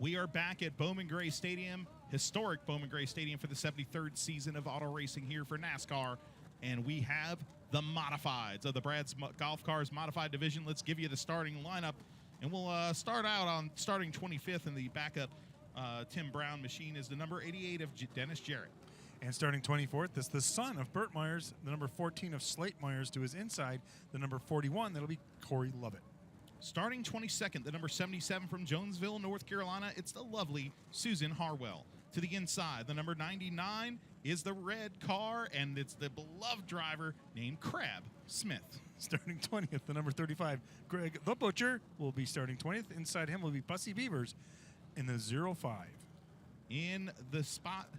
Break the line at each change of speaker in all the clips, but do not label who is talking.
We are back at Bowman Gray Stadium, historic Bowman Gray Stadium, for the 73rd season of auto racing here for NASCAR. And we have the modifieds of the Brad's Golf Cars Modified Division. Let's give you the starting lineup. And we'll start out on starting 25th in the backup Tim Brown machine is the number 88 of Dennis Jarrett.
And starting 24th is the son of Burt Myers, the number 14 of Slate Myers. To his inside, the number 41, that'll be Corey Lovett.
Starting 22nd, the number 77 from Jonesville, North Carolina, it's the lovely Susan Harwell. To the inside, the number 99 is the red car, and it's the beloved driver named Crab Smith.
Starting 20th, the number 35, Greg the Butcher, will be starting 20th. Inside him will be Bussy Beavers in the 05.
In the spot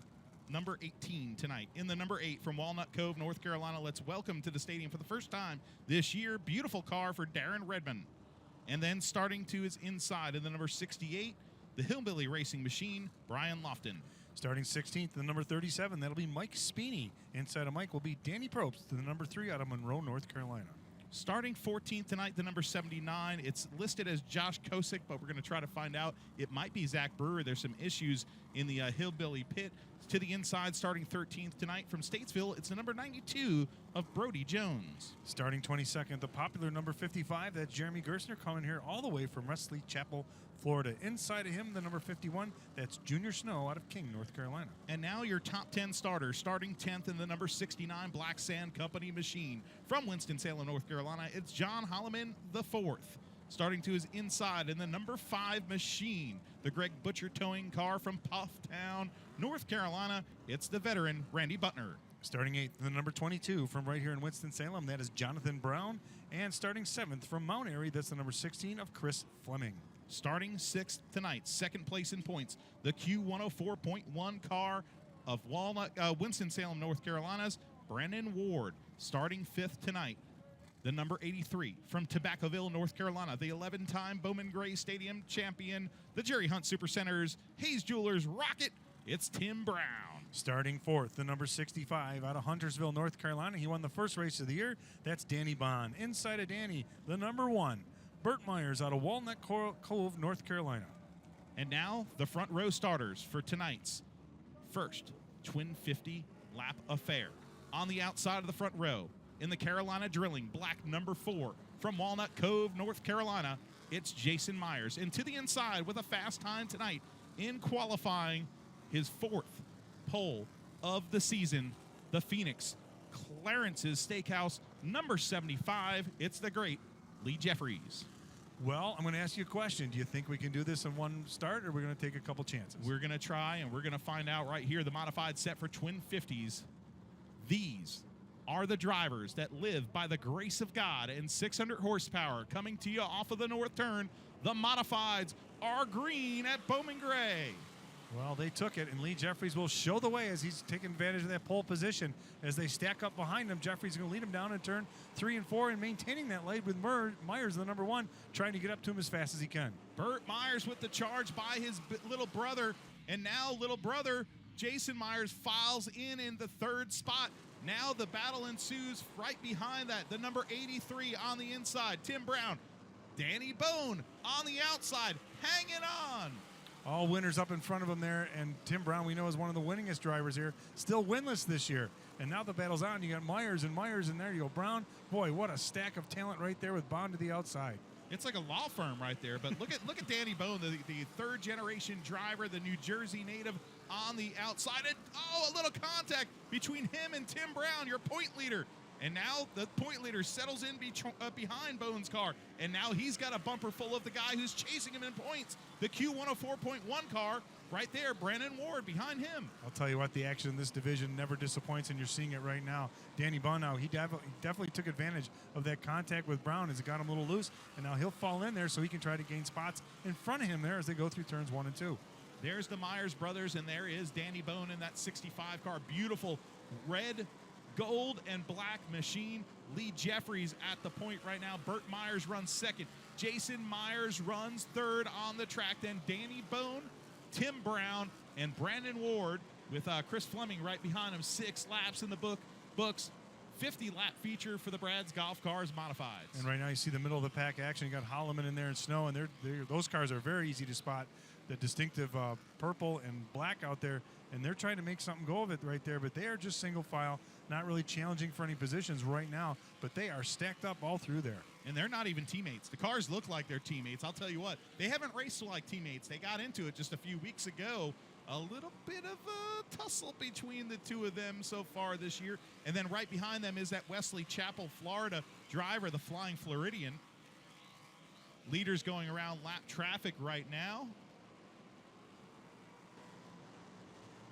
number 18 tonight, in the number 8 from Walnut Cove, North Carolina, let's welcome to the stadium for the first time this year, beautiful car for Darren Redmond. And then starting to his inside in the number 68, the Hillbilly Racing Machine, Brian Lofton.
Starting 16th, the number 37, that'll be Mike Speeney. Inside of Mike will be Danny Probst, the number 3 out of Monroe, North Carolina.
Starting 14th tonight, the number 79. It's listed as Josh Kosick, but we're going to try to find out. It might be Zach Brewer. There's some issues in the Hillbilly pit. To the inside, starting 13th tonight from Statesville, it's the number 92 of Brody Jones.
Starting 22nd, the popular number 55, that's Jeremy Gersner, coming here all the way from Wesley Chapel, Florida. Inside of him, the number 51, that's Junior Snow out of King, North Carolina.
And now your top 10 starters. Starting 10th in the number 69 Black Sand Company Machine from Winston-Salem, North Carolina, it's John Holloman the 4th. Starting to his inside in the number 5 Machine, the Greg Butcher towing car from Pufftown, North Carolina, it's the veteran Randy Butner.
Starting 8th, the number 22 from right here in Winston-Salem, that is Jonathan Brown. And starting 7th from Mount Airy, that's the number 16 of Chris Fleming.
Starting 6th tonight, second place in points, the Q104.1 car of Winston-Salem, North Carolina's Brandon Ward. Starting 5th tonight, the number 83 from Tobaccoville, North Carolina, the 11-time Bowman Gray Stadium champion, the Jerry Hunt Supercenters, Hayes Jewelers Rocket, it's Tim Brown.
Starting 4th, the number 65 out of Huntersville, North Carolina. He won the first race of the year. That's Danny Bond. Inside of Danny, the number 1, Burt Myers out of Walnut Cove, North Carolina.
And now the front row starters for tonight's first Twin 50 lap affair. On the outside of the front row, in the Carolina Drilling, black number 4 from Walnut Cove, North Carolina, it's Jason Myers. And to the inside with a fast time tonight in qualifying, his 4th pole of the season, the Phoenix Clarence's Steakhouse, number 75, it's the great Lee Jeffries.
Well, I'm going to ask you a question. Do you think we can do this in one start, or are we going to take a couple chances?
We're going to try, and we're going to find out right here. The modified set for Twin 50s. These are the drivers that live by the grace of God and 600 horsepower. Coming to you off of the north turn, the modifieds are green at Bowman Gray.
Well, they took it, and Lee Jeffries will show the way as he's taking advantage of that pole position. As they stack up behind him, Jeffries is going to lead him down in turn 3 and 4 and maintaining that lead with Myers, the number 1, trying to get up to him as fast as he can.
Burt Myers with the charge by his little brother, and now little brother Jason Myers files in the 3rd spot. Now the battle ensues right behind that. The number 83 on the inside, Tim Brown. Danny Bone on the outside, hanging on.
All winners up in front of him there, and Tim Brown, we know, is one of the winningest drivers here. Still winless this year. And now the battle's on. You got Myers, and there you go. Brown, boy, what a stack of talent right there with Bond to the outside.
It's like a law firm right there. But look at Danny Bone, the 3rd-generation driver, the New Jersey native on the outside. And, a little contact between him and Tim Brown, your point leader. And now the point leader settles in behind Bone's car. And now he's got a bumper full of the guy who's chasing him in points. The Q104.1 car right there, Brandon Ward behind him.
I'll tell you what, the action in this division never disappoints, and you're seeing it right now. Danny Bond now, he definitely took advantage of that contact with Brown as it got him a little loose. And now he'll fall in there so he can try to gain spots in front of him there as they go through turns 1 and 2.
There's the Myers brothers, and there is Danny Bone in that 65 car. Beautiful red, gold, and black machine. Lee Jeffries at the point right now. Burt Myers runs 2nd. Jason Myers runs 3rd on the track. Then Danny Bone, Tim Brown, and Brandon Ward with Chris Fleming right behind him. 6 laps in the books. 50-lap feature for the Brad's Golf Cars Modifieds.
And right now you see the middle of the pack action. You got Holloman in there and Snow, and those cars are very easy to spot the distinctive purple and black out there, and they're trying to make something go of it right there. But they are just single file, not really challenging for any positions right now. But they are stacked up all through there.
And they're not even teammates. The cars look like they're teammates. I'll tell you what, they haven't raced like teammates. They got into it just a few weeks ago. A little bit of a tussle between the two of them so far this year. And then right behind them is that Wesley Chapel, Florida driver, the Flying Floridian. Leaders going around lap traffic right now.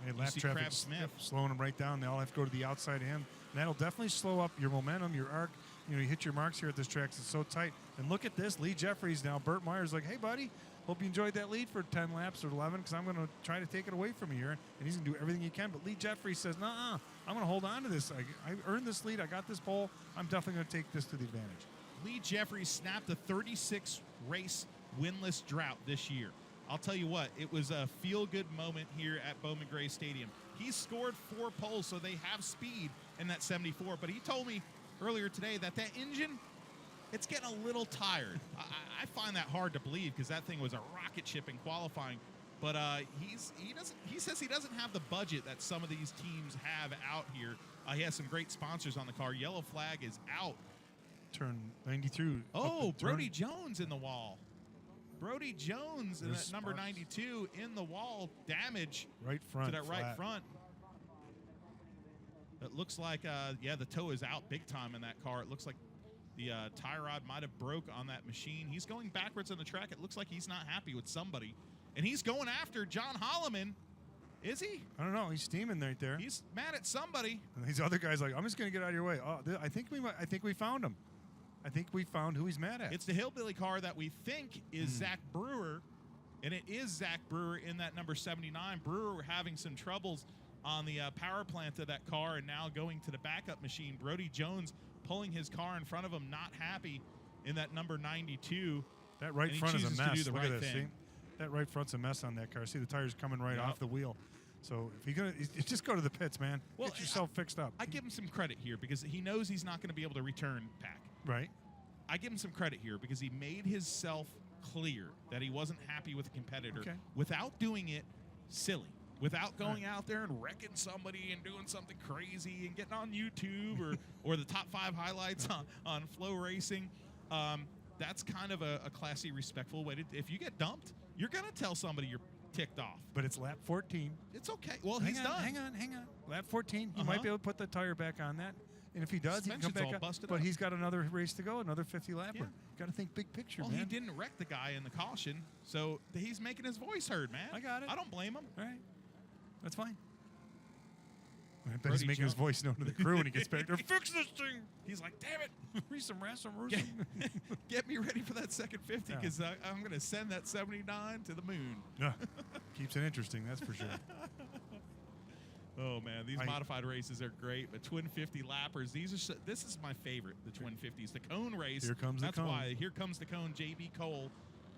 Hey, lap traffic slowing them right down. They all have to go to the outside of him. And that'll definitely slow up your momentum, your arc. You know, you hit your marks here at this track. It's so tight. And look at this. Lee Jeffries now. Burt Myers like, hey, buddy, hope you enjoyed that lead for 10 laps or 11 because I'm going to try to take it away from you here. And he's going to do everything he can. But Lee Jeffries says, nah, I'm going to hold on to this. I earned this lead. I got this pole. I'm definitely going to take this to the advantage.
Lee Jeffries snapped a 36-race winless drought this year. I'll tell you what, it was a feel-good moment here at Bowman Gray Stadium. He scored 4 poles, so they have speed in that 74. But he told me earlier today that engine, it's getting a little tired. I find that hard to believe because that thing was a rocket ship in qualifying. But he says he doesn't have the budget that some of these teams have out here. He has some great sponsors on the car. Yellow flag is out.
Turn 92.
Oh, Brody Jones in the wall. Brody Jones in that number 92 in the wall. Damage
right front,
to that right front. It looks like, the toe is out big time in that car. It looks like the tie rod might have broke on that machine. He's going backwards on the track. It looks like he's not happy with somebody. And he's going after John Holloman. Is he?
I don't know. He's steaming right there.
He's mad at somebody.
And these other guys like, I'm just going to get out of your way. Oh, I think we found him. I think we found who he's mad at.
It's the hillbilly car that we think is Zach Brewer, and it is Zach Brewer in that number 79. Brewer having some troubles on the power plant of that car and now going to the backup machine. Brody Jones pulling his car in front of him, not happy in that number 92.
That right front is a mess. Look
right
at this. See? That right front's a mess on that car. See the tires coming right off the wheel. So if you're gonna just go to the pits, man.
Well,
get yourself fixed up.
I give him some credit here because he knows he's not going to be able to return Pack.
Right.
I give him some credit here because he made himself clear that he wasn't happy with a competitor without doing it silly, without going out there and wrecking somebody and doing something crazy and getting on YouTube or the top 5 highlights on Flow Racing. That's kind of a classy, respectful way to. If you get dumped, you're going to tell somebody you're ticked off.
But it's lap 14.
It's okay. Well, he's done.
Hang on. Lap 14. He might be able to put the tire back on that. And if he does, he can come back up. But he's got another race to go, another 50 lapper. Yeah. Got to think big picture, man.
Well, he didn't wreck the guy in the caution, so he's making his voice heard, man.
I got it.
I don't blame him.
All right. That's fine. I bet he's making his voice known to the crew when he gets back there. Fix this thing.
He's like, damn it.
Read some rest.
Get me ready for that second 50 because I'm going to send that 79 to the moon.
Yeah. Keeps it interesting, that's for sure.
Oh, man, these modified races are great. But twin 50 lappers, this is my favorite, the twin 50s. The cone race.
Here comes the cone.
That's why. Here comes the cone. J.B. Cole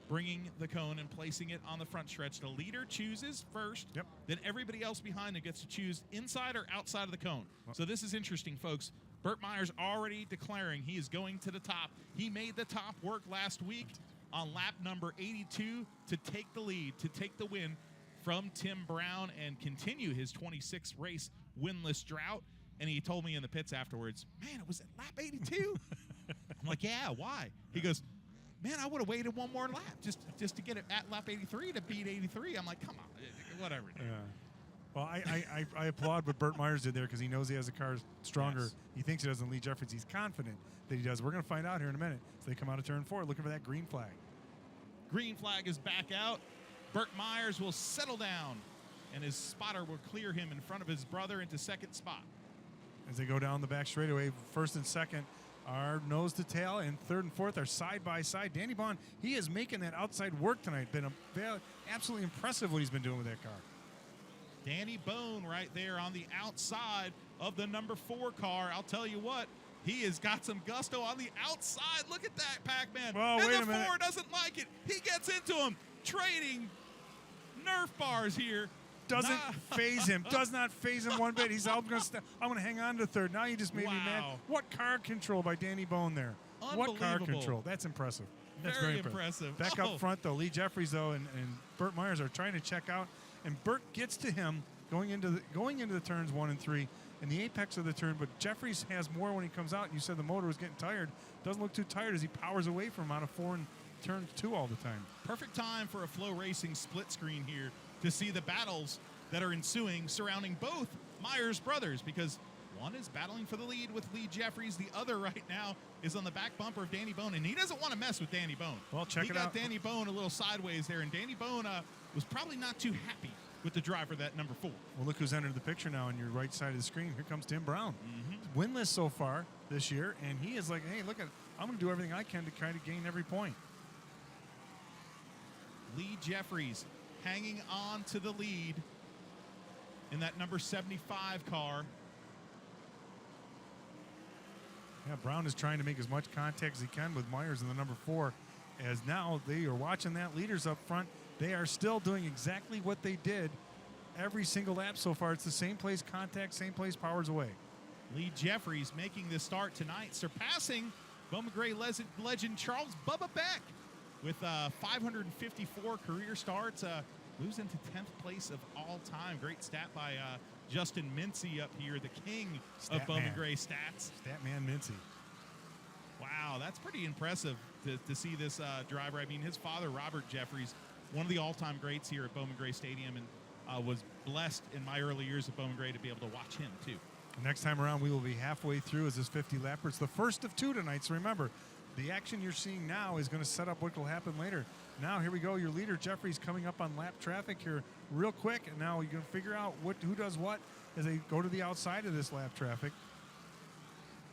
bringing the cone and placing it on the front stretch. The leader chooses first.
Yep.
Then everybody else behind him gets to choose inside or outside of the cone. So this is interesting, folks. Burt Myers already declaring he is going to the top. He made the top work last week on lap number 82 to take the lead, to take the win from Tim Brown and continue his 26th race winless drought. And he told me in the pits afterwards, man, it was at lap 82? I'm like, yeah, why? He goes, man, I would have waited one more lap just to get it at lap 83 to beat 83. I'm like, come on, whatever. Dude.
Yeah. Well, I applaud what Burt Myers did there because he knows he has a car stronger. Yes. He thinks he doesn't. Lee Jeffries, he's confident that he does. We're going to find out here in a minute. So they come out of turn 4 looking for that green flag.
Green flag is back out. Burt Myers will settle down, and his spotter will clear him in front of his brother into second spot.
As they go down the back straightaway, first and second are nose to tail, and third and fourth are side by side. Danny Bond, he is making that outside work tonight. Been absolutely impressive what he's been doing with that car.
Danny Bone right there on the outside of the number 4 car. I'll tell you what, he has got some gusto on the outside. Look at that, Pac-Man.
Well,
and
wait
the
a minute.
4 doesn't like it. He gets into him, trading Nerf bars here.
Doesn't phase him. Does not phase him one bit. He's I'm going to hang on to third. Now you just made me mad. What car control by Danny Bone there? What car control? That's impressive. That's
Very
very
impressive.
Back up front, though, Lee Jeffries, though, and Burt Myers are trying to check out. And Burt gets to him going into the turns 1 and 3 in the apex of the turn. But Jeffries has more when he comes out. You said the motor was getting tired. Doesn't look too tired as he powers away from out of 4 and turn 2 all the time.
Perfect time for a Flow Racing split screen here to see the battles that are ensuing surrounding both Myers brothers, because one is battling for the lead with Lee Jeffries. The other right now is on the back bumper of Danny Bone, and he doesn't want to mess with Danny Bone.
Well, check
he
it out.
got Danny Bone a little sideways there, and Danny Bone was probably not too happy with the driver, that number 4.
Well, look who's entered the picture now on your right side of the screen. Here comes Tim Brown. Winless so far this year, and he is like, hey, look, I'm going to do everything I can to try to gain every point.
Lee Jeffries hanging on to the lead in that number 75 car.
Yeah, Brown is trying to make as much contact as he can with Myers in the number 4, as now they are watching that leaders up front. They are still doing exactly what they did every single lap so far. It's the same place contact, same place powers away.
Lee Jeffries making the start tonight, surpassing Bowman Gray legend Charles Bubba Beck with 554 career starts. Moves into 10th place of all time. Great stat by Justin Mincy up here, the king of Bowman Gray stats.
Statman Mincy.
Wow, that's pretty impressive to see this driver. I mean, his father, Robert Jeffries, one of the all-time greats here at Bowman Gray Stadium, and was blessed in my early years at Bowman Gray to be able to watch him, too.
Next time around, we will be halfway through as this 50-lapper. It's the first of 2 tonight, so remember, the action you're seeing now is going to set up what will happen later. Now, here we go. Your leader, Jeffries, coming up on lap traffic here real quick. And now you're going to figure out who does what as they go to the outside of this lap traffic.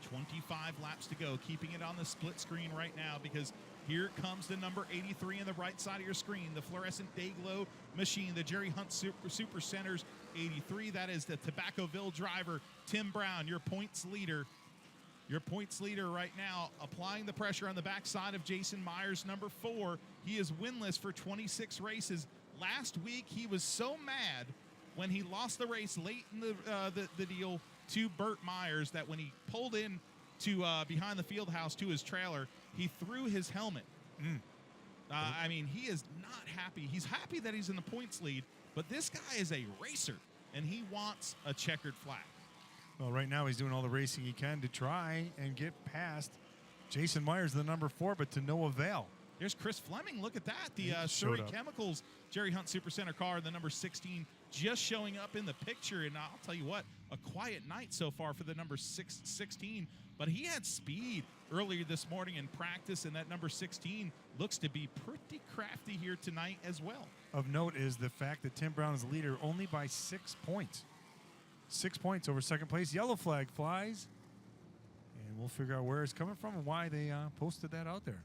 25 laps to go, keeping it on the split screen right now, because here comes the number 83 on the right side of your screen, the fluorescent day glow machine, the Jerry Hunt Super Centers 83. That is the Tobaccoville driver, Tim Brown, your points leader. Your points leader right now, applying the pressure on the backside of Jason Myers, number 4. He is winless for 26 races. Last week, he was so mad when he lost the race late in the deal to Burt Myers that when he pulled in to behind the field house to his trailer, he threw his helmet. I mean, he is not happy. He's happy that he's in the points lead, but this guy is a racer, and he wants a checkered flag.
Well, right now he's doing all the racing he can to try and get past Jason Myers, the number 4, but to no avail.
There's Chris Fleming. Look at that. The Surrey Chemicals Jerry Hunt Super Center car, the number 16, just showing up in the picture. And I'll tell you what, a quiet night so far for the number 16. But he had speed earlier this morning in practice, and that number 16 looks to be pretty crafty here tonight as well.
Of note is the fact that Tim Brown is the leader only by 6 points. 6 points over second place. Yellow flag flies. And we'll figure out where it's coming from and why they posted that out there.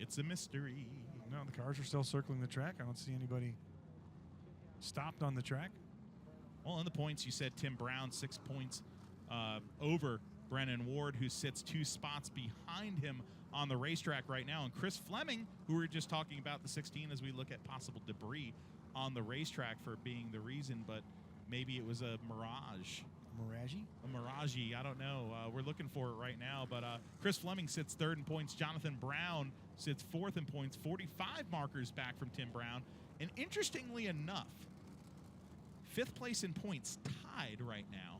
It's a mystery.
No, the cars are still circling the track. I don't see anybody stopped on the track.
Well, in the points, you said Tim Brown, 6 points over Brennan Ward, who sits 2 spots behind him on the racetrack right now. And Chris Fleming, who we were just talking about, the 16, as we look at possible debris on the racetrack for being the reason, but maybe it was a mirage. A mirage, I don't know. We're looking for it right now, but Chris Fleming sits 3rd in points. Jonathan Brown sits 4th in points, 45 markers back from Tim Brown. And interestingly enough, 5th place in points, tied right now,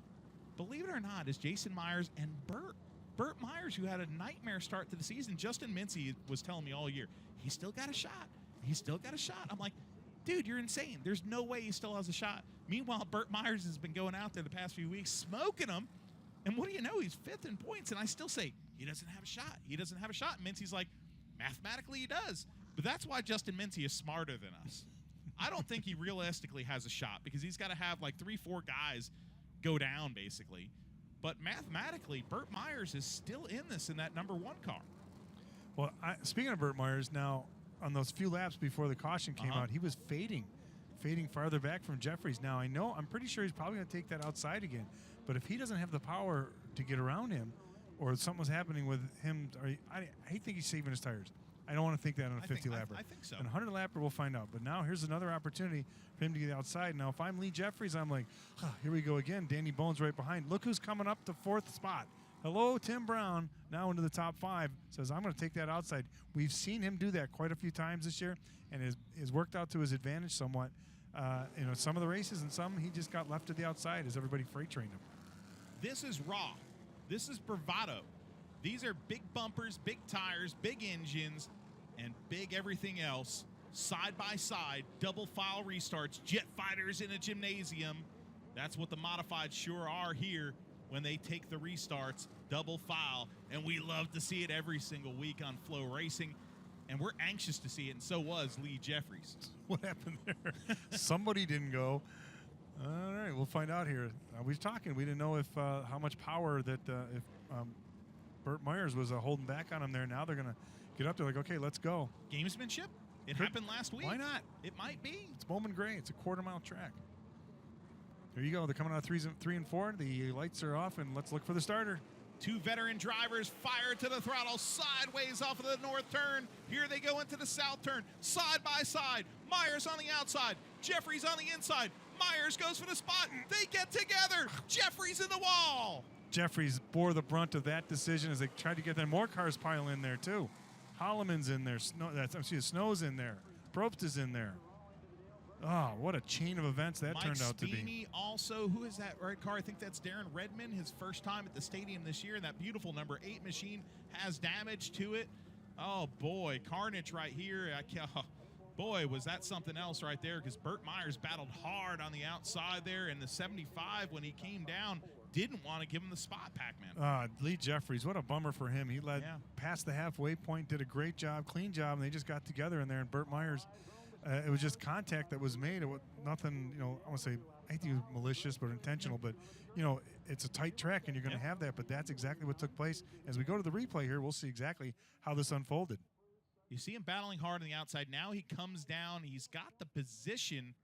believe it or not, is Jason Myers and Burt Myers, who had a nightmare start to the season. Justin Mincy was telling me all year, he's still got a shot. He's still got a shot. I'm like, dude, you're insane. There's no way he still has a shot. Meanwhile, Burt Myers has been going out there the past few weeks, smoking them. And what do you know? He's 5th in points. And I still say, he doesn't have a shot. He doesn't have a shot. And Mincy's like, mathematically he does. But that's why Justin Mincy is smarter than us. I don't think he realistically has a shot because he's got to have like 3-4 guys go down, basically. But mathematically, Burt Myers is still in this in that number 1 car.
Well, speaking of Burt Myers, now, on those few laps before the caution came out, he was fading farther back from Jeffries. Now, I'm pretty sure he's probably going to take that outside again. But if he doesn't have the power to get around him, or something was happening with him, I think he's saving his tires. I don't want to think that on a 50-lapper.
I think so.
On a 100-lapper, we'll find out. But now here's another opportunity for him to get outside. Now, if I'm Lee Jeffries, I'm like, here we go again. Danny Bone's right behind. Look who's coming up to 4th spot. Hello, Tim Brown, now into the top 5, says, I'm going to take that outside. We've seen him do that quite a few times this year, and has worked out to his advantage somewhat. Some of the races and some he just got left to the outside as everybody freight trained him.
This is raw. This is bravado. These are big bumpers, big tires, big engines, and big everything else. Side by side, double file restarts, jet fighters in a gymnasium. That's what the modifieds sure are here when they take the restarts, double file. And we love to see it every single week on Flow Racing. And we're anxious to see it, and so was Lee Jeffries.
What happened there? Somebody didn't go. All right, we'll find out here. We was talking. We didn't know if how much power that if Burt Myers was holding back on him there. Now they're going to get up there like, okay, let's go.
Gamesmanship? It happened last week.
Why not?
It might be.
It's Bowman Gray. It's a quarter-mile track. There you go. They're coming out 3 and 4. The lights are off, and let's look for the starter.
2 veteran drivers fire to the throttle, sideways off of the north turn. Here they go into the south turn, side by side. Myers on the outside, Jeffries on the inside. Myers goes for the spot. They get together. Jeffries in the wall.
Jeffries bore the brunt of that decision as they tried to get there. More cars pile in there, too. Holloman's in there. Snow's in there. Probst is in there. Oh, what a chain of events that turned out to be.
Mike Spini also, who is that red car? I think that's Darren Redmond, his first time at the stadium this year. And that beautiful number 8 machine has damage to it. Oh, boy, carnage right here. Boy, was that something else right there, because Burt Myers battled hard on the outside there. And the 75, when he came down, didn't want to give him the spot, Pac-Man.
Lee Jeffries, what a bummer for him. He led past the halfway point, did a great job, clean job, and they just got together in there. And Burt Myers, it was just contact that was made. It was nothing, I want to say, I hate to use malicious but intentional, but, it's a tight track and you're going to have that. But that's exactly what took place. As we go to the replay here, we'll see exactly how this unfolded.
You see him battling hard on the outside. Now he comes down. He's got the position.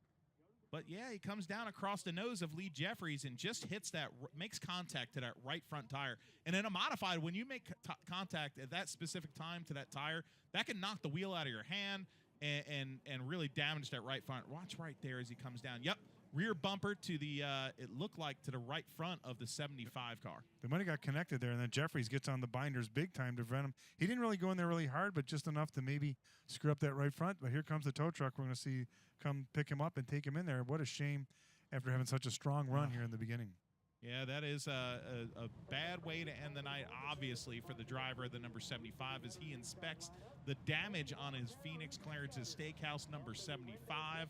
But, yeah, he comes down across the nose of Lee Jeffries and just hits that, makes contact to that right front tire. And in a modified, when you make contact at that specific time to that tire, that can knock the wheel out of your hand and really damage that right front. Watch right there as he comes down. Yep, rear bumper to the, it looked like to the right front of the 75 car.
They might have got connected there, and then Jeffries gets on the binders big time to prevent him. He didn't really go in there really hard, but just enough to maybe screw up that right front. But here comes the tow truck. We're going to see come pick him up and take him in there. What a shame after having such a strong run here in the beginning.
Yeah, that is a bad way to end the night, obviously, for the driver of the number 75 as he inspects the damage on his Phoenix Clarence's Steakhouse number 75.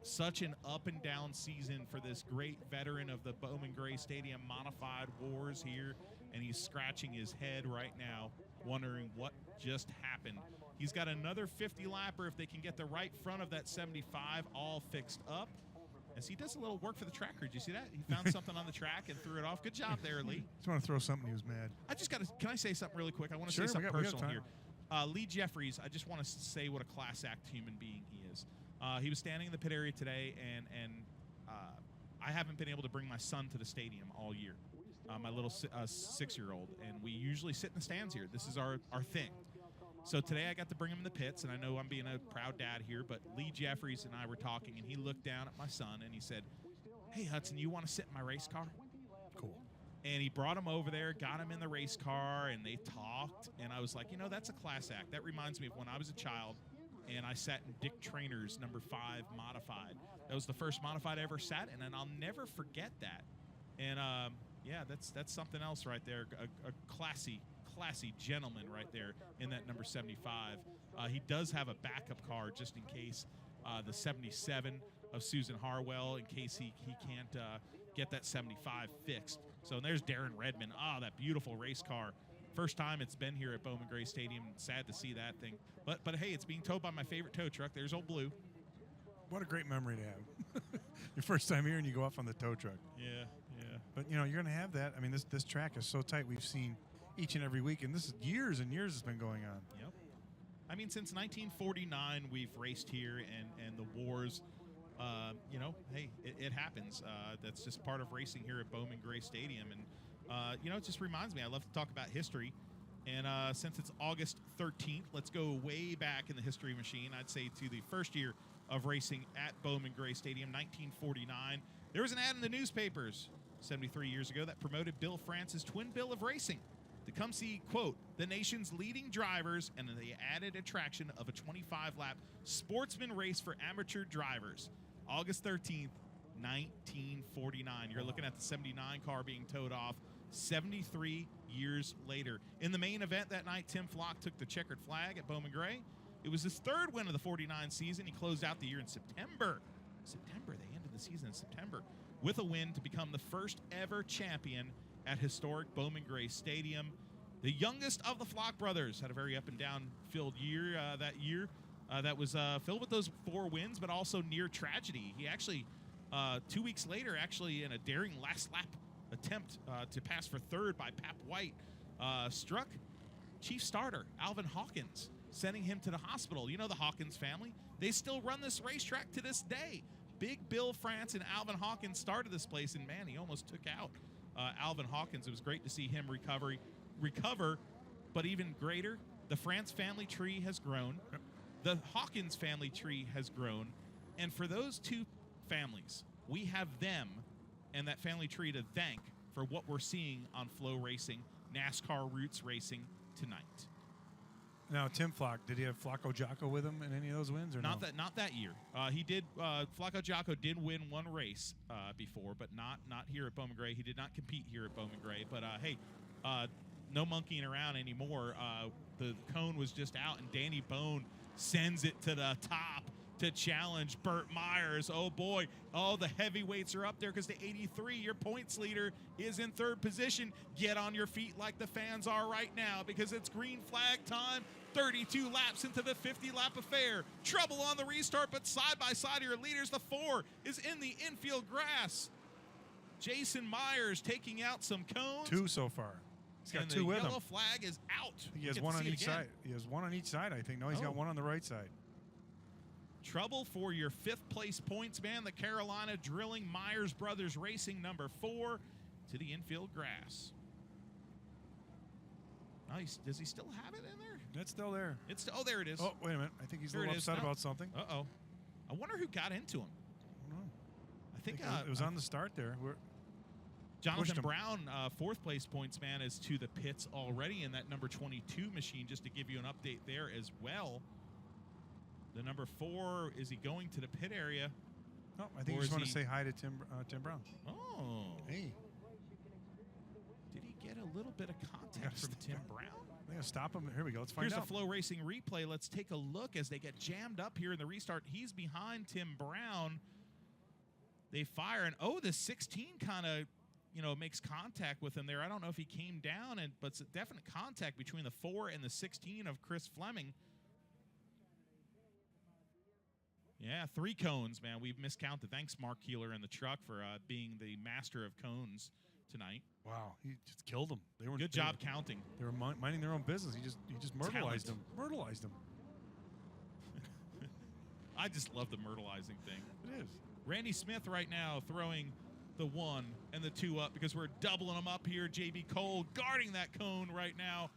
Such an up and down season for this great veteran of the Bowman Gray Stadium modified wars here, and he's scratching his head right now, wondering what just happened. He's got another 50 lapper if they can get the right front of that 75 all fixed up. As he does a little work for the tracker. Did you see that? He found something on the track and threw it off. Good job there, Lee.
Just want to throw something. He was mad.
I just got to, can I say something really quick? I want to
Sure,
say something
we got
personal
time.
here. Lee Jeffries, I just want to say what a class act human being he is. He was standing in the pit area today, and I haven't been able to bring my son to the stadium all year, my little 6-year-old, and we usually sit in the stands here. This is our thing. So today I got to bring him in the pits, and I know I'm being a proud dad here, but Lee Jeffries and I were talking, and he looked down at my son, and he said, "Hey, Hudson, you want to sit in my race car?"
Cool.
And he brought him over there, got him in the race car, and they talked. And I was like, that's a class act. That reminds me of when I was a child, and I sat in Dick Trainor's number 5 modified. That was the first modified I ever sat in, and I'll never forget that. And, yeah, that's something else right there. A classy gentleman right there in that number 75. He does have a backup car just in case the 77 of Susan Harwell, in case he can't get that 75 fixed. So and there's Darren Redmond. That beautiful race car. First time it's been here at Bowman Gray Stadium. Sad to see that thing. But hey, it's being towed by my favorite tow truck. There's Old Blue.
What a great memory to have. Your first time here and you go off on the tow truck.
Yeah.
But, you're going to have that. I mean, this track is so tight. We've seen each and every week, and this is years and years it's been going on.
Yep. I mean, since 1949, we've raced here, and the wars, hey, it happens. That's just part of racing here at Bowman Gray Stadium. And, it just reminds me, I love to talk about history. And since it's August 13th, let's go way back in the history machine. I'd say to the first year of racing at Bowman Gray Stadium, 1949. There was an ad in the newspapers 73 years ago, that promoted Bill France's twin bill of racing to come see, quote, the nation's leading drivers, and the added attraction of a 25-lap sportsman race for amateur drivers. August 13th, 1949. You're looking at the 79 car being towed off 73 years later. In the main event that night, Tim Flock took the checkered flag at Bowman Gray. It was his third win of the 49 season. He closed out the year in September. They ended the season in September with a win to become the first ever champion at historic Bowman Gray Stadium. The youngest of the Flock brothers had a very up and down filled year that year. That was filled with those 4 wins, but also near tragedy. He actually, 2 weeks later, in a daring last lap attempt to pass for third by Pap White, struck chief starter Alvin Hawkins, sending him to the hospital. You know the Hawkins family. They still run this racetrack to this day. Big Bill France and Alvin Hawkins started this place, and man, he almost took out Alvin Hawkins. It was great to see him recover, but even greater, the France family tree has grown. The Hawkins family tree has grown, and for those 2 families, we have them and that family tree to thank for what we're seeing on Flow Racing, NASCAR Roots Racing tonight.
Now, Tim Flock, did he have Flacco Jocko with him in any of those wins, or
not that year? He did. Flacco Jocko did win 1 race before, but not here at Bowman Gray. He did not compete here at Bowman Gray. But hey, no monkeying around anymore. The cone was just out, and Danny Bone sends it to the top to challenge Burt Myers. Oh boy, the heavyweights are up there because the 83, your points leader, is in 3rd position. Get on your feet like the fans are right now, because it's green flag time. 32 laps into the 50-lap affair. Trouble on the restart, but side by side your leaders. The 4 is in the infield grass. Jason Myers taking out some cones.
2 so far. He's got 2 with him.
The yellow flag is out.
He has 1 on each side. He has 1 on each side, I think. No, he's got 1 on the right side.
Trouble for your 5th place points man, the Carolina Drilling Myers Brothers Racing, number 4, to the infield grass. Nice. Does he still have it in there?
It's still there.
There it is.
Oh, wait a minute. I think he's a little upset about something.
Uh-oh. I wonder who got into him.
I don't know.
I think
it was on the start there.
Jonathan Brown, 4th place points man, is to the pits already in that number 22 machine, just to give you an update there as well. The number 4, is he going to the pit area?
No, I think he just want to say hi to Tim Brown.
Oh.
Hey.
Did he get a little bit of contact from Tim Brown?
They're going to stop him. Here we go. Let's find out.
Here's a Flow Racing replay. Let's take a look as they get jammed up here in the restart. He's behind Tim Brown. They fire, and the 16 kind of, makes contact with him there. I don't know if he came down, but it's a definite contact between the 4 and the 16 of Chris Fleming. Yeah, 3 cones, man. We've miscounted. Thanks, Mark Keeler in the truck, for being the master of cones tonight.
Wow, he just killed them.
Good job counting.
They were minding their own business. He just myrtleized them. Myrtleized them.
I just love the myrtleizing thing.
It is.
Randy Smith right now throwing the 1 and the 2 up because we're doubling them up here. JB Cole guarding that cone right now.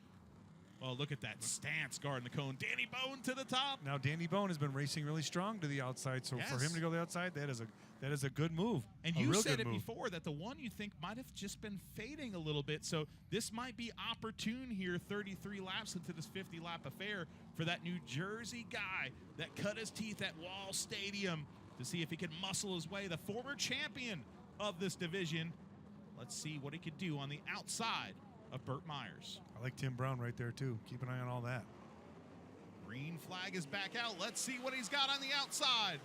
Oh, look at that stance guarding the cone. Danny Bone to the top.
Now, Danny Bone has been racing really strong to the outside, so for him to go to the outside, that is a good move.
And you said it before that the 1 you think might have just been fading a little bit, so this might be opportune here, 33 laps into this 50-lap affair, for that New Jersey guy that cut his teeth at Wall Stadium to see if he could muscle his way, the former champion of this division. Let's see what he could do on the outside of Burt Myers.
I like Tim Brown right there, too. Keep an eye on all that.
Green flag is back out. Let's see what he's got on the outside.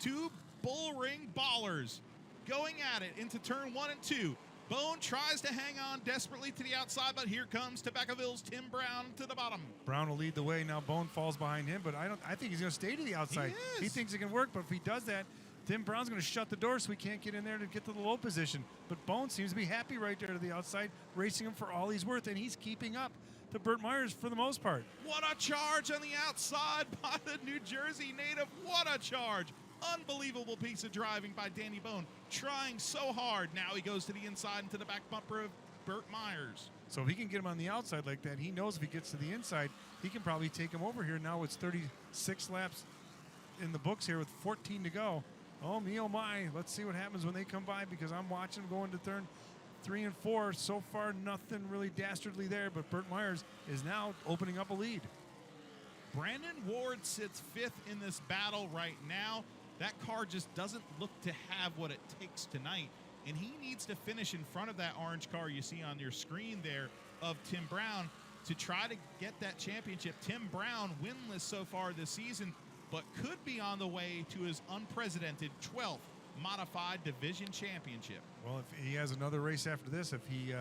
2 bull ring ballers going at it into turn 1 and 2. Bone tries to hang on desperately to the outside, but here comes Tobaccoville's Tim Brown to the bottom.
Brown will lead the way. Now Bone falls behind him, but I think he's going to stay to the outside. He thinks it can work, but if he does that, Tim Brown's going to shut the door so he can't get in there to get to the low position. But Bone seems to be happy right there to the outside, racing him for all he's worth, and he's keeping up to Burt Myers for the most part.
What a charge on the outside by the New Jersey native. What a charge. Unbelievable piece of driving by Danny Bone, trying so hard. Now he goes to the inside and to the back bumper of Burt Myers.
So if he can get him on the outside like that, he knows if he gets to the inside, he can probably take him over here. Now it's 36 laps in the books here with 14 to go. Oh, me, oh, my. Let's see what happens when they come by because I'm watching them going to turn 3 and 4. So far, nothing really dastardly there, but Burt Myers is now opening up a lead.
Brandon Ward sits 5th in this battle right now. That car just doesn't look to have what it takes tonight, and he needs to finish in front of that orange car you see on your screen there of Tim Brown to try to get that championship. Tim Brown winless so far this season, but could be on the way to his unprecedented 12th modified division championship.
Well, if he has another race after this, if he,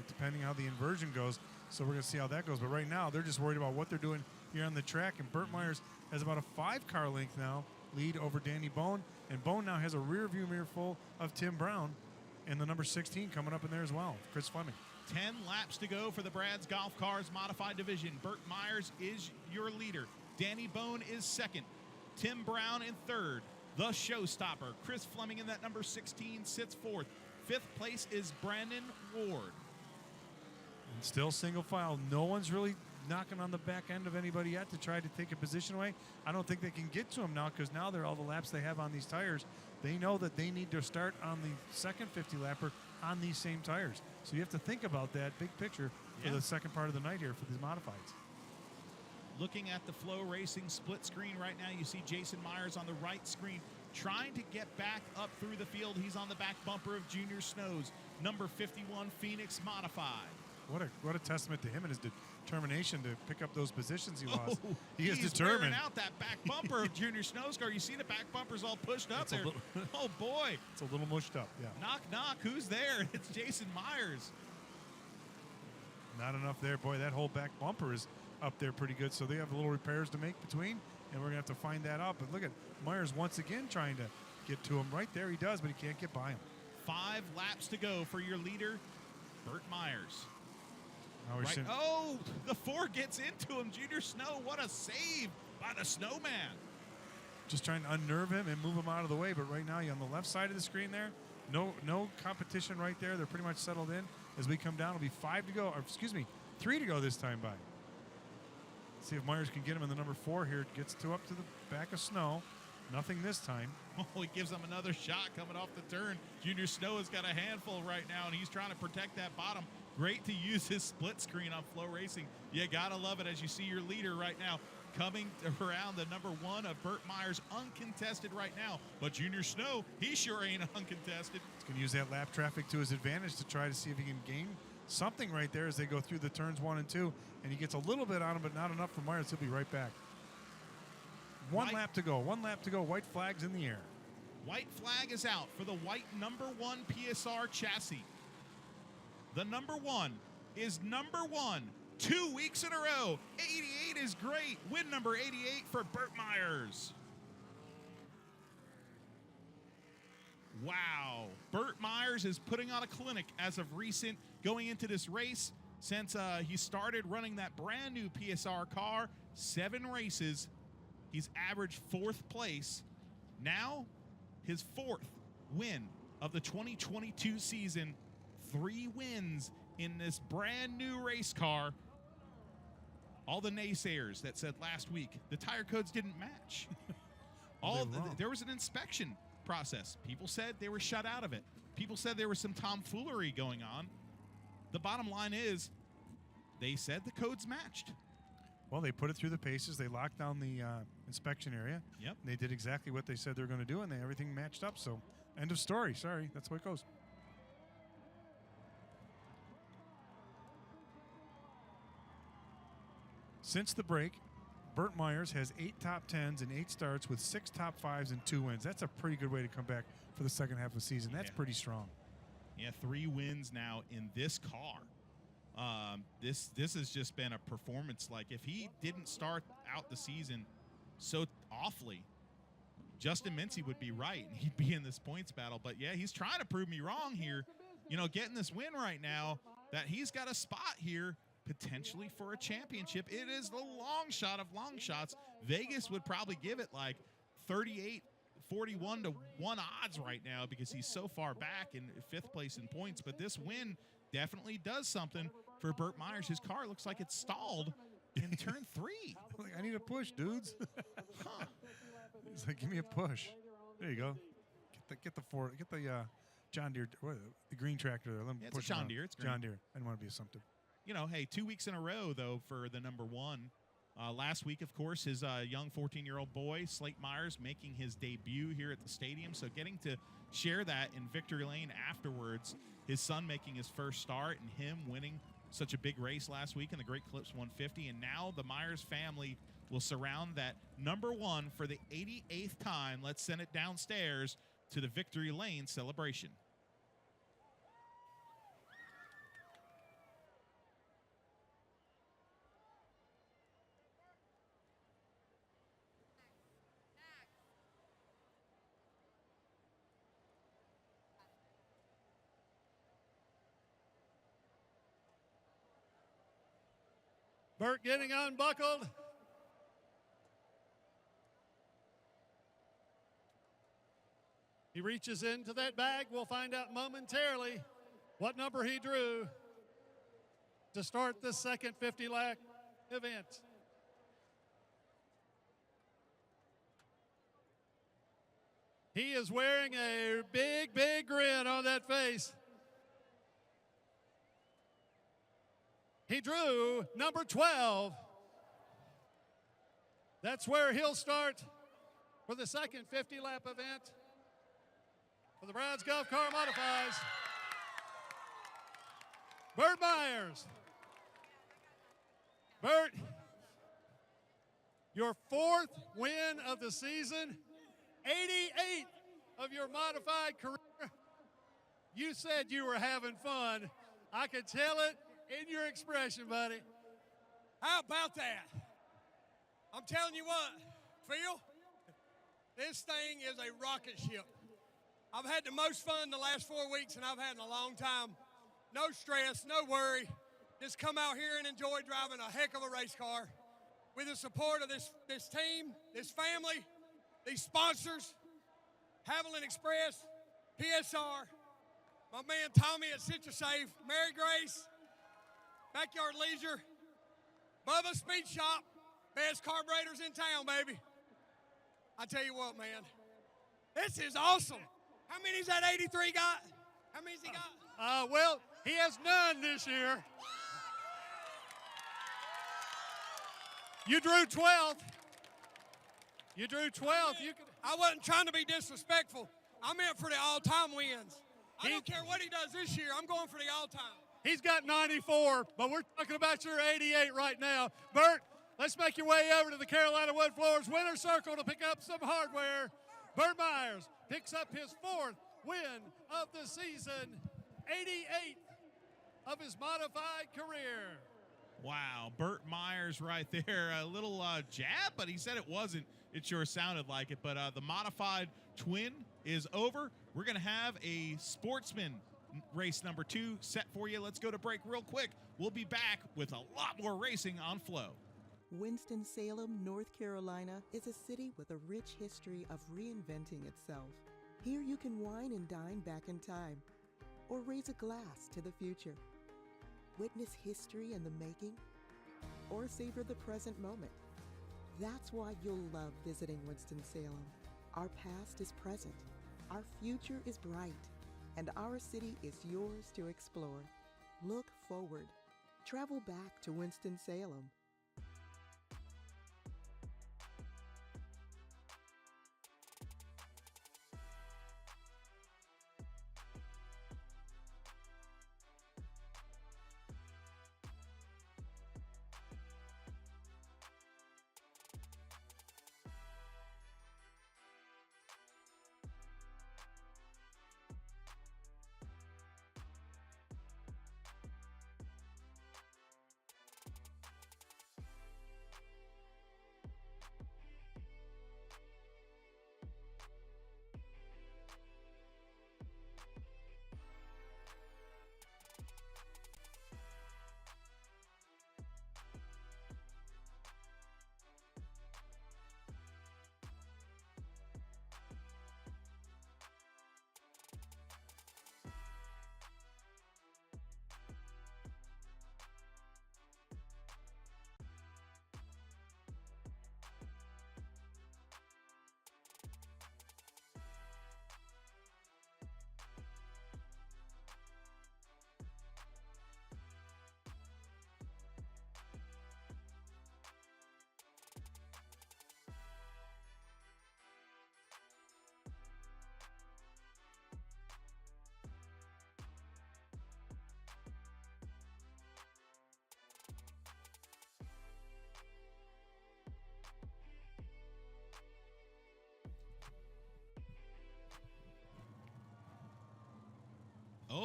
depending how the inversion goes, so we're going to see how that goes. But right now, they're just worried about what they're doing here on the track, and Burt Myers has about a 5-car length now lead over Danny Bone, and Bone now has a rear view mirror full of Tim Brown, and the number 16 coming up in there as well, Chris Fleming.
10 laps to go for the Brad's Golf Cars Modified Division. Burt Myers is your leader. Danny Bone is second. Tim Brown in third. The showstopper, Chris Fleming in that number 16, sits fourth. 5th place is Brandon Ward.
And still single file. No one's really knocking on the back end of anybody yet to try to take a position away. I don't think they can get to him now because now they're all the laps they have on these tires. They know that they need to start on the second 50-lapper on these same tires. So you have to think about that big picture for the second part of the night here for these modifieds.
Looking at the Flow Racing split screen right now, you see Jason Myers on the right screen trying to get back up through the field. He's on the back bumper of Junior Snow's number 51 Phoenix Modified.
What a testament to him and his determination to pick up those positions he lost.
He
is
he's
determined.
wearing out that back bumper of Junior Snow's car. You see the back bumper's all pushed up there. Oh, boy.
It's a little mushed up, yeah.
Knock, knock. Who's there? It's Jason Myers.
Not enough there. Boy, that whole back bumper is up there pretty good. So they have little repairs to make between, and we're going to have to find that out. But look at Myers once again trying to get to him. Right there he does, but he can't get by him.
5 laps to go for your leader, Burt Myers.
Right.
Oh, the 4 gets into him. Junior Snow, what a save by the Snowman.
Just trying to unnerve him and move him out of the way. But right now, you're on the left side of the screen there. No competition right there. They're pretty much settled in. As we come down, it'll be 5 to go. Or, excuse me, 3 to go this time by. See if Myers can get him in the number 4 here. Gets up to the back of Snow. Nothing this time.
Oh, he gives him another shot coming off the turn. Junior Snow has got a handful right now, and he's trying to protect that bottom. Great to use his split screen on Flow Racing. You got to love it as you see your leader right now coming around the number 1 of Burt Myers, uncontested right now. But Junior Snow, he sure ain't uncontested.
He's going to use that lap traffic to his advantage to try to see if he can gain something right there as they go through the turns 1 and 2. And he gets a little bit on him, but not enough for Myers. He'll be right back. One lap to go. White flag's in the air.
White flag is out for the white number 1 PSR chassis. The number 1 is number 1. 2 weeks in a row. 88 is great. Win number 88 for Burt Myers. Wow. Burt Myers is putting on a clinic as of recent going into this race since he started running that brand new PSR car. 7 races. He's averaged 4th place. Now, his 4th win of the 2022 season. 3 wins in this brand new race car. All the naysayers that said last week the tire codes didn't match. There was an inspection process. People said they were shut out of it. People said there was some tomfoolery going on. The bottom line is they said the codes matched.
Well, they put it through the paces. They locked down the inspection area.
Yep.
They did exactly what they said they were going to do, and everything matched up. So, end of story. Sorry, that's the way it goes. Since the break, Burt Myers has 8 top 10s and 8 starts with 6 top 5s and 2 wins. That's a pretty good way to come back for the second half of the season. That's pretty strong.
Yeah, 3 wins now in this car. This has just been a performance. Like, if he didn't start out the season so awfully, Justin Mincy would be right, and he'd be in this points battle. But, yeah, he's trying to prove me wrong here. You know, getting this win right now, that he's got a spot here potentially for a championship. It is the long shot of long shots. Vegas would probably give it like 38-41 to 1 odds right now because he's so far back in 5th place in points. But this win definitely does something for Burt Myers. His car looks like it's stalled in turn 3.
I need a push, dudes. He's like, give me a push. There you go. get the John Deere, the green tractor there. Let me
Yeah, it's a
push
John
around.
Deere. It's green.
John Deere. I didn't want to be assumptive.
You know, hey, 2 weeks in a row, though, for the number one. Last week, of course, his young 14-year-old boy, Slate Myers, making his debut here at the stadium. So getting to share that in victory lane afterwards, his son making his first start and him winning such a big race last week in the Great Clips 150. And now the Myers family will surround that number one for the 88th time. Let's send it downstairs to the victory lane celebration.
Burt getting unbuckled. He reaches into that bag. We'll find out momentarily what number he drew to start the second 50-lap event. He is wearing a big, big grin on that face. He drew number 12. That's where he'll start for the second 50-lap event for the Browns Golf Car Modifies. Burt Myers. Burt, your fourth win of the season, 88 of your modified career. You said you were having fun. I could tell it in your expression, buddy.
How about that? I'm telling you what, Phil, this thing is a rocket ship. I've had the most fun the last 4 weeks and I've had in a long time. No stress, no worry. Just come out here and enjoy driving a heck of a race car with the support of this team, this family, these sponsors, Haviland Express, PSR, my man Tommy at CitraSafe, Mary Grace, Backyard Leisure, Bubba Speed Shop, best carburetors in town, baby. I tell you what, man, this is awesome. How many's that 83 got? How many's he got?
Well, he has none this year. You drew 12th. You drew 12th.
I wasn't trying to be disrespectful. I meant for the all-time wins. I don't care what he does this year. I'm going for the all-time.
He's got 94, but we're talking about your 88 right now. Burt, let's make your way over to the Carolina Wood Floors Winner's Circle to pick up some hardware. Burt Myers picks up his fourth win of the season, 88th of his modified career.
Wow, Burt Myers right there. A little jab, but he said it wasn't. It sure sounded like it. But the modified twin is over. We're going to have a sportsman race number 2 set for you. Let's go to break real quick. We'll be back with a lot more racing on Flow.
Winston-Salem, North Carolina is a city with a rich history of reinventing itself. Here you can wine and dine back in time, or raise a glass to the future. Witness history in the making, or savor the present moment. That's why you'll love visiting Winston-Salem. Our past is present, our future is bright, and our city is yours to explore. Look forward. Travel back to Winston-Salem.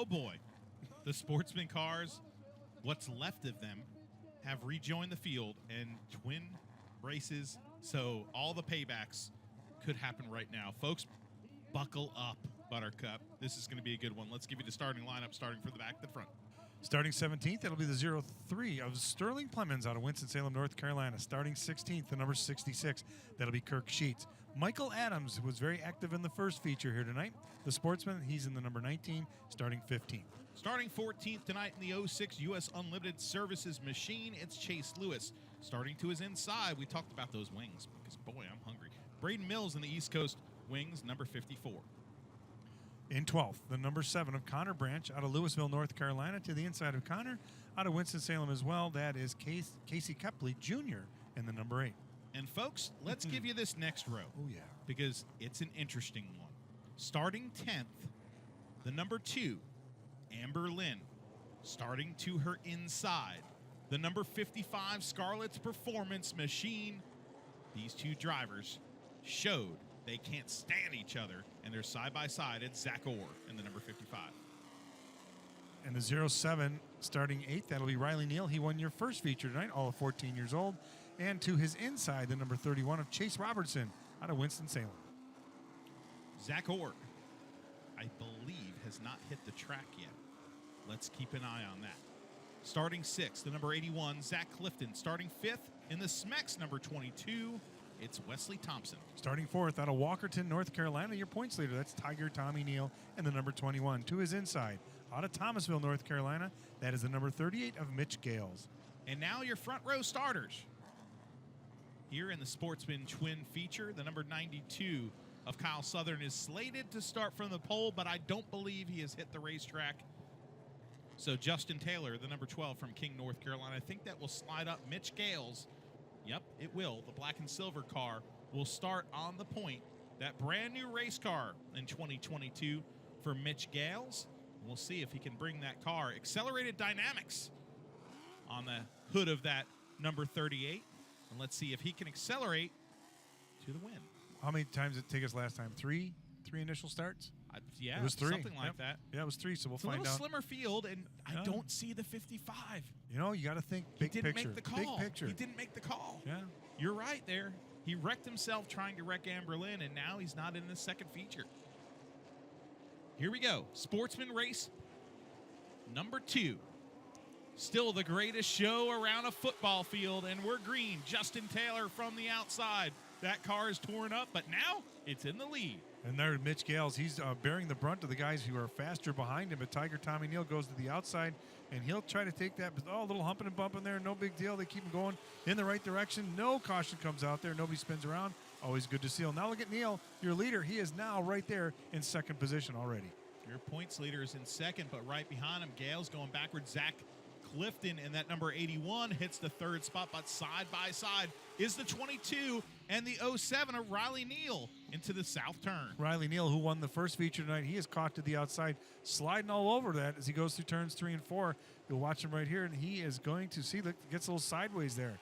Oh, boy. The Sportsman cars, what's left of them, have rejoined the field, and twin races, so all the paybacks could happen right now. Folks, buckle up, Buttercup. This is going to be a good one. Let's give you the starting lineup, starting from the back to the front.
Starting 17th, that'll be the 03 of Sterling Clemens out of Winston-Salem, North Carolina. Starting 16th, the number 66, that'll be Kirk Sheets. Michael Adams was very active in the first feature here tonight. The Sportsman, he's in the number 19, starting 15th.
Starting 14th tonight in the 06 U.S. Unlimited Services Machine, it's Chase Lewis. Starting to his inside, we talked about those wings because, boy, I'm hungry. Braden Mills in the East Coast Wings, number 54.
In 12th, the number 7 of Connor Branch out of Louisville, North Carolina. To the inside of Connor, out of Winston-Salem as well, that is Casey Kepley Jr. in the number 8.
And, folks, let's give you this next row.
Oh, yeah.
Because it's an interesting one. Starting 10th, the number 2, Amber Lynn. Starting to her inside, the number 55 Scarlett's Performance Machine. These two drivers showed they can't stand each other, and they're side by side at Zach Orr in the number 55.
And the 07 starting 8th, that'll be Riley Neal. He won your first feature tonight, all of 14 years old. And to his inside, the number 31 of Chase Robertson out of Winston-Salem.
Zach Orr, I believe, has not hit the track yet. Let's keep an eye on that. Starting 6th, the number 81, Zach Clifton. Starting 5th in the Smex, number 22, it's Wesley Thompson.
Starting 4th out of Walkerton, North Carolina, your points leader, that's Tiger Tommy Neal and the number 21. To his inside, out of Thomasville, North Carolina, that is the number 38 of Mitch Gales.
And now your front row starters. Here in the Sportsman Twin feature, the number 92 of Kyle Southern is slated to start from the pole, but I don't believe he has hit the racetrack. So Justin Taylor, the number 12 from King, North Carolina, I think that will slide up. Mitch Gales, yep, it will. The black and silver car will start on the point. That brand new race car in 2022 for Mitch Gales. We'll see if he can bring that car. Accelerated dynamics on the hood of that number 38. And let's see if he can accelerate to the win.
How many times did it take us last time? Three initial starts?
Yeah,
it was 3.
Something like that.
Yeah, it was 3, so we'll
it's
find out.
a little slimmer field, and I don't see the 55.
You know, you got to think big picture.
He didn't make the call.
Big picture.
He didn't make the call.
Yeah.
You're right there. He wrecked himself trying to wreck Amber Lynn, and now he's not in the second feature. Here we go. Sportsman race number 2. Still the greatest show around a football field, and we're green. Justin Taylor from the outside. That car is torn up, but now it's in the lead.
And there, Mitch Gales, he's bearing the brunt of the guys who are faster behind him. But Tiger Tommy Neal goes to the outside, and he'll try to take that. Oh, a little humping and bumping there, no big deal. They keep him going in the right direction. No caution comes out there. Nobody spins around. Always good to see. Now look at Neal, your leader. He is now right there in second position already.
Your points leader is in second, but right behind him, Gales going backwards. Zach Clifton in that number 81 hits the third spot, but side by side is the 22 and the 07 of Riley Neal into the south turn.
Riley Neal, who won the first feature tonight, he is caught to the outside, sliding all over that as he goes through turns 3 and 4. You'll watch him right here, and he is going to see, look, gets a little sideways there.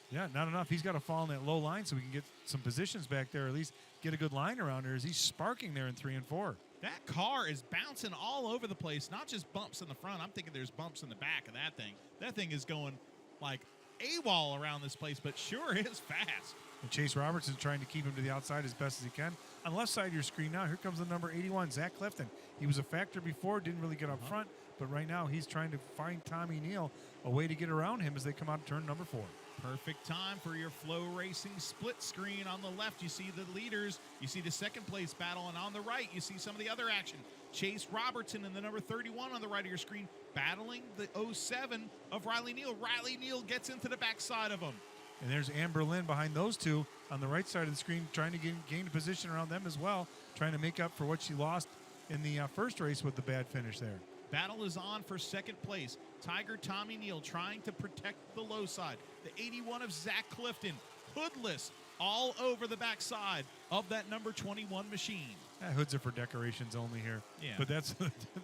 Yeah, not enough. He's got to fall in that low line so we can get some positions back there, or at least get a good line around there as he's sparking there in 3 and 4.
That car is bouncing all over the place, not just bumps in the front. I'm thinking there's bumps in the back of that thing. That thing is going like AWOL around this place, but sure is fast.
And Chase Robertson trying to keep him to the outside as best as he can. On the left side of your screen now, here comes the number 81, Zach Clifton. He was a factor before, didn't really get up front, but right now he's trying to find Tommy Neal a way to get around him as they come out of turn number 4.
Perfect time for your Flow Racing split screen. On the left, you see the leaders. You see the second place battle. And on the right, you see some of the other action. Chase Robertson in the number 31 on the right of your screen battling the 07 of Riley Neal. Riley Neal gets into the backside of him.
And there's Amber Lynn behind those two on the right side of the screen, trying to gain a position around them as well, trying to make up for what she lost in the first race with the bad finish there.
Battle is on for second place. Tiger Tommy Neal trying to protect the low side. The 81 of Zach Clifton, hoodless, all over the backside of that number 21 machine.
Hoods are for decorations only here.
Yeah.
But that's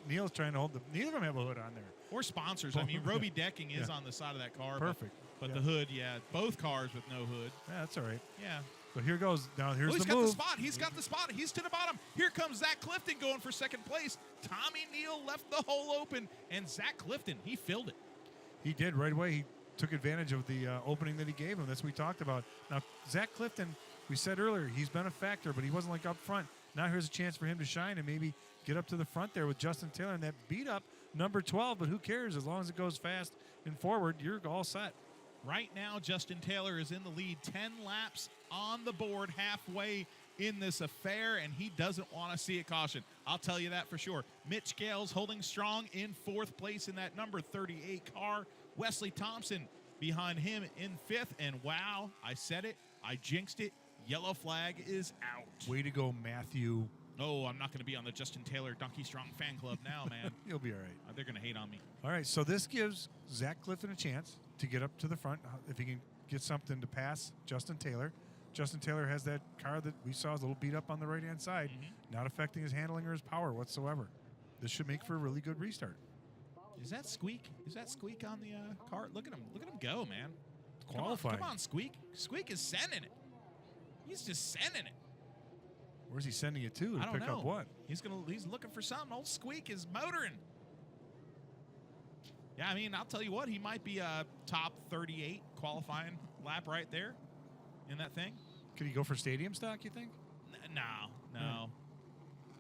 Neal's trying to hold neither of them have a hood on there.
Or sponsors. I mean, Roby Decking is on the side of that car.
Perfect.
But the hood, both cars with no hood.
Yeah, that's all right.
Yeah.
So here goes. Now here's
he's
the
got
move.
the spot. He's got the spot. He's to the bottom. Here comes Zach Clifton going for second place. Tommy Neal left the hole open, and Zach Clifton, he filled it.
He did right away. He took advantage of the opening that he gave him. That's what we talked about. Now, Zach Clifton, we said earlier, he's been a factor, but he wasn't like up front. Now here's a chance for him to shine and maybe get up to the front there with Justin Taylor and that beat up number 12, but who cares? As long as it goes fast and forward, you're all set.
Right now, Justin Taylor is in the lead, 10 laps on the board, halfway in this affair, and he doesn't want to see a caution. I'll tell you that for sure. Mitch Gales holding strong in fourth place in that number 38 car. Wesley Thompson behind him in fifth, and wow, I said it, I jinxed it. Yellow flag is out.
Way to go, Matthew.
Oh, I'm not going to be on the Justin Taylor Donkey Strong fan club now, man.
You'll be all right.
They're going to hate on me.
All right, so this gives Zach Clifton a chance to get up to the front if he can get something to pass Justin Taylor. Justin Taylor has that car that we saw is a little beat up on the right-hand side, not affecting his handling or his power whatsoever. This should make for a really good restart.
Is that Squeak? Is that Squeak on the car? Look at him. Look at him go, man.
Qualifying.
Come on, Squeak. Squeak is sending it. He's just sending it.
Where's he sending it to
I don't
pick
know.
up what?
He's looking for something. Old Squeak is motoring. Yeah, I mean, I'll tell you what, he might be a top 38 qualifying lap right there in that thing.
Could he go for stadium stock, you think?
No.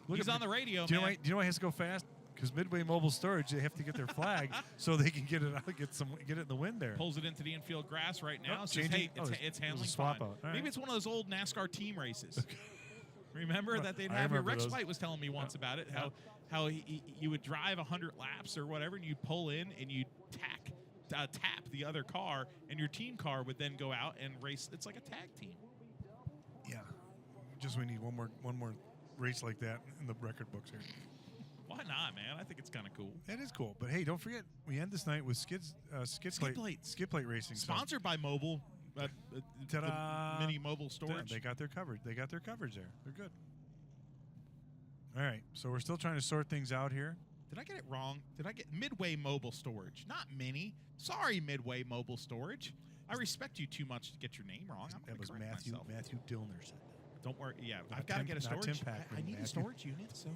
Look
He's
at
on the radio,
do you
man.
know why he has to go fast? Because Midway Mobile Storage, they have to get their flag so they can get it out, get it in the wind there.
Pulls it into the infield grass right now.
Oh,
Says,
changing-
hey,
oh,
it's
it was
handling
a swap
fine.
out. All
Maybe
right.
it's one of those old NASCAR team races. Remember that they'd
I
have your
remember
Rex
those.
White was telling me once about it, how you would drive 100 laps or whatever, and you pull in and you tap the other car, and your team car would then go out and race. It's like a tag team.
Yeah. Just we need one more race like that in the record books here.
Why not, man? I think it's kind of cool.
That is cool. But hey, don't forget, we end this night with skid plate racing.
Sponsored by Mobile, the
Ta-da.
mini mobile storage.
They got their coverage. They got their coverage there. They're good. All right, so we're still trying to sort things out here.
Did I get it wrong? Did I get Midway Mobile Storage? Not Mini. Sorry, Midway Mobile Storage. I respect you too much to get your name wrong.
That was
Matthew.
Matthew Dillner said that.
Don't worry. Yeah,
Not
I've got to
Tim-
get a
not
storage.
Tim Packman,
I need
Matthew.
a storage unit, so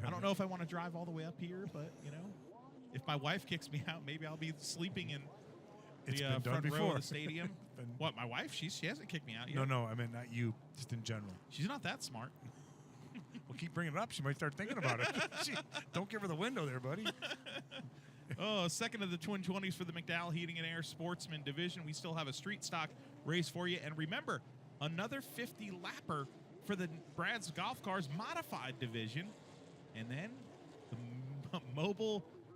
I don't know if I want to drive all the way up here, but if my wife kicks me out, maybe I'll be sleeping in
It's
the
been done
front row
before.
of the stadium.
Been-
What, my wife? She hasn't kicked me out yet.
No, I mean not you, just in general.
She's not that smart.
Well, keep bringing it up. She might start thinking about it. Don't give her the window there, buddy.
Second of the Twin 20s for the McDowell Heating and Air Sportsman Division. We still have a street stock race for you. And remember, another 50 lapper for the Brad's Golf Cars Modified Division. And then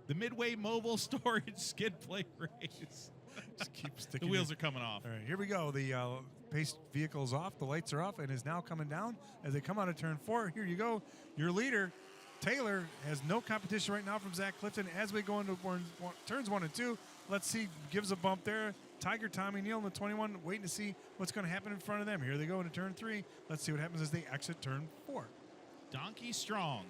the Midway Mobile Storage Skid Plate Race.
Just keep sticking.
The wheels are coming off.
All right, here we go. The pace vehicle is off. The lights are off and is now coming down as they come out of turn 4. Here you go. Your leader, Taylor, has no competition right now from Zach Clifton. As we go into turns 1 and 2, let's see. Gives a bump there. Tiger Tommy Neal in the 21, waiting to see what's going to happen in front of them. Here they go into turn 3. Let's see what happens as they exit turn 4.
Donkey Strong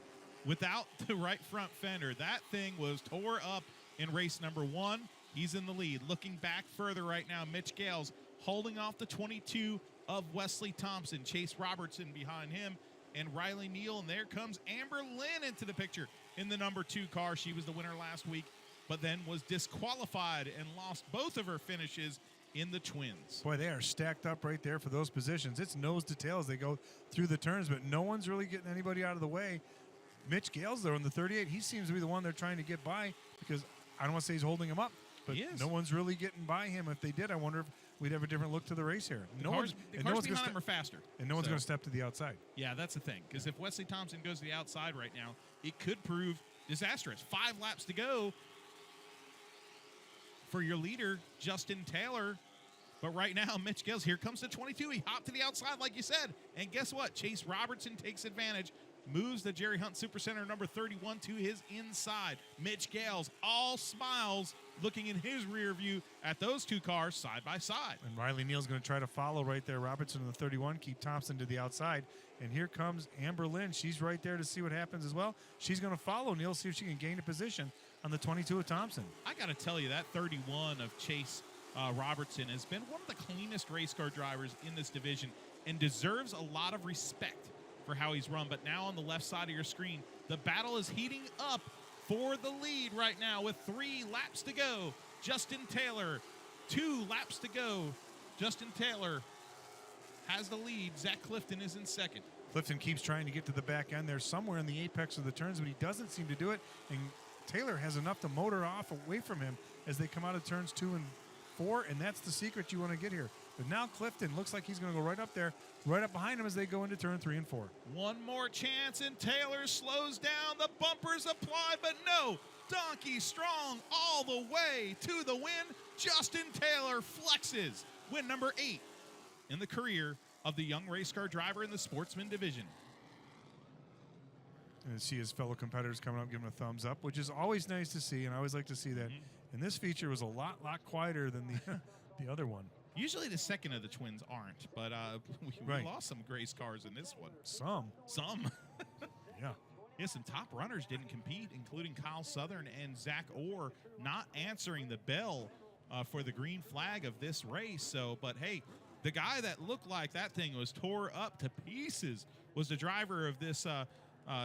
without the right front fender. That thing was tore up in race number 1. He's in the lead. Looking back further right now, Mitch Gales holding off the 22 of Wesley Thompson. Chase Robertson behind him and Riley Neal. And there comes Amber Lynn into the picture in the number 2 car. She was the winner last week, but then was disqualified and lost both of her finishes in the Twins.
Boy, they are stacked up right there for those positions. It's nose to tail as they go through the turns, but no one's really getting anybody out of the way. Mitch Gales, though, in the 38, he seems to be the one they're trying to get by because I don't want to say he's holding him up, but
He is.
no one's really getting by him. If they did, I wonder if we'd have a different look to the race here.
The cars
gonna
behind him are faster.
and no one's
So-
going to step to the outside.
Yeah, that's the thing. Because if Wesley Thompson goes to the outside right now, it could prove disastrous. 5 laps to go for your leader, Justin Taylor. But right now, Mitch Gales, here comes the 22. He hopped to the outside, like you said. And guess what? Chase Robertson takes advantage, moves the Jerry Hunt Supercenter number 31 to his inside. Mitch Gales, all smiles, looking in his rear view at those 2 cars side by side.
And Riley Neal's going to try to follow right there. Robertson in the 31, keep Thompson to the outside. And here comes Amber Lynn. She's right there to see what happens as well. She's going to follow Neal, see if she can gain a position on the 22 of Thompson.
I got to tell you, that 31 of Chase Robertson has been one of the cleanest race car drivers in this division and deserves a lot of respect for how he's run. But now on the left side of your screen, the battle is heating up for the lead right now with 3 laps to go. Justin Taylor, 2 laps to go. Justin Taylor has the lead. Zach Clifton is in second.
Clifton keeps trying to get to the back end there somewhere in the apex of the turns, but he doesn't seem to do it. And Taylor has enough to motor off away from him as they come out of turns 2 and 4, and that's the secret you want to get here. But now Clifton looks like he's going to go right up there, right up behind him as they go into turn 3 and 4.
One more chance, and Taylor slows down. The bumpers applied, but no. Donkey strong all the way to the win. Justin Taylor flexes. Win number 8 in the career of the young race car driver in the sportsman division.
And see his fellow competitors coming up, giving him a thumbs up, which is always nice to see, and I always like to see that. And this feature was a lot quieter than the other one.
Usually the second of the twins aren't, but we lost some race cars in this one. Some.
Yeah.
Yeah, some top runners didn't compete, including Kyle Southern and Zach Orr not answering the bell for the green flag of this race. So, but hey, the guy that looked like that thing was tore up to pieces was the driver of this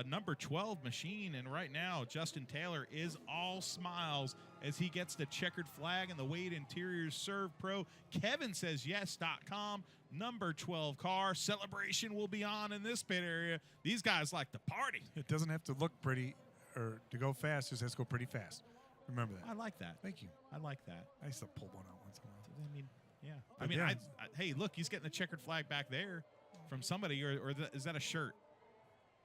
number 12 machine. And right now, Justin Taylor is all smiles as he gets the checkered flag and the Wade Interiors Serve Pro. Kevin says yes.com. Number 12 car. Celebration will be on in this pit area. These guys like to party.
It doesn't have to look pretty or to go fast. It just has to go pretty fast. Remember that.
I like that.
Thank you.
I like that.
I used to pull one out once in a while.
I mean, yeah.
But
I mean,
yeah.
hey, look, he's getting the checkered flag back there from somebody, or is that a shirt?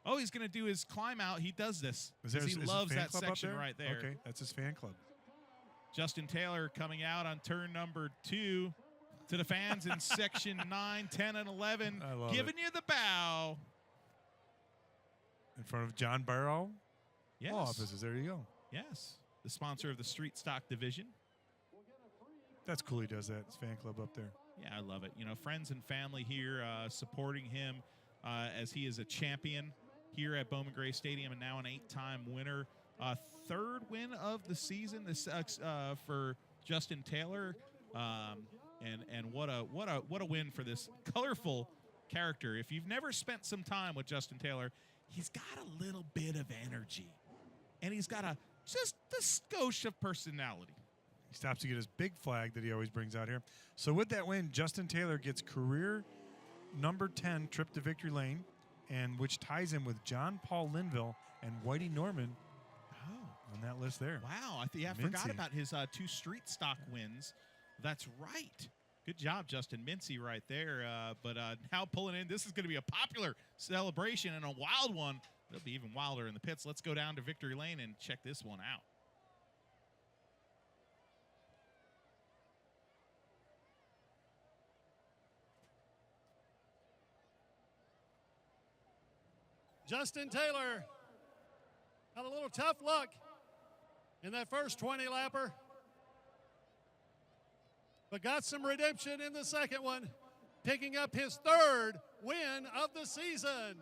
Oh, he's going to do his climb out. He does this because he loves that section right there.
Okay, that's his fan club.
Justin Taylor coming out on turn number 2 to the fans in section 9, 10, and 11, giving you the bow.
In front of John Barrow.
Yes.
Offices. There you go.
Yes. The sponsor of the Street Stock Division.
That's cool he does that. His fan club up there.
Yeah, I love it. You know, friends and family here supporting him as he is a champion here at Bowman Gray Stadium and now an 8-time winner. 3rd win of the season this for Justin Taylor. And what a win for this colorful character. If you've never spent some time with Justin Taylor, he's got a little bit of energy. And he's got just a skosh of personality.
He stops to get his big flag that he always brings out here. So with that win, Justin Taylor gets career number 10 trip to victory lane, and which ties him with John Paul Linville and Whitey Norman on that list there.
Wow. I forgot about his 2 street stock wins. That's right. Good job, Justin Mincy, right there. But now pulling in, this is going to be a popular celebration and a wild one. It'll be even wilder in the pits. Let's go down to victory lane and check this one out.
Justin Taylor had a little tough luck in that first 20-lapper, but got some redemption in the second one, picking up his 3rd win of the season.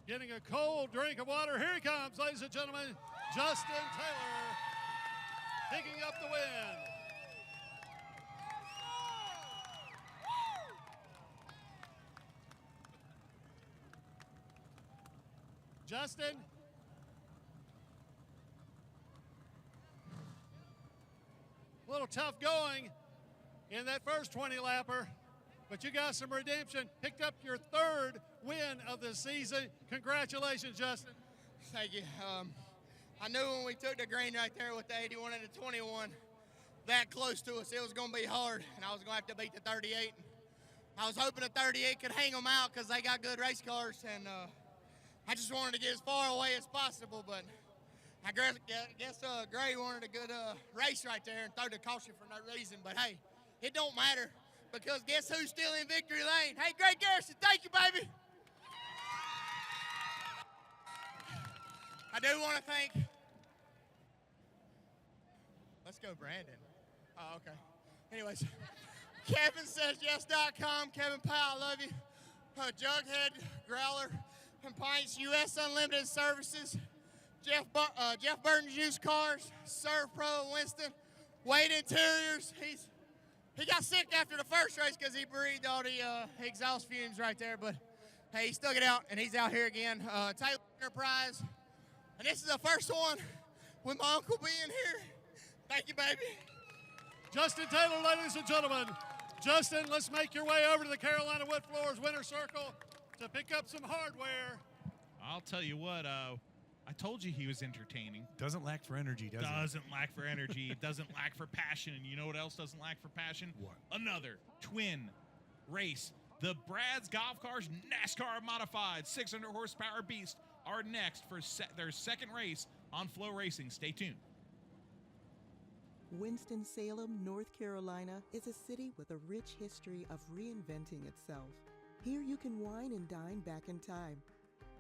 Getting a cold drink of water. Here he comes, ladies and gentlemen. Justin Taylor picking up the win. Justin. A little tough going in that first 20-lapper, but you got some redemption. Picked up your 3rd win of the season. Congratulations, Justin.
Thank you. I knew when we took the green right there with the 81 and the 21, that close to us, it was going to be hard, and I was going to have to beat the 38. I was hoping the 38 could hang them out because they got good race cars, and I just wanted to get as far away as possible, but I guess Gray wanted a good race right there and throw the caution for no reason. But, hey, it don't matter because guess who's still in victory lane? Hey, Greg Garrison, thank you, baby. I do want to thank. Let's go, Brandon. Oh, okay. Anyways, KevinSaysYes.com. Kevin Powell, I love you. Jughead, Growler, and Pints, U.S. Unlimited Services. Jeff Burton's Used Cars, Surf Pro, Winston, Wade Interiors. He got sick after the first race because he breathed all the exhaust fumes right there, but hey, he stuck it out, and he's out here again. Taylor Enterprise, and this is the first one with my uncle being here. Thank you, baby.
Justin Taylor, ladies and gentlemen. Justin, let's make your way over to the Carolina Wood Floors Winter Circle to pick up some hardware.
I'll tell you what, I told you he was entertaining.
Doesn't lack for energy, does it?
Doesn't lack for energy. Doesn't lack for passion. And you know what else doesn't lack for passion?
What?
Another twin race. The Brad's Golf Cars NASCAR Modified 600 horsepower beast are next for their second race on Flow Racing. Stay tuned.
Winston-Salem, North Carolina is a city with a rich history of reinventing itself. Here you can wine and dine back in time,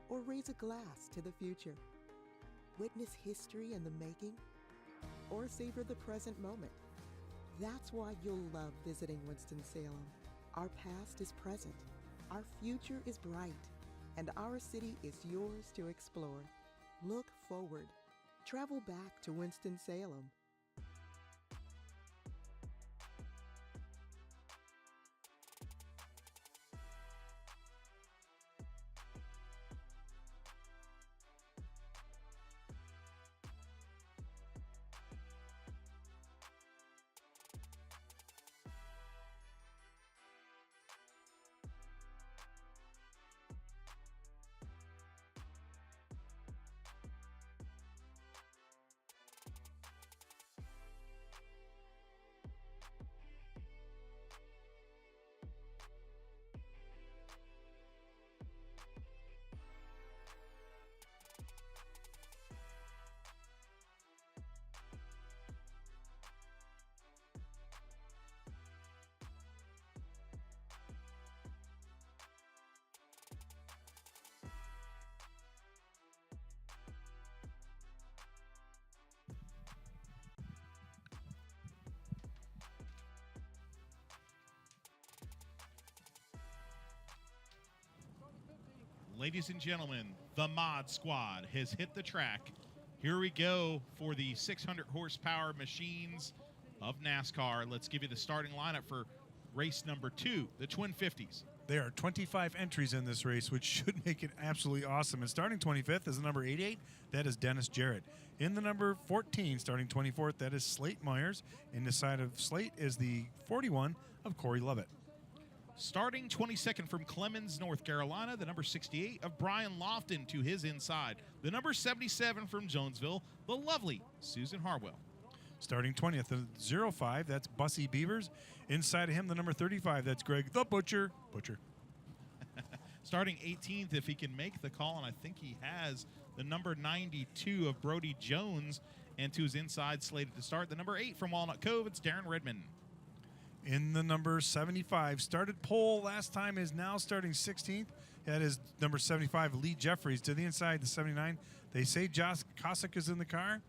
or raise a glass to the future. Witness history in the making, or savor the present moment. That's why you'll love visiting Winston-Salem. Our past is present, our future is bright, and our city is yours to explore. Look forward. Travel back to Winston-Salem.
Ladies and gentlemen, the Mod Squad has hit the track. Here we go for the 600 horsepower machines of NASCAR. Let's give you the starting lineup for race number 2, the Twin 50s.
There are 25 entries in this race, which should make it absolutely awesome. And starting 25th is the number 88. That is Dennis Jarrett. In the number 14, starting 24th, that is Slate Myers. In the side of Slate is the 41 of Corey Lovett.
Starting 22nd from Clemens, North Carolina, the number 68 of Brian Lofton to his inside. The number 77 from Jonesville, the lovely Susan Harwell.
Starting 20th, the 05, that's Bussy Beavers. Inside of him, the number 35, that's Greg the Butcher.
Starting 18th, if he can make the call, and I think he has, the number 92 of Brody Jones, and to his inside slated to start. The number 8 from Walnut Cove, it's Darren Redmond.
In the number 75, started pole last time, is now starting 16th. That is number 75, Lee Jeffries. To the inside, the 79. They say Josh Kosick is in the car,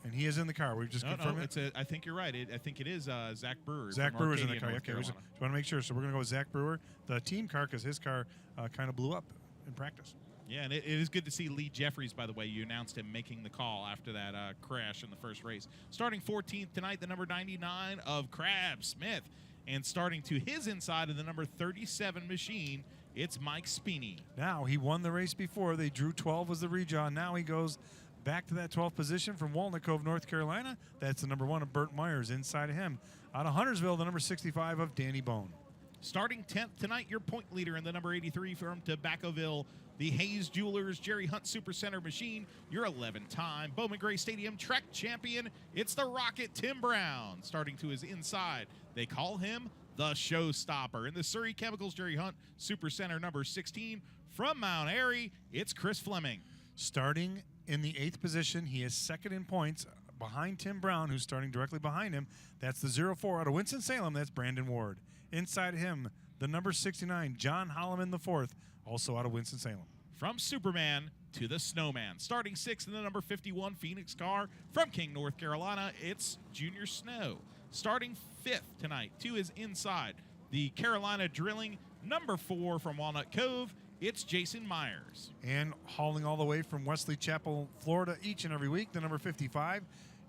and he is in the car. We've just confirmed it.
I think you're right. I think it is Zach Brewer.
Zach Brewer's in the car.
North
Okay, we just want to make sure. So we're going to go with Zach Brewer, the team car, because his car kind of blew up in practice.
Yeah, and it is good to see Lee Jeffries, by the way. You announced him making the call after that crash in the first race. Starting 14th tonight, the number 99 of Crab Smith. And starting to his inside of the number 37 machine, it's Mike Speeney.
Now, he won the race before. They drew 12 as the redraw. Now he goes back to that 12th position from Walnut Cove, North Carolina. That's the number 1 of Burt Myers. Inside of him, out of Huntersville, the number 65 of Danny Bone.
Starting 10th tonight, your point leader in the number 83 from Tobaccoville, the Hayes Jewelers Jerry Hunt Supercenter machine, your 11-time Bowman Gray Stadium Trek champion. It's the Rocket Tim Brown. Starting to his inside, they call him the Showstopper. In the Surrey Chemicals Jerry Hunt Supercenter number 16 from Mount Airy, it's Chris Fleming.
Starting in the 8th position, he is second in points behind Tim Brown, who's starting directly behind him. That's the 04 out of Winston-Salem. That's Brandon Ward. Inside of him, the number 69, John Holloman IV, also out of Winston-Salem.
From Superman, to the Snowman. Starting 6th in the number 51 Phoenix car from King, North Carolina, it's Junior Snow. Starting 5th tonight to his inside, the Carolina Drilling number 4 from Walnut Cove, it's Jason Myers.
And hauling all the way from Wesley Chapel, Florida, each and every week, the number 55,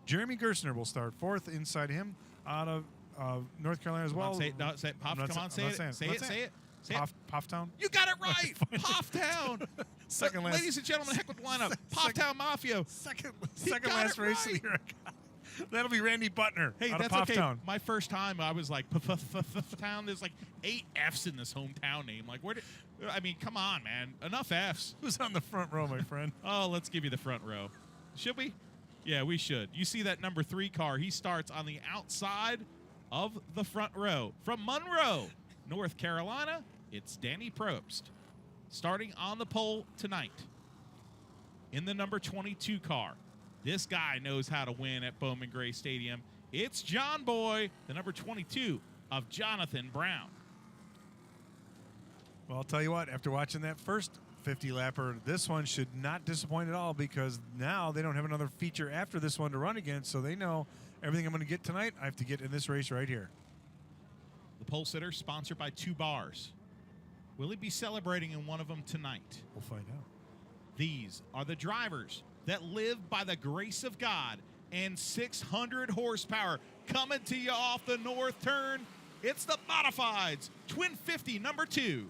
Jeremy Gerstner will start 4th. Inside him, out of North Carolina as well.
Say it. No, say it. Puff, come on, say it. Say it. Say it.
Pufftown.
You got it right. Pufftown.
Second last.
Ladies and gentlemen, heck with the lineup. Pufftown Mafia.
Second last race of the year. That'll be Randy Butner.
Hey,
out
that's
of
okay.
Pufftown.
My first time, I was like, Town. There's like 8 F's in this hometown name. Like, where did? I mean, come on, man. Enough F's.
Who's on the front row, my friend?
Oh, let's give you the front row. Should we? Yeah, we should. You see that number 3 car? He starts on the outside of the front row. From Monroe, North Carolina, it's Danny Probst. Starting on the pole tonight in the number 22 car. This guy knows how to win at Bowman Gray Stadium. It's John Boy, the number 22 of Jonathan Brown.
Well, I'll tell you what, after watching that first 50-lapper, this one should not disappoint at all because now they don't have another feature after this one to run against, so they know everything I'm going to get tonight, I have to get in this race right here.
The pole sitter sponsored by 2 bars. Will he be celebrating in one of them tonight?
We'll find out.
These are the drivers that live by the grace of God and 600 horsepower coming to you off the north turn. It's the Modifieds, Twin 50, number 2.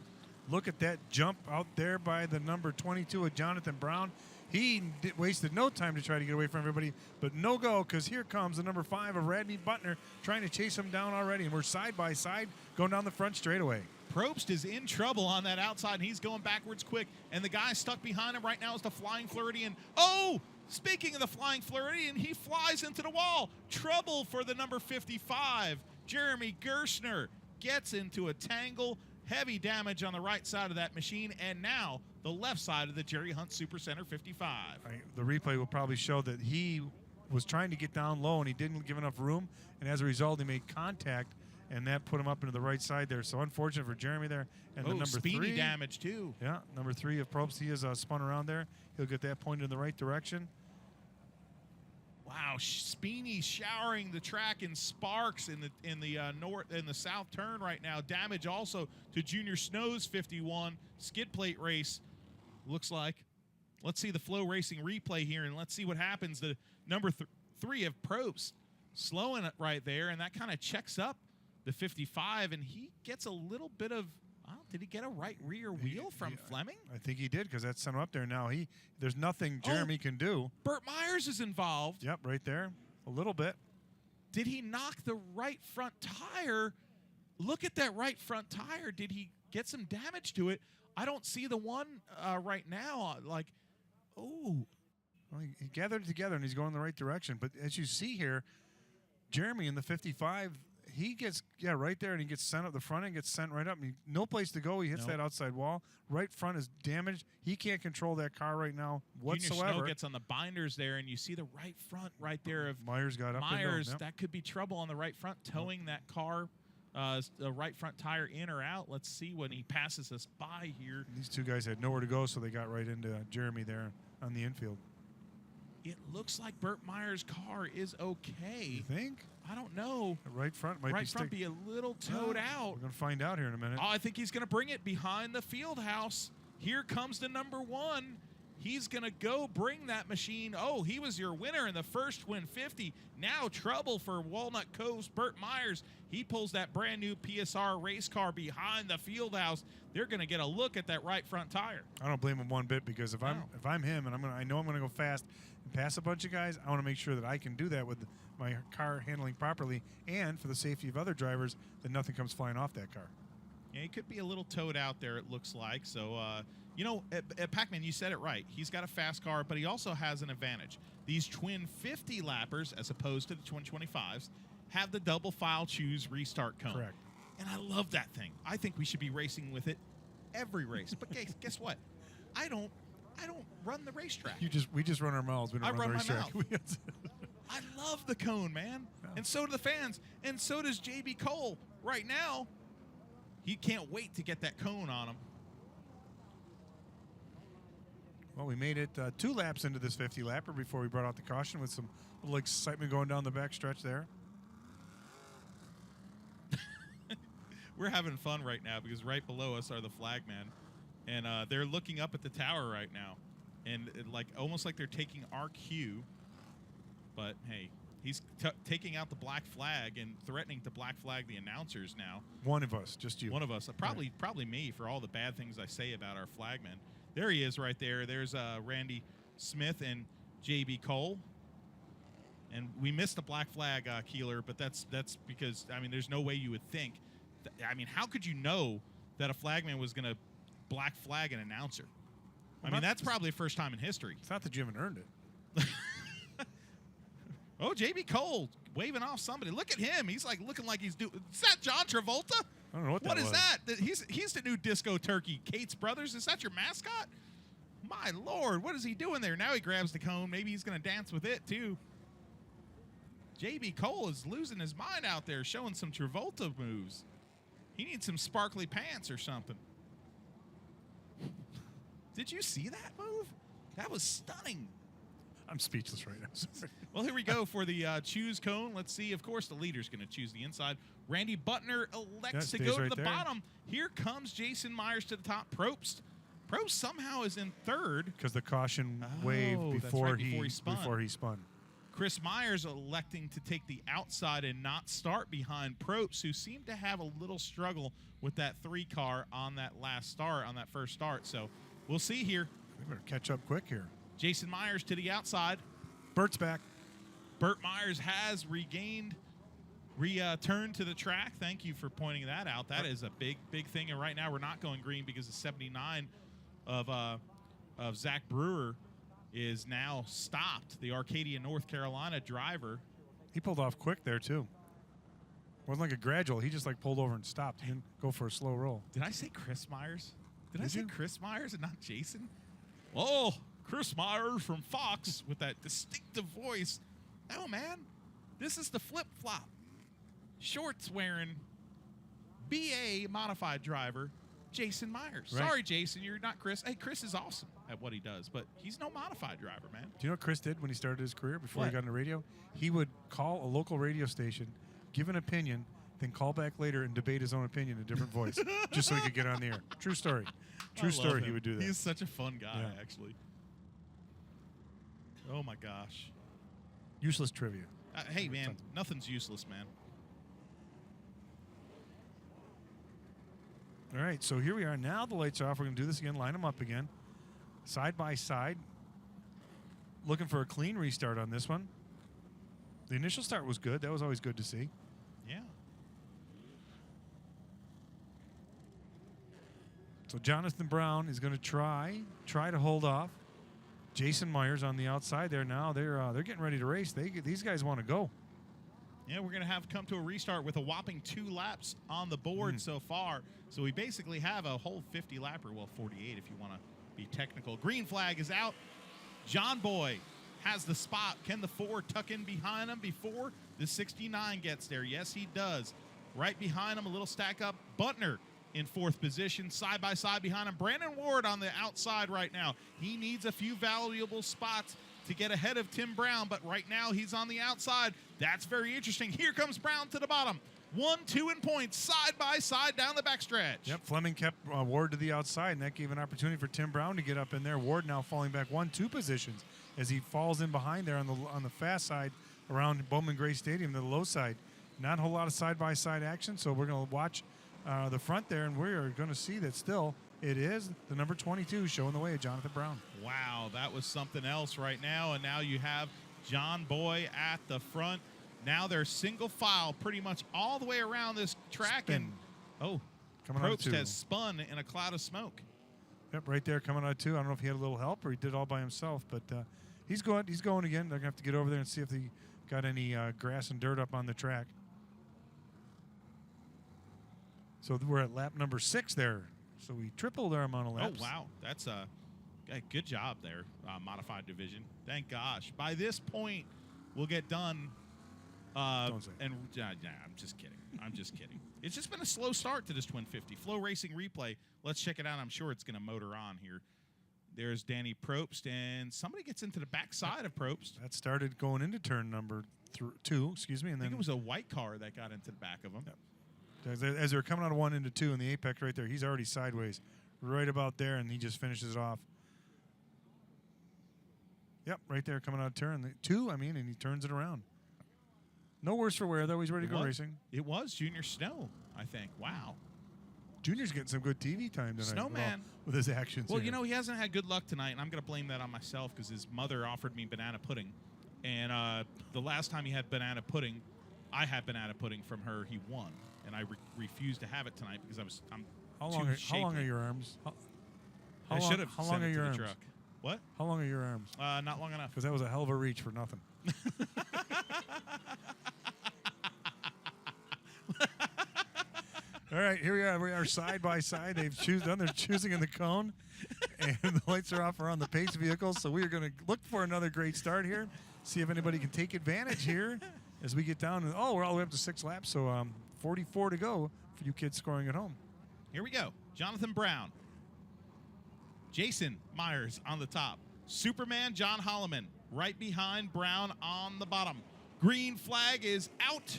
Look at that jump out there by the number 22 of Jonathan Brown. He wasted no time to try to get away from everybody, but no go because here comes the number 5 of Randy Butner trying to chase him down already, and we're side by side going down the front straightaway.
Probst is in trouble on that outside, and he's going backwards quick, and the guy stuck behind him right now is the Flying Floridian. Oh, speaking of the Flying Floridian, he flies into the wall. Trouble for the number 55. Jeremy Gerstner gets into a tangle. Heavy damage on the right side of that machine, and now the left side of the Jerry Hunt Supercenter 55.
The replay will probably show that he was trying to get down low, and he didn't give enough room, and as a result, he made contact, and that put him up into the right side there. So unfortunate for Jeremy there. And the number
speedy
3
damage too.
Yeah, number 3 of Probst, he is spun around there. He'll get that pointed in the right direction.
Wow, Speeney showering the track in sparks in the north and the south turn right now. Damage also to Junior Snow's 51 skid plate race. Looks like. Let's see the Flow Racing replay here, and let's see what happens. The number 3 of Probst slowing it right there, and that kind of checks up the 55, and he gets a little bit of. Did he get a right rear wheel from Fleming?
I think he did because that sent him up there. Now there's nothing Jeremy can do.
Burt Myers is involved.
Yep, right there, a little bit.
Did he knock the right front tire? Look at that right front tire. Did he get some damage to it? I don't see the one right now. Well,
he gathered it together and he's going in the right direction. But as you see here, Jeremy in the 55. He gets, right there, and he gets sent up the front end, gets sent right up. No place to go. He hits that outside wall. Right front is damaged. He can't control that car right now whatsoever.
Junior Snow gets on the binders there, and you see the right front right there of
Myers got up.
Myers. That could be trouble on the right front, towing that car, the right front tire in or out. Let's see when he passes us by here.
These 2 guys had nowhere to go, so they got right into Jeremy there on the infield.
It looks like Burt Myers' car is okay.
You think?
I don't know.
The right front might
be a little towed out.
We're going to find out here in a minute.
Oh, I think he's going to bring it behind the field house. Here comes the number 1. He's going to go bring that machine. Oh, he was your winner in the first Twin 50. Now trouble for Walnut Cove's Burt Myers. He pulls that brand new PSR race car behind the field house. They're going to get a look at that right front tire.
I don't blame him one bit because if I'm him and I know I'm going to go fast and pass a bunch of guys, I want to make sure that I can do that with my car handling properly and for the safety of other drivers that nothing comes flying off that car.
Yeah, he could be a little towed out there, it looks like. So, Pac-Man, you said it right. He's got a fast car, but he also has an advantage. These Twin 50 lappers, as opposed to the Twin 25s, have the double file choose restart cone.
Correct.
And I love that thing. I think we should be racing with it every race. But guess what? I don't run the racetrack.
We just run our mouths. We don't run the racetrack.
I love the cone, man. Yeah. And so do the fans. And so does JB Cole. Right now, he can't wait to get that cone on him.
Well, we made it 2 laps into this 50-lapper before we brought out the caution with some little excitement going down the back stretch there.
We're having fun right now because right below us are the flagmen, and they're looking up at the tower right now, and almost like they're taking our cue. But hey, he's taking out the black flag and threatening to black flag the announcers now.
One of us, just you.
One of us, probably me for all the bad things I say about our flagmen. There he is right there. There's Randy Smith and JB Cole. And we missed the black flag, Keeler, but that's because, I mean, there's no way you would think. I mean, how could you know that a flagman was going to black flag an announcer? I mean, that's probably the first time in history.
It's not that you haven't earned it.
Oh, JB Cole waving off somebody. Look at him. He's looking like he's doing. Is that John Travolta?
I don't know what that was.
What is that? He's the new disco turkey. Kate's Brothers. Is that your mascot? My Lord, what is he doing there? Now he grabs the cone. Maybe he's going to dance with it too. JB Cole is losing his mind out there, showing some Travolta moves. He needs some sparkly pants or something. Did you see that move? That was stunning.
I'm speechless right now. Sorry.
Well, here we go for the choose cone. Let's see. Of course, the leader's going to choose the inside. Randy Butner elects to go to the bottom. Here comes Jason Myers to the top. Probst somehow is in third.
Because the caution waved before he spun.
Chris Myers electing to take the outside and not start behind Probst, who seemed to have a little struggle with that 3 car on that first start. So we'll see here.
We better catch up quick here.
Jason Myers to the outside.
Bert's back.
Bert Myers has returned to the track. Thank you for pointing that out. That is a big thing. And right now we're not going green because the 79 of Zach Brewer is now stopped. The Arcadia, North Carolina driver.
He pulled off quick there too. Wasn't like a gradual. He just pulled over and stopped. He didn't go for a slow roll.
Did I say Chris Myers? Did I
Did
say
you?
Chris Myers and not Jason? Oh, Chris Myers from Fox with that distinctive voice. Oh, man, this is the flip-flop. Shorts wearing BA modified driver, Jason Myers.
Right.
Sorry, Jason, you're not Chris. Hey, Chris is awesome at what he does, but he's no modified driver, man.
Do you know what Chris did when he started his career before
What?
he got into radio? He would call a local radio station, give an opinion, then call back later and debate his own opinion in a different voice, just so he could get on the air. True story. True story. He would do that.
He's such a fun guy,
Yeah.
actually. Oh, my gosh.
Useless trivia.
Hey, man, nothing's useless, man.
All right, so here we are. Now the lights are off. We're going to do this again, line them up again. Side by side. Looking for a clean restart on this one. The initial start was good. That was always good to see.
Yeah.
So Jonathan Brown is going to try to hold off. Jason Myers on the outside there now. They're getting ready to race. These guys want to go.
Yeah, we're going to have come to a restart with a whopping 2 laps on the board so far. So we basically have a whole 50-lapper, well, 48 if you want to be technical. Green flag is out. John Boy has the spot. Can the 4 tuck in behind him before the 69 gets there? Yes, he does. Right behind him, a little stack up. Butner in 4th position, side by side behind him. Brandon Ward on the outside right now. He needs a few valuable spots to get ahead of Tim Brown, but right now he's on the outside. That's very interesting. Here comes Brown to the bottom. 1, 2 in points, side by side down the backstretch.
Yep, Fleming kept Ward to the outside, and that gave an opportunity for Tim Brown to get up in there. Ward now falling back 1, 2 positions as he falls in behind there on the fast side around Bowman Gray Stadium to the low side. Not a whole lot of side-by-side action, so we're going to watch the front there, and we are going to see that still it is the number 22 showing the way, Jonathan Brown.
Wow, that was something else right now, and now you have John Boy at the front. Now they're single file pretty much all the way around this track.
Spin.
And
Coming out of
Probst
2.
has spun in a cloud of smoke.
Yep, right there coming out of 2. I don't know if he had a little help or he did it all by himself, but he's going again. They're going to have to get over there and see if they got any grass and dirt up on the track. So we're at lap number 6 there. So we tripled our amount of laps.
Oh, wow. That's a good job there, modified division. Thank gosh. By this point, we'll get done.
Don't say.
And I'm just kidding. I'm just kidding. It's just been a slow start to this Twin 50. Flow Racing Replay. Let's check it out. I'm sure it's going to motor on here. There's Danny Probst, and somebody gets into the backside of Probst.
That started going into turn number 2, excuse me, and
I think
then
it was a white car that got into the back of him.
as they're coming out of 1 into 2 in the apex right there, he's already sideways right about there, and he just finishes it off. Yep, right there coming out of turn 2, and he turns it around. No worse for wear, though. He's ready to go racing.
It was Junior Snow, I think. Wow.
Junior's getting some good TV time tonight.
Snowman.
With his actions.
Well,
here.
he hasn't had good luck tonight, and I'm going to blame that on myself because his mother offered me banana pudding. And the last time he had banana pudding, I had banana pudding from her. He won, and I refused to have it tonight because I'm too shaky.
How long are your arms?
I should have
how
sent
long
it
are
to
your
the
arms?
truck. What?
How long are your arms?
Not long enough.
Because that was a hell of a reach for nothing. All right, here we are. We are side by side. They're choosing in the cone, and the lights are off around the pace vehicles. So we are going to look for another great start here. See if anybody can take advantage here as we get down. We're all the way up to 6 laps. So 44 to go for you kids scoring at home.
Here we go. Jonathan Brown. Jason Myers on the top. Superman John Holloman right behind Brown on the bottom. Green flag is out.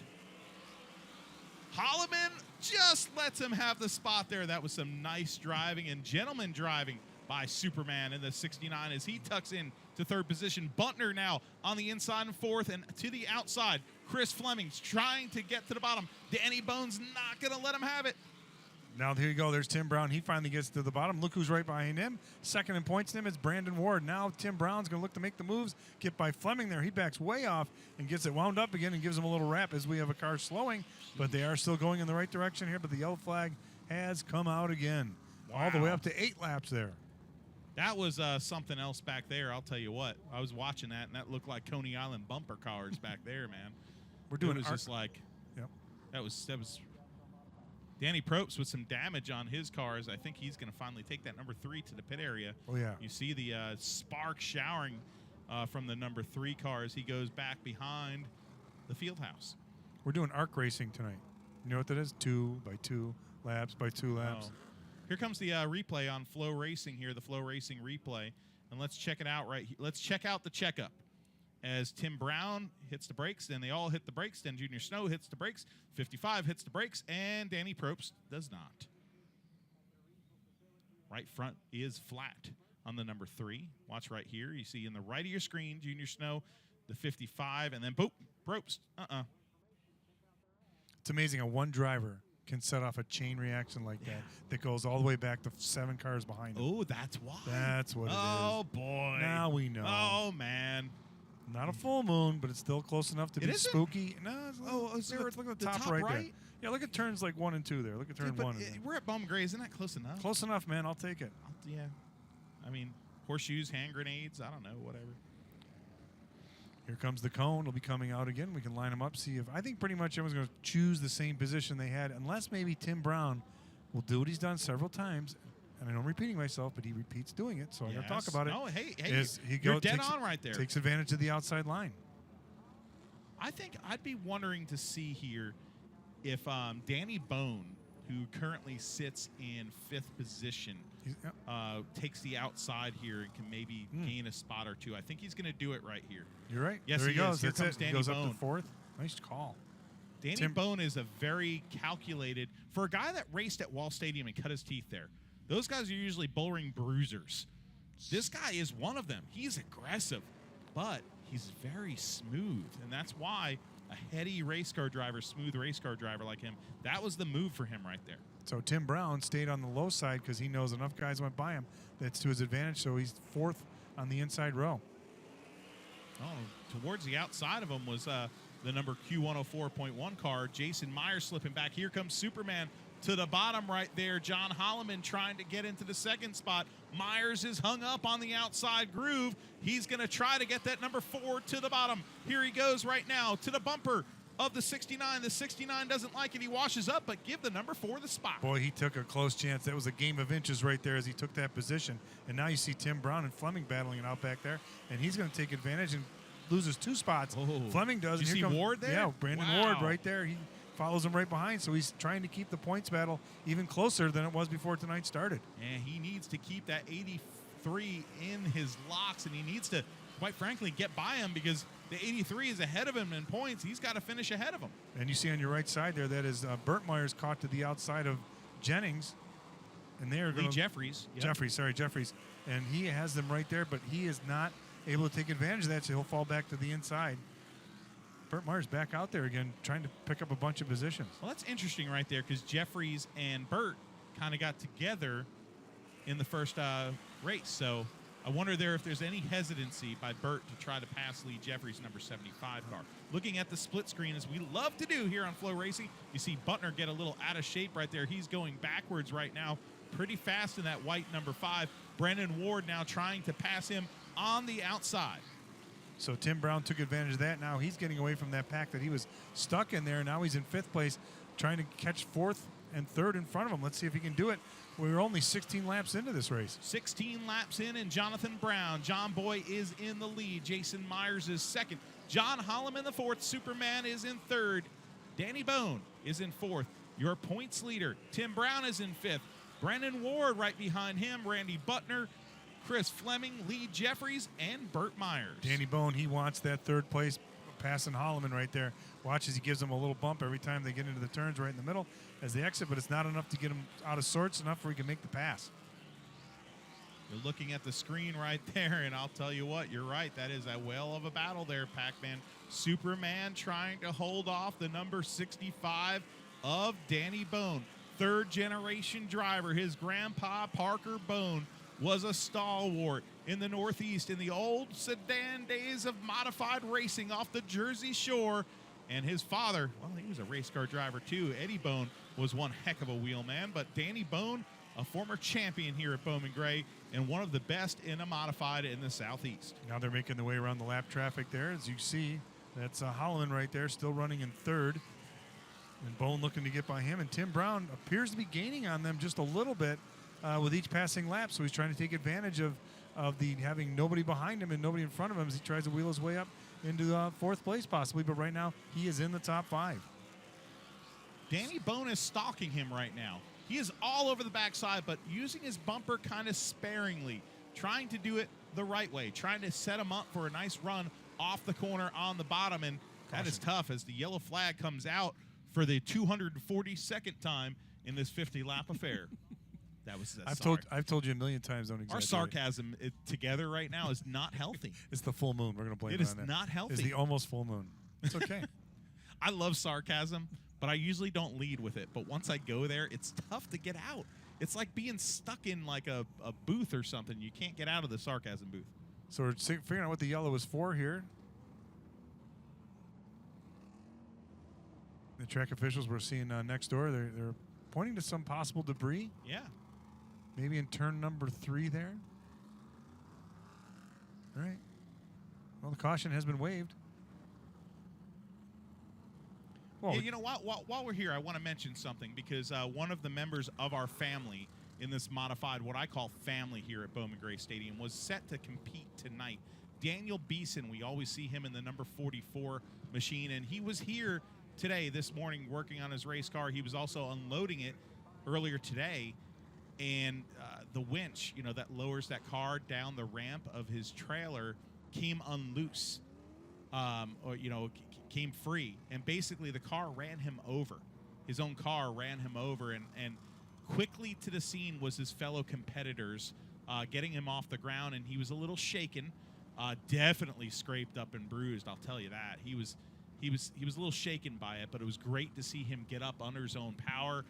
Holloman just lets him have the spot there. That was some nice driving and gentleman driving by Superman in the 69 as he tucks in to 3rd position. Buntner now on the inside and 4th, and to the outside, Chris Fleming's trying to get to the bottom. Danny Bone's not going to let him have it.
Now, here you go. There's Tim Brown. He finally gets to the bottom. Look who's right behind him. Second in points to him is Brandon Ward. Now Tim Brown's going to look to make the moves. Get by Fleming there. He backs way off and gets it wound up again and gives him a little wrap as we have a car slowing. But they are still going in the right direction here. But the yellow flag has come out again.
Wow.
All the way up to 8 laps there.
That was something else back there. I'll tell you what. I was watching that, and that looked like Coney Island bumper cars back there, man.
We're doing
it was just like,
yep.
That was Danny Probst with some damage on his cars. I think he's going to finally take that number 3 to the pit area.
Oh, yeah.
You see the spark showering from the number 3 cars. He goes back behind the field house.
We're doing arc racing tonight. You know what that is? 2 by 2 laps by 2 laps.
Oh. Here comes the replay on Flow Racing here, the Flow Racing replay. And let's check it out right here. Let's check out the checkup. As Tim Brown hits the brakes, then they all hit the brakes, then Junior Snow hits the brakes, 55 hits the brakes, and Danny Probst does not. Right front is flat on the number 3. Watch right here. You see in the right of your screen, Junior Snow, the 55, and then boop, Probst.
It's amazing how one driver can set off a chain reaction like that goes all the way back to 7 cars behind him.
Oh, that's why.
That's what it is.
Oh, boy.
Now we know.
Oh, man.
Not a full moon, but it's still close enough to be spooky. No, it's look at the top right there. Yeah, look at turns like 1 and 2 there. Look at turn 1.
We're at Bowman Gray. Isn't that close enough?
Close enough, man. I'll take it.
Yeah. I mean, horseshoes, hand grenades, I don't know, whatever.
Here comes the cone. It'll be coming out again. We can line them up, see if I think pretty much everyone's going to choose the same position they had, unless maybe Tim Brown will do what he's done several times. And I know I'm repeating myself, but he repeats doing it, so I'm going to talk about it.
Oh, hey,
You're
dead on right there.
Takes advantage of the outside line.
I think I'd be wondering to see here if Danny Bone, who currently sits in 5th position, takes the outside here and can maybe gain a spot or 2. I think he's going to do it right here.
You're right.
Yes,
there he goes.
Here comes Danny
Bone. He goes
Bone.
up to 4th. Nice call.
Danny Bone is a very calculated, for a guy that raced at Wall Stadium and cut his teeth there, those guys are usually bullring bruisers. This guy is one of them. He's aggressive, but he's very smooth, and that's why a heady race car driver, smooth race car driver like him, that was the move for him right there.
So Tim Brown stayed on the low side because he knows enough guys went by him. That's to his advantage, so he's 4th on the inside row.
Oh, towards the outside of him was the number Q104.1 car, Jason Myers slipping back. Here comes Superman to the bottom right there. John Holloman trying to get into the 2nd spot. Myers is hung up on the outside groove. He's going to try to get that number 4 to the bottom. Here he goes right now to the bumper of the 69. The 69 doesn't like it. He washes up, but give the number 4 the spot.
Boy, he took a close chance. That was a game of inches right there as he took that position. And now you see Tim Brown and Fleming battling it out back there. And he's going to take advantage and loses 2 spots.
Oh.
Fleming does.
Did you see Ward there?
Yeah, Brandon Ward right there. He follows him right behind, so he's trying to keep the points battle even closer than it was before tonight started.
And he needs to keep that 83 in his locks, and he needs to, quite frankly, get by him because the 83 is ahead of him in points. He's got to finish ahead of him.
And you see on your right side there, that is Burt Myers caught to the outside of Jennings. And they are going to...
Jeffries. Yep.
Jeffries. And he has them right there, but he is not able to take advantage of that, so he'll fall back to the inside. Burt Myers back out there again, trying to pick up a bunch of positions.
Well, that's interesting right there because Jeffries and Burt kind of got together in the first race. So I wonder if there's any hesitancy by Burt to try to pass Lee Jeffries' number 75 car. Looking at the split screen, as we love to do here on Flow Racing, you see Butner get a little out of shape right there. He's going backwards right now, pretty fast in that white number 5. Brendan Ward now trying to pass him on the outside.
So Tim Brown took advantage of that. Now he's getting away from that pack that he was stuck in there. Now he's in 5th place, trying to catch 4th and 3rd in front of him. Let's see if he can do it. We're only 16 laps into this race.
16 laps in, and Jonathan Brown. John Boy is in the lead. Jason Myers is 2nd. John Hollam in the 4th. Superman is in 3rd. Danny Bone is in 4th. Your points leader, Tim Brown, is in 5th. Brendan Ward right behind him. Randy Butner, Chris Fleming, Lee Jeffries, and Burt Myers.
Danny Bone, he wants that 3rd place, passing Holloman right there. Watch as he gives him a little bump every time they get into the turns right in the middle as they exit, but it's not enough to get him out of sorts, enough where he can make the pass.
You're looking at the screen right there, and I'll tell you what, you're right. That is a whale of a battle there, Pac-Man. Superman trying to hold off the number 65 of Danny Bone. 3rd-generation driver. His grandpa, Parker Bone, was a stalwart in the Northeast in the old sedan days of modified racing off the Jersey Shore. And his father, well, he was a race car driver too. Eddie Bone was one heck of a wheelman. But Danny Bone, a former champion here at Bowman Gray and one of the best in a modified in the Southeast.
Now they're making their way around the lap traffic there. As you see, that's Holloman right there, still running in 3rd. And Bone looking to get by him. And Tim Brown appears to be gaining on them just a little bit with each passing lap. So he's trying to take advantage of the having nobody behind him and nobody in front of him as he tries to wheel his way up into 4th place possibly. But right now, he is in the top 5.
Danny Bone is stalking him right now. He is all over the backside, but using his bumper kind of sparingly, trying to do it the right way, trying to set him up for a nice run off the corner on the bottom. And that is tough as the yellow flag comes out for the 242nd time in this 50-lap affair.
I've told you a million times, don't exaggerate.
Our sarcasm together right now is not healthy.
It's the full moon. We're going to blame it on that.
It is not healthy.
It's the almost full moon. It's okay.
I love sarcasm, but I usually don't lead with it. But once I go there, it's tough to get out. It's like being stuck in like a booth or something. You can't get out of the sarcasm booth.
So we're figuring out what the yellow is for here. The track officials we're seeing next door, they're pointing to some possible debris.
Yeah.
Maybe in turn number 3 there. All right. Well, the caution has been waived.
Well, yeah, you know what? While we're here, I want to mention something because one of the members of our family in this modified, what I call family here at Bowman Gray Stadium, was set to compete tonight. Daniel Beeson, we always see him in the number 44 machine, and he was here today, this morning, working on his race car. He was also unloading it earlier today, and the winch, that lowers that car down the ramp of his trailer came unloose, came free, and basically the car ran him over. His own car ran him over, and quickly to the scene was his fellow competitors getting him off the ground, and he was a little shaken, definitely scraped up and bruised, I'll tell you that. He was a little shaken by it, but it was great to see him get up under his own power.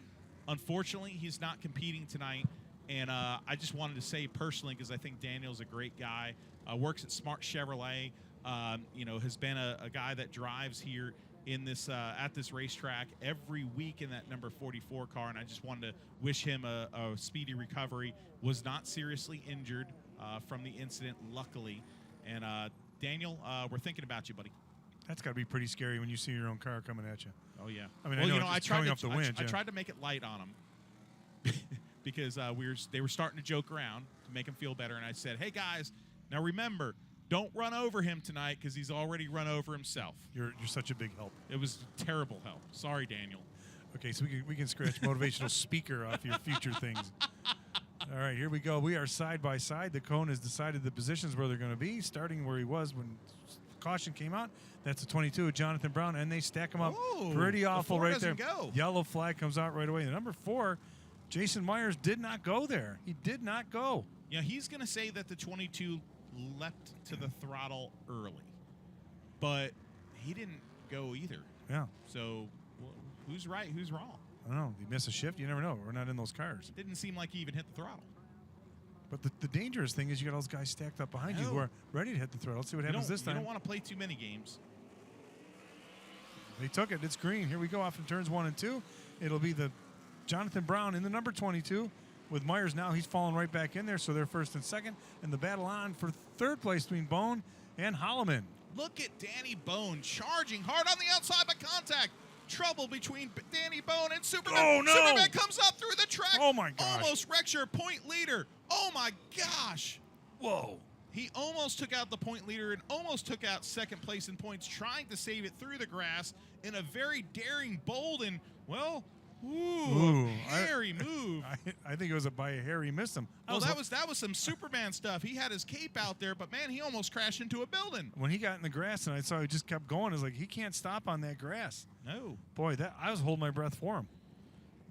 Unfortunately, he's not competing tonight, and I just wanted to say personally, because I think Daniel's a great guy, works at Smart Chevrolet, has been a guy that drives here in this at this racetrack every week in that number 44 car, and I just wanted to wish him a speedy recovery. Was not seriously injured from the incident, luckily. And Daniel, we're thinking about you, buddy.
That's got to be pretty scary when you see your own car coming at you.
Oh yeah.
I mean, I tried
to make it light on him because they were starting to joke around to make him feel better, and I said, "Hey guys, now remember, don't run over him tonight because he's already run over himself."
You're such a big help.
It was terrible help. Sorry, Daniel.
Okay, so we can scratch motivational speaker off your future things. All right, here we go. We are side by side. The cone has decided the positions where they're going to be, starting where he was when caution came out. That's the 22 of Jonathan Brown, and they stack him up pretty awful right there.
Go.
Yellow flag comes out right away. The number 4, Jason Myers, did not go there. He did not go.
Yeah, he's going to say that the 22 leapt to the throttle early, but he didn't go either.
Yeah.
So who's right, who's wrong?
I don't know. He missed a shift. You never know. We're not in those cars.
Didn't seem like he even hit the throttle.
But the dangerous thing is you got all those guys stacked up behind you who are ready to hit the throttle. Let's see what happens this time.
You don't want to play too many games.
They took it. It's green. Here we go off in turns 1 and 2. It'll be the Jonathan Brown in the number 22. With Myers now, he's falling right back in there, so they're first and second. And the battle on for third place between Bowman and Holloman.
Look at Danny Bone charging hard on the outside, but contact. Trouble between Danny Bone and Superman.
Oh, no.
Superman comes up through the track.
Oh, my gosh.
Almost wrecks your point leader. Oh, my gosh.
Whoa.
He almost took out the point leader and almost took out second place in points, trying to save it through the grass in a very daring, bold, and, well, hairy move.
I think it was by a hair he missed him.
Well, that was some Superman stuff. He had his cape out there, but, man, he almost crashed into a building.
When he got in the grass and I saw he just kept going, I was like, he can't stop on that grass.
No.
Boy, I was holding my breath for him.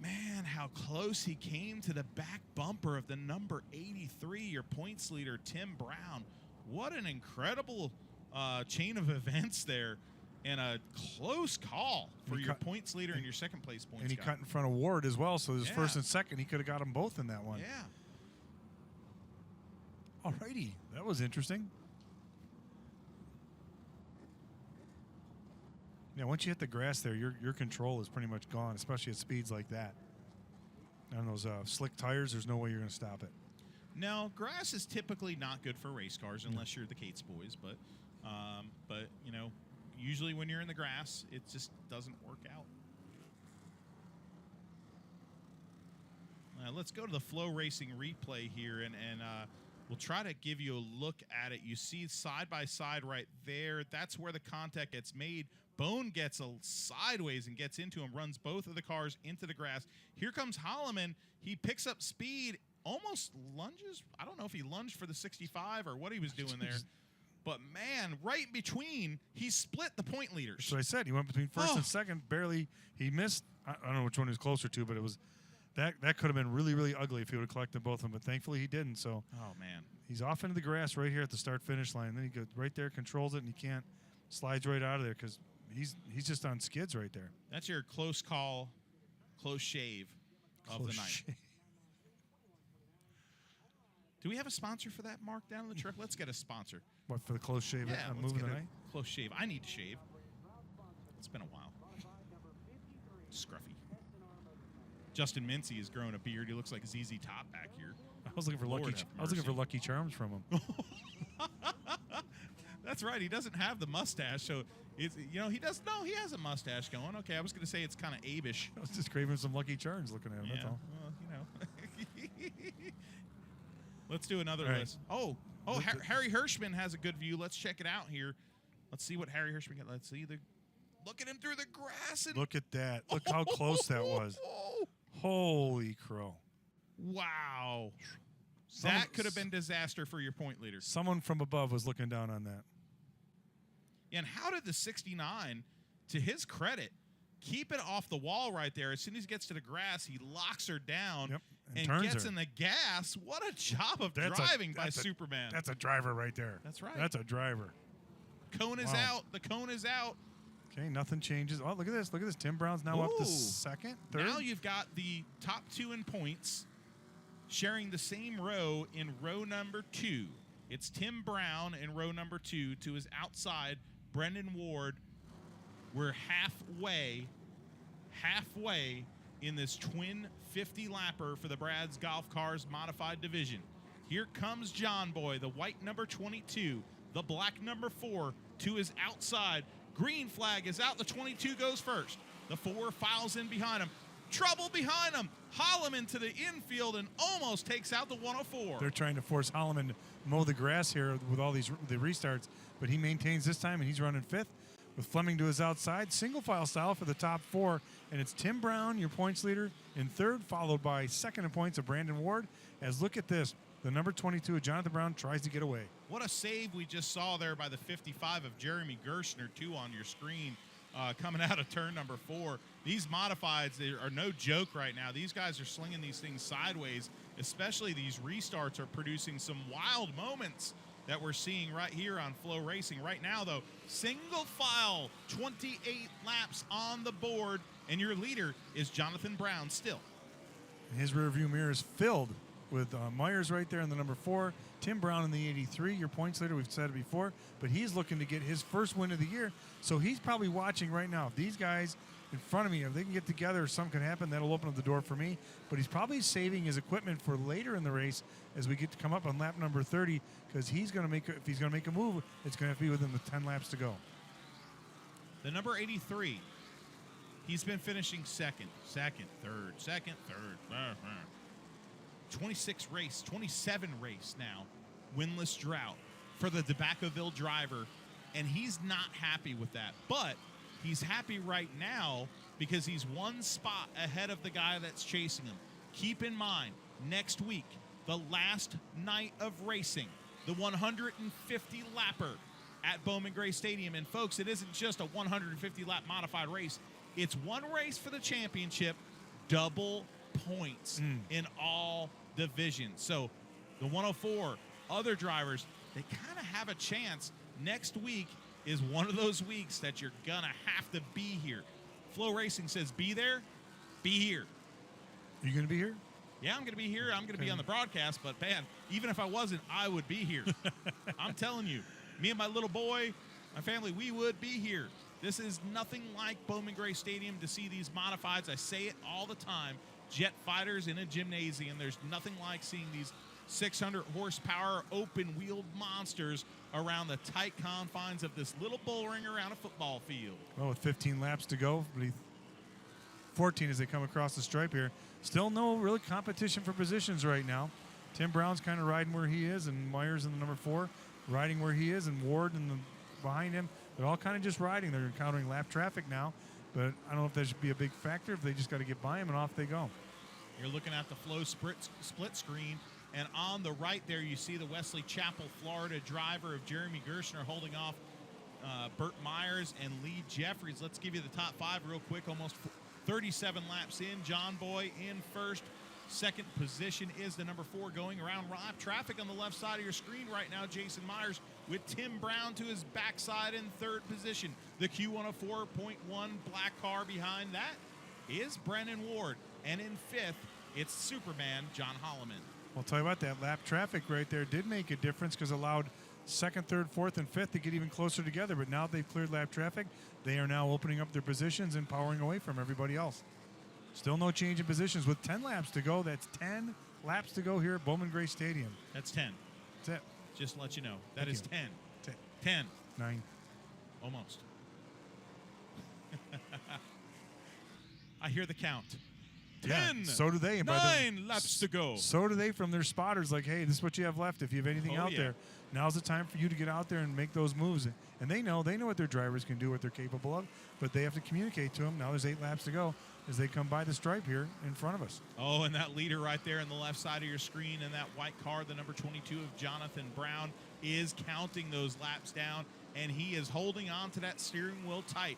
Man, how close he came to the back bumper of the number 83, your points leader, Tim Brown. What an incredible chain of events there, and a close call for your points leader and your second place points
And he
guy.
cut in front of Ward as well, so his first and second, he could have got them both in that one.
Yeah.
All righty. That was interesting. Yeah, once you hit the grass there, your control is pretty much gone, especially at speeds like that. On those slick tires, there's no way you're going to stop it.
No, grass is typically not good for race cars unless you're the Cates boys, but you know, usually when you're in the grass, it just doesn't work out. Let's go to the Flow Racing replay here, and we'll try to give you a look at it. You see side by side right there. That's where the contact gets made. Bone gets sideways and gets into him, runs both of the cars into the grass. Here comes Holloman. He picks up speed, almost lunges. I don't know if he lunged for the 65 or what he was doing there. But, man, right in between, he split the point leaders.
That's what I said. He went between first and second. Barely. He missed. I don't know which one he was closer to, but it was that could have been really, really ugly if he would have collected both of them. But thankfully he didn't. So
man,
he's off into the grass right here at the start-finish line. Then he goes right there, controls it, and he can't. Slides right out of there because he's just on skids right there.
That's your close call, close shave of the night. Do we have a sponsor for that, Mark, down in the truck? Let's get a sponsor.
What, for the close shave?
Yeah,
I'm
let's
moving
get
tonight.
a close shave. I need to shave. It's been a while. Scruffy. Justin Mincy has grown a beard. He looks like ZZ Top back here.
I was looking for Lucky Charms from him.
That's right. He doesn't have the mustache, so it's, you know, he does. No, he has a mustache going. Okay, I was going to say it's kind of Abish.
I was just craving some Lucky Charms looking at him.
Yeah.
That's all.
Well, you know. Let's do another list. Oh, Harry Hirschman has a good view. Let's check it out here. Let's see what Harry Hirschman got. Let's see look at him through the grass. And
look at that. Look how close that was. Holy crow.
Wow. That could have been disaster for your point leader.
Someone from above was looking down on that.
And how did the 69, to his credit, keep it off the wall right there? As soon as he gets to the grass, he locks her down and gets in the gas. What a job of driving by Superman.
That's a driver right there.
That's right.
That's a driver.
Cone is out. The cone is out.
Okay, nothing changes. Oh, look at this. Look at this. Tim Brown's now up to second, third.
Now you've got the top two in points sharing the same row in row number 2. It's Tim Brown in row number 2 to his outside, Brendan Ward. We're halfway in this twin 50-lapper for the Brad's Golf Cars Modified Division. Here comes John Boy, the white number 22, the black number 4 to his outside. Green flag is out. The 22 goes first. The 4 files in behind him. Trouble behind him. Holloman to the infield and almost takes out the 104.
They're trying to force Holloman to mow the grass here with all the restarts, but he maintains this time, and he's running 5th with Fleming to his outside, single file style for the top 4. And it's Tim Brown, your points leader, in third, followed by second in points of Brandon Ward. As look at this, the number 22 of Jonathan Brown tries to get away.
What a save we just saw there by the 55 of Jeremy Gershner, too, on your screen, coming out of turn number 4. These modifieds, they are no joke right now. These guys are slinging these things sideways, especially these restarts are producing some wild moments that we're seeing right here on Flow Racing. Right now, though, single file, 28 laps on the board, and your leader is Jonathan Brown still.
His rearview mirror is filled with Myers right there in the number 4, Tim Brown in the 83, your points leader, we've said it before, but he's looking to get his first win of the year, so he's probably watching right now. If these guys in front of me, if they can get together, something could happen, that'll open up the door for me, but he's probably saving his equipment for later in the race as we get to come up on lap number 30, because he's going to make, if he's going to make a move, it's going to have to be within the 10 laps to go.
The number 83, he's been finishing second, third. 27 race now, winless drought for the Tobaccoville driver, and he's not happy with that. But he's happy right now because he's one spot ahead of the guy that's chasing him. Keep in mind, next week, the last night of racing, the 150 lapper at Bowman Gray Stadium. And folks, it isn't just a 150 lap modified race. It's one race for the championship, double points in all divisions. So the 104 other drivers, they kind of have a chance. Next week is one of those weeks that you're gonna have to be here. Flow Racing says be there, be here.
Are you going to be here?
Yeah, I'm gonna be here. I'm gonna be on the broadcast, but man, even if I wasn't, I would be here. I'm telling you, me and my little boy, my family, we would be here. This is nothing like Bowman Gray Stadium to see these modifieds. I say it all the time. Jet fighters in a gymnasium. There's nothing like seeing these 600 horsepower open wheeled monsters around the tight confines of this little bull ring around a football field.
Well, with 15 laps to go, 14 as they come across the stripe here. Still no really competition for positions right now. Tim Brown's kind of riding where he is, and Myers in the number 4 riding where he is, and Ward in the behind him. They're all kind of just riding. They're encountering lap traffic now, but I don't know if that should be a big factor. If they just got to get by him, and off they go.
You're looking at the Flow split screen, and on the right there you see the Wesley Chapel, Florida driver of Jeremy Gershner holding off Burt Myers and Lee Jeffries. Let's give you the top 5 real quick. Almost 37 laps in. John Boy in first. Second position is the number 4 going around lap traffic on the left side of your screen right now. Jason Myers with Tim Brown to his backside in third position. The Q104.1 black car behind that is Brennan Ward. And in fifth, it's Superman John Holloman.
I'll tell you what, that lap traffic right there did make a difference because it allowed second, third, fourth, and fifth to get even closer together. But now they've cleared lap traffic. They are now opening up their positions and powering away from everybody else. Still no change in positions with 10 laps to go. That's 10 laps to go here at Bowman Gray Stadium.
That's 10.
That's it.
Just to let you know. That is 10.
10.
10.
9.
Almost. I hear the count. 10.
Yeah, so do they.
9 laps to go.
So do they from their spotters. Like, hey, this is what you have left. If you have anything out there, now's the time for you to get out there and make those moves. And they know what their drivers can do, what they're capable of, but they have to communicate to them. Now there's 8 laps to go as they come by the stripe here in front of us.
Oh, and that leader right there on the left side of your screen in that white car, the number 22 of Jonathan Brown, is counting those laps down, and he is holding on to that steering wheel tight,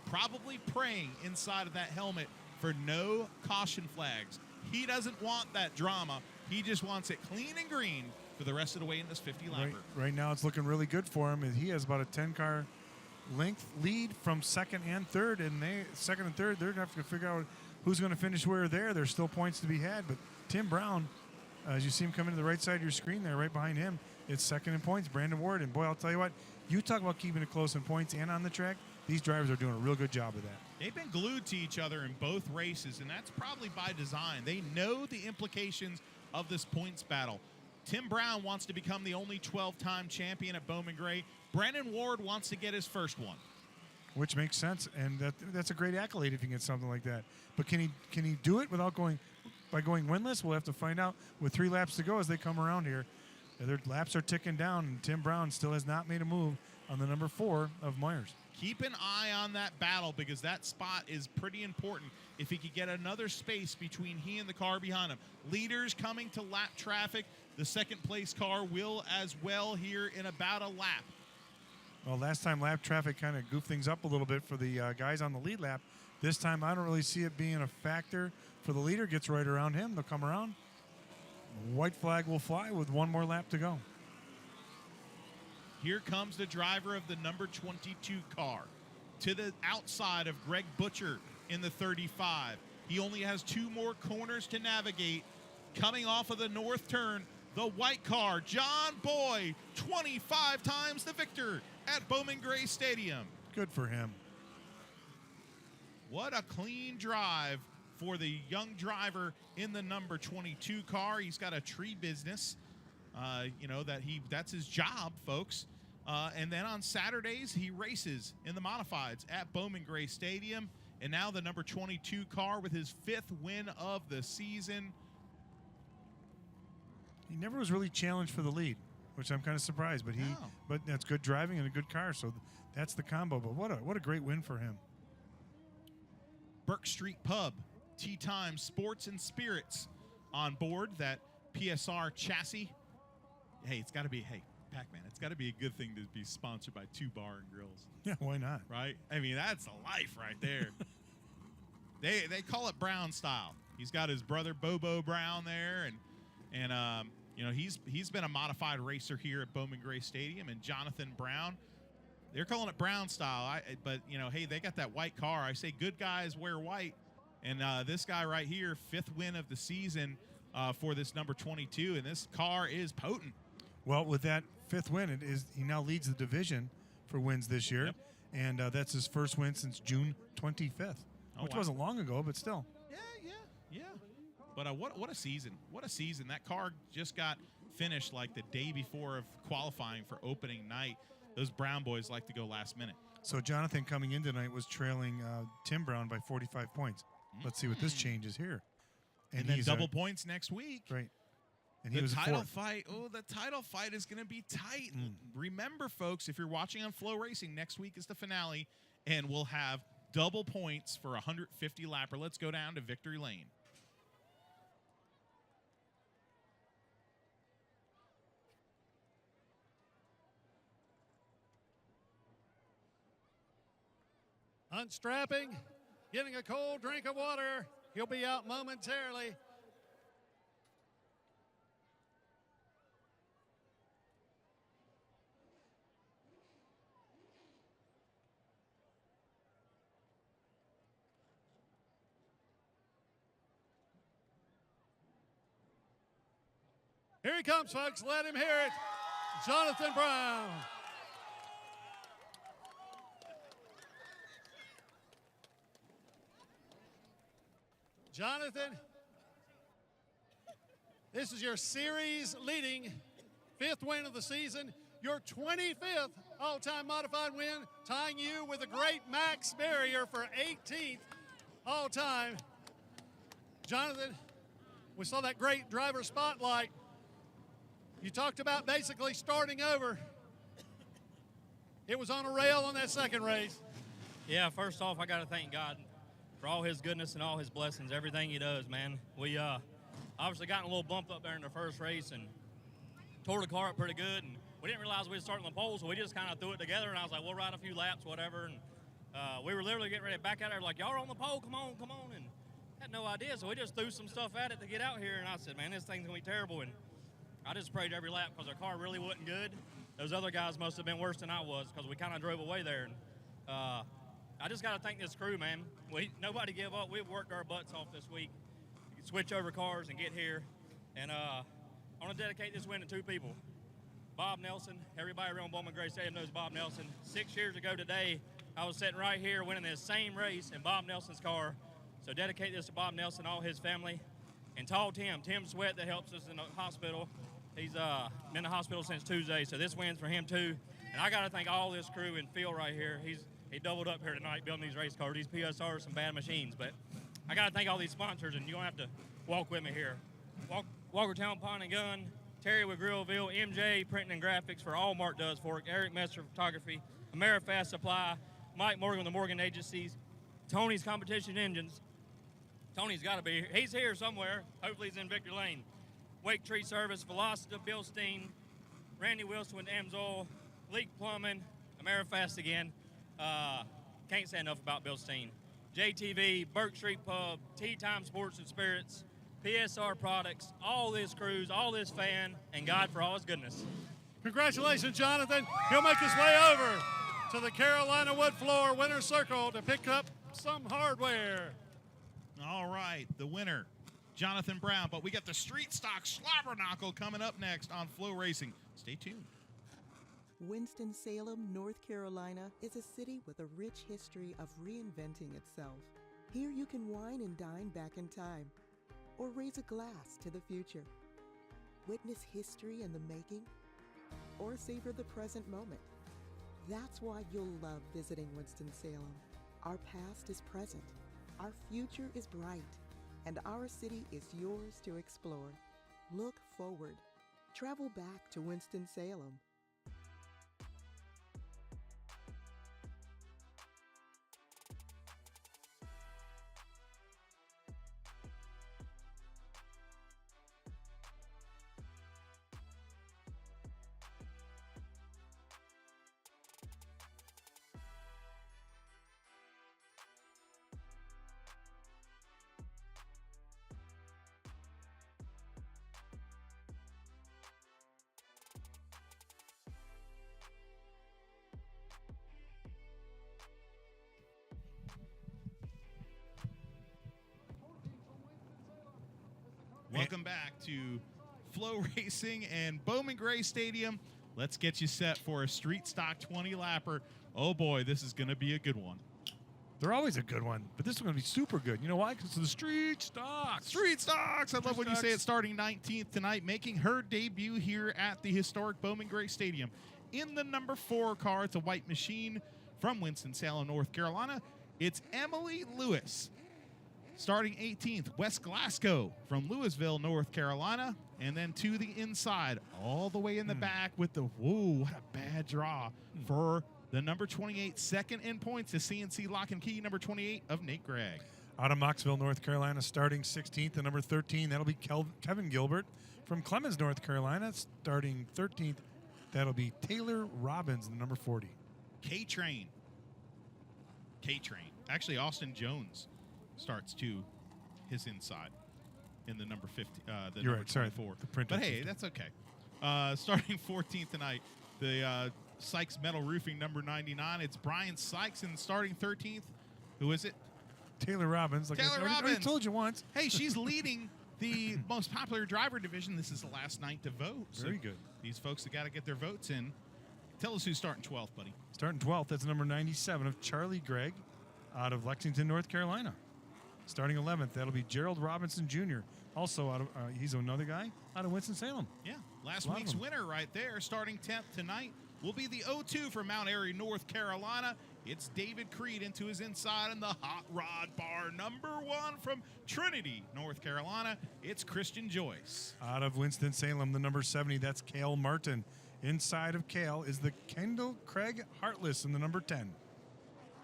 probably praying inside of that helmet for no caution flags. He doesn't want that drama. He just wants it clean and green for the rest of the way in this 50-lapper.
Right now it's looking really good for him. He has about a 10-car length lead from second and third, and second and third, they're going to have to figure out who's going to finish where there. There's still points to be had, but Tim Brown, as you see him coming to the right side of your screen there, right behind him, it's second in points, Brandon Ward. And boy, I'll tell you what, you talk about keeping it close in points and on the track, these drivers are doing a real good job of that.
They've been glued to each other in both races, and that's probably by design. They know the implications of this points battle. Tim Brown wants to become the only 12-time champion at Bowman Gray. Brandon Ward wants to get his first one.
Which makes sense, and that's a great accolade if you get something like that. But can he do it without going winless? We'll have to find out with 3 laps to go as they come around here. Their laps are ticking down, and Tim Brown still has not made a move on the number 4 of Myers.
keep an eye on that battle because that spot is pretty important. If he could get another space between he and the car behind him. Leaders coming to lap traffic. The second place car will as well here in about a lap.
Well, last time lap traffic kind of goofed things up a little bit for the guys on the lead lap. This time I don't really see it being a factor for the leader. Gets right around him. They'll come around. White flag will fly with one more lap to go.
Here comes the driver of the number 22 car to the outside of Greg Butcher in the 35. He only has 2 more corners to navigate. Coming off of the north turn, the white car, John Boy, 25 times the victor at Bowman Gray Stadium.
Good for him.
What a clean drive for the young driver in the number 22 car. He's got a tree business, that's his job, folks. And then on Saturdays, he races in the modifieds at Bowman Gray Stadium. And now the number 22 car with his 5th win of the season.
He never was really challenged for the lead, which I'm kind of surprised. But that's good driving and a good car, so that's the combo. But what a great win for him.
Burke Street Pub, Tea Time Sports and Spirits on board that PSR chassis. Hey, Pac-Man, it's got to be a good thing to be sponsored by 2 Bar and Grills.
Yeah, why not?
Right? I mean, that's a life right there. They call it Brown style. He's got his brother Bobo Brown there, and he's been a modified racer here at Bowman Gray Stadium, and Jonathan Brown. They're calling it Brown style, but they got that white car. I say good guys wear white, and this guy right here, 5th win of the season for this number 22, and this car is potent.
Well, with that 5th win, he now leads the division for wins this year,
Yep.
and that's his first win since June 25th, which wasn't long ago, but still.
Yeah. But what a season! What a season! That car just got finished like the day before of qualifying for opening night. Those Brown boys like to go last minute.
So Jonathan coming in tonight was trailing Tim Brown by 45 points. Let's see what this changes here.
And then double points next week.
Right. And
the
he was
title
4th.
fight. Oh, the title fight is going to be tight. Remember, folks, if you're watching on Flow Racing, next week is the finale, and we'll have double points for 150 lapper. Let's go down to Victory Lane.
Unstrapping, getting a cold drink of water. He'll be out momentarily. Here he comes, folks. Let him hear it. Jonathan Brown. Jonathan, this is your series leading 5th win of the season, your 25th all-time modified win, tying you with the great Max Barrier for 18th all-time. Jonathan, we saw that great driver spotlight. You talked about basically starting over. It was on a rail on that second race.
Yeah, first off, I got to thank God for all his goodness and all his blessings, everything he does, man. We obviously got in a little bump up there in the first race and tore the car up pretty good, and we didn't realize we were starting the pole, so we just kind of threw it together, and I was like, we'll ride a few laps, whatever, and we were literally getting ready to back out there like, y'all are on the pole, come on, and had no idea, so we just threw some stuff at it to get out here, and I said, man, this thing's going to be terrible, and I just prayed every lap because our car really wasn't good. Those other guys must have been worse than I was because we kind of drove away there, and I just got to thank this crew, man. Nobody give up. We've worked our butts off this week. Switch over cars and get here. And I want to dedicate this win to 2 people. Bob Nelson. Everybody around Bowman Gray Stadium knows Bob Nelson. 6 years ago today, I was sitting right here winning this same race in Bob Nelson's car. So dedicate this to Bob Nelson, all his family. And Tall Tim Sweat that helps us in the hospital. He's been in the hospital since Tuesday, so this win's for him too. And I got to thank all this crew and Phil right here. He doubled up here tonight building these race cars. These PSR are some bad machines, but I got to thank all these sponsors, and you're going to have to walk with me here. Walkertown Pawn and Gun, Terry with Grillville, MJ Printing and Graphics for all Mark does for it, Eric Messer Photography, AmeriFast Supply, Mike Morgan with the Morgan Agencies, Tony's Competition Engines. Tony's got to be here. He's here somewhere. Hopefully he's in Victor Lane. Wake Tree Service, Velocita, Bill Steen, Randy Wilson with Amsoil, Leak Plumbing, Amerifast again. Can't say enough about Bill Steen. JTV, Burke Street Pub, Tea Time Sports and Spirits, PSR Products, all this crews, all this fan, and God for all his goodness.
Congratulations, Jonathan. He'll make his way over to the Carolina Wood Floor Winner's Circle to pick up some hardware.
All right, the winner, Jonathan Brown. But we got the Street Stock Slobberknockle coming up next on Flow Racing. Stay tuned.
Winston-Salem, North Carolina is a city with a rich history of reinventing itself. Here you can wine and dine back in time, or raise a glass to the future. Witness history in the making, or savor the present moment. That's why you'll love visiting Winston-Salem. Our past is present, our future is bright, and our city is yours to explore. Look forward. Travel back to Winston-Salem.
Welcome back to Flow Racing and Bowman Gray Stadium. Let's get you set for a Street Stock 20 lapper. Oh boy, this is going to be a good one.
They're always a good one, but this is going to be super good. You know why? Because it's the Street Stocks.
Street Stocks. I love when you say it. Starting 19th tonight, making her debut here at the historic Bowman Gray Stadium. In the number 4 car, it's a white machine from Winston-Salem, North Carolina. It's Emily Lewis. Starting 18th, West Glasgow from Louisville, North Carolina. And then to the inside, all the way in the back with the, whoa, what a bad draw for the number 28, second in points, the CNC Lock and Key, number 28 of Nate Gregg.
Out of Mocksville, North Carolina, starting 16th, the number 13, that'll be Kevin Gilbert. From Clemens, North Carolina, starting 13th, that'll be Taylor Robbins, the number 40.
K-Train. Actually, Austin Jones starts to his inside in the number 50. The
You're
number
right. Sorry,
24.
the printed
But hey,
system.
that's okay. Starting 14th tonight, the Sykes Metal Roofing number 99. It's Brian Sykes, and starting 13th. Who is it?
Taylor Robbins. Like
Taylor
I already
Robbins.
told you once.
Hey, she's leading the most popular driver division. This is the last night to vote.
Very good.
These folks have got to get their votes in. Tell us who's starting 12th, buddy.
Starting 12th, that's number 97 of Charlie Gregg out of Lexington, North Carolina. Starting 11th, that'll be Gerald Robinson Jr., also out of, he's another guy out of Winston-Salem.
Yeah, last
A lot of
week's
them.
winner right there, starting 10th tonight, will be the 02 from Mount Airy, North Carolina. It's David Creed into his inside in the Hot Rod Bar, number 1 from Trinity, North Carolina. It's Christian Joyce.
Out of Winston-Salem, the number 70, that's Cale Martin. Inside of Cale is the Kendall Craig Hartless in the number 10.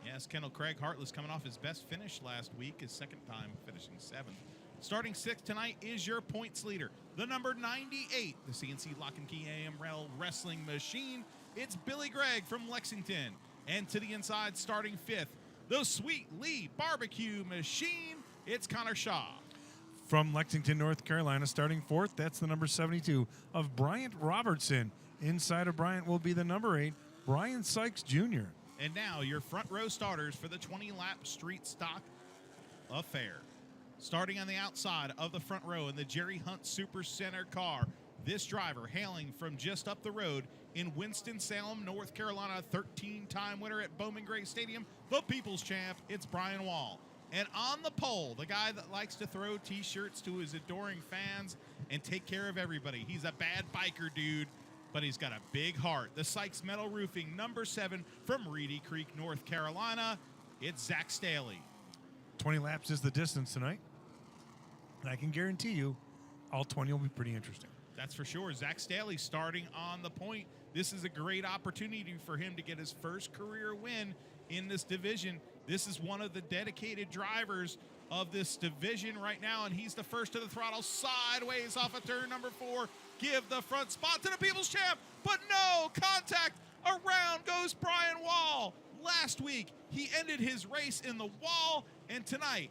Yes, Kendall Craig Hartless coming off his best finish last week, his second time finishing 7th. Starting 6th tonight is your points leader, the number 98, the CNC Lock and Key AMRL Wrestling Machine. It's Billy Gregg from Lexington. And to the inside, starting 5th, the Sweet Lee Barbecue Machine. It's Connor Shaw.
From Lexington, North Carolina, starting 4th, that's the number 72 of Bryant Robertson. Inside of Bryant will be the number 8, Brian Sykes Jr.
And now your front row starters for the 20-lap Street Stock Affair. Starting on the outside of the front row in the Jerry Hunt Super Center car, this driver hailing from just up the road in Winston-Salem, North Carolina, 13-time winner at Bowman Gray Stadium, the People's Champ, it's Brian Wall. And on the pole, the guy that likes to throw T-shirts to his adoring fans and take care of everybody. He's a bad biker dude, but he's got a big heart. The Sykes Metal Roofing, number 7 from Reedy Creek, North Carolina. It's Zach Staley.
20 laps is the distance tonight. And I can guarantee you, all 20 will be pretty interesting.
That's for sure. Zach Staley starting on the point. This is a great opportunity for him to get his first career win in this division. This is one of the dedicated drivers of this division right now, and he's the first to the throttle sideways off of turn number 4. Give the front spot to the People's Champ, but no contact. Around goes Brian Wall. Last week, he ended his race in the wall, and tonight,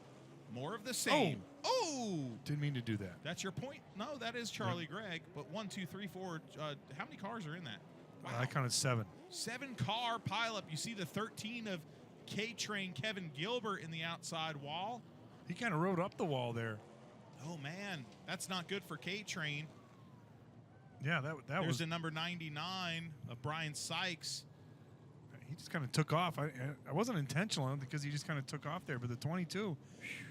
more of the same. Oh!
Didn't mean to do that.
That's your point? No, that is Charlie Gregg, but 1, 2, 3, 4. How many cars are in that? Wow.
I counted 7.
7-car pileup. You see the 13 of K-Train Kevin Gilbert in the outside wall.
He kind of rode up the wall there.
Oh, man. That's not good for K-Train.
Yeah, that
There's
was.
the number 99 of Brian Sykes.
He just kind of took off. I wasn't intentional because he just kind of took off there. But the 22,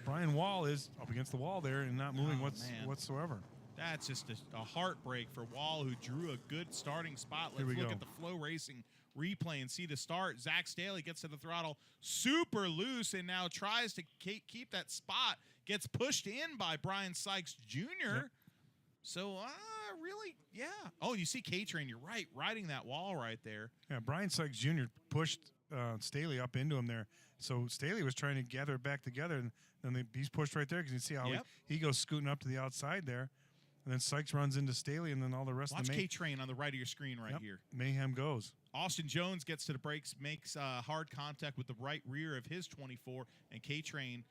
Brian Wall is up against the wall there and not moving whatsoever.
That's just a heartbreak for Wall, who drew a good starting spot. Let's look at the Flow Racing replay and see the start. Zach Staley gets to the throttle super loose and now tries to keep that spot. Gets pushed in by Brian Sykes Jr. Yep. So, really? Yeah. Oh, you see K-Train, you're right, riding that wall right there.
Yeah, Brian Sykes Jr. pushed Staley up into him there. So Staley was trying to gather it back together, and then he's pushed right there because you see how he goes scooting up to the outside there. And then Sykes runs into Staley, and then all the rest of the
K-Train on the right of your screen here.
Mayhem goes.
Austin Jones gets to the brakes, makes hard contact with the right rear of his 24, and K-Train,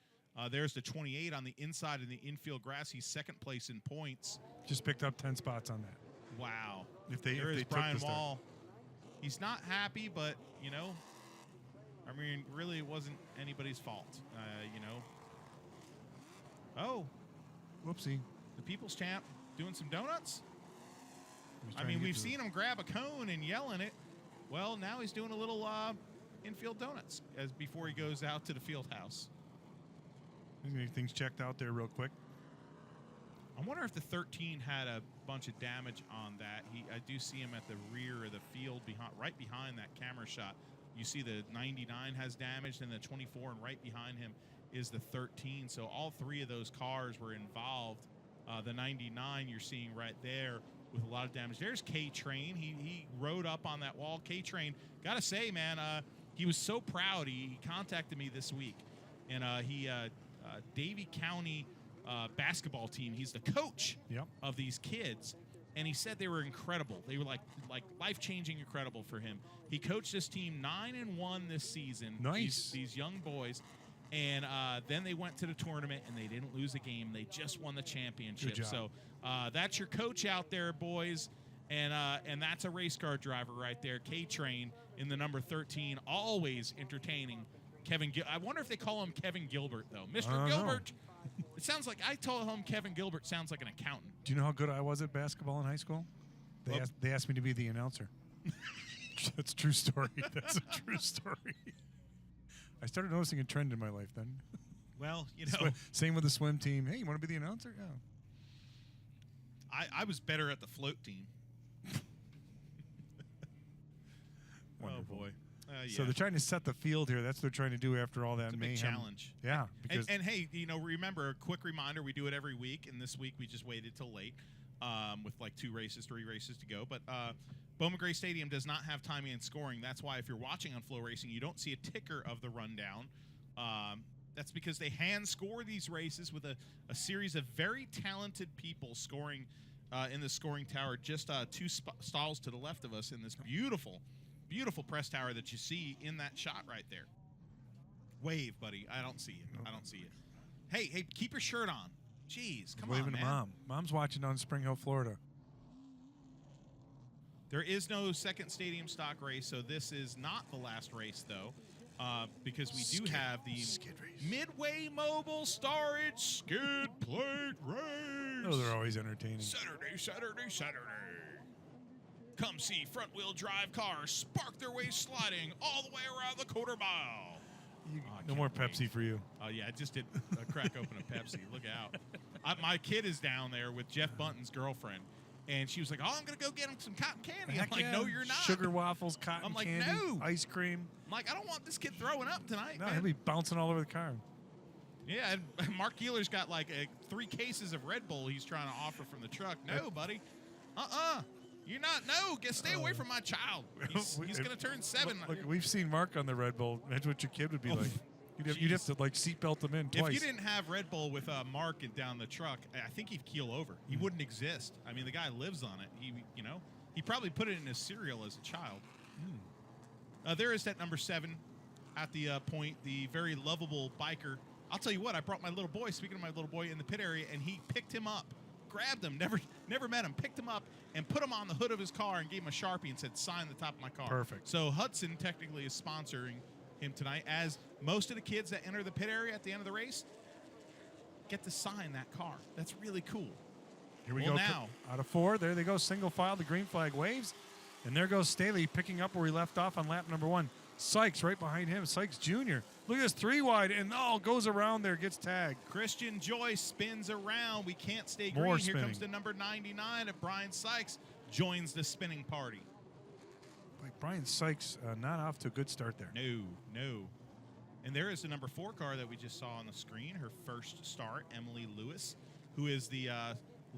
there's the 28 on the inside of the infield grass. He's second place in points.
Just picked up 10 spots on that.
Wow.
If they
Brian
took the
Wall. He's not happy, but, I mean, really it wasn't anybody's fault, Oh.
Whoopsie.
The People's Champ doing some donuts? I mean, we've seen him grab a cone and yell in it. Well, now he's doing a little infield donuts before he goes out to the field house.
Things checked out there real quick.
I wonder if the 13 had a bunch of damage on that. I do see him at the rear of the field, right behind that camera shot. You see the 99 has damage, and the 24, and right behind him is the 13. So all 3 of those cars were involved. The 99 you're seeing right there with a lot of damage. There's K-Train. He rode up on that wall. K-Train, got to say, man, he was so proud. He contacted me this week, and Davie County basketball team, he's the coach of these kids, and he said they were incredible. They were like life-changing incredible for him. He coached this team 9-1 this season.
Nice.
These young boys. And then they went to the tournament, and they didn't lose a game. They just won the championship.
Good job.
So that's your coach out there, boys. And that's a race car driver right there, K-Train in the number 13, always entertaining. I wonder if they call him Kevin Gilbert, though. Mr. Gilbert. It sounds like I told him Kevin Gilbert sounds like an accountant.
Do you know how good I was at basketball in high school? They asked me to be the announcer. That's a true story. That's a true story. I started noticing a trend in my life then.
Well,
Same with the swim team. Hey, you want to be the announcer? Yeah.
I was better at the float team. Oh, boy. Yeah.
So they're trying to set the field here. That's what they're trying to do after all that
it's a
mayhem.
big challenge.
Yeah. Because
and hey, remember, a quick reminder, we do it every week, and this week we just waited till late with like 3 races to go. But Bowman Gray Stadium does not have timing and scoring. That's why if you're watching on Flow Racing, you don't see a ticker of the rundown. That's because they hand score these races with a series of very talented people scoring in the scoring tower, just 2 stalls to the left of us in this beautiful press tower that you see in that shot right there. Wave, buddy. I don't see it. I don't see it. Hey, keep your shirt on. Jeez, come on, man.
Waving to Mom. Mom's watching on Spring Hill, Florida.
There is no second stadium stock race, so this is not the last race, though, because we do have the Midway Mobile Storage Skid Plate Race.
Oh, they're always entertaining.
Saturday. Come see front-wheel drive cars spark their way sliding all the way around the quarter mile.
No more Pepsi for you.
Oh, yeah, I just did crack open a Pepsi. Look out. My kid is down there with Jeff Bunton's girlfriend, and she was like, I'm going to go get him some cotton candy. I'm like, no, you're not.
Sugar waffles, cotton candy,
no.
ice cream.
I'm like, I don't want this kid throwing up tonight,
No,
man.
he'll be bouncing all over the car.
Yeah, and Mark Keeler's got like 3 cases of Red Bull he's trying to offer from the truck. No, buddy. You're not. No, stay away from my child. He's going to turn 7.
Look, we've seen Mark on the Red Bull. Imagine what your kid would be like. You'd have to like seatbelt him in twice.
If you didn't have Red Bull with Mark down the truck, I think he'd keel over. He wouldn't exist. I mean, the guy lives on it. He probably put it in his cereal as a child. There is that number 7 at the point, the very lovable biker. I'll tell you what, I brought my little boy, speaking of my little boy, in the pit area, and he picked him up, grabbed him, never met him, picked him up, and put him on the hood of his car and gave him a Sharpie and said, sign the top of my car.
Perfect.
So Hudson technically is sponsoring him tonight, as most of the kids that enter the pit area at the end of the race get to sign that car. That's really cool.
Here we go.
Now,
out of 4, there they go, single file, the green flag waves, and there goes Staley picking up where he left off on lap number 1. Sykes right behind him, Sykes Jr. Look at this 3 wide, and goes around there, gets tagged.
Christian Joyce spins around. We can't stay
More
green.
spinning.
Here comes the number 99 of Brian Sykes, joins the spinning party.
Like Brian Sykes, not off to a good start there.
No. And there is the number 4 car that we just saw on the screen, her first start, Emily Lewis, who is the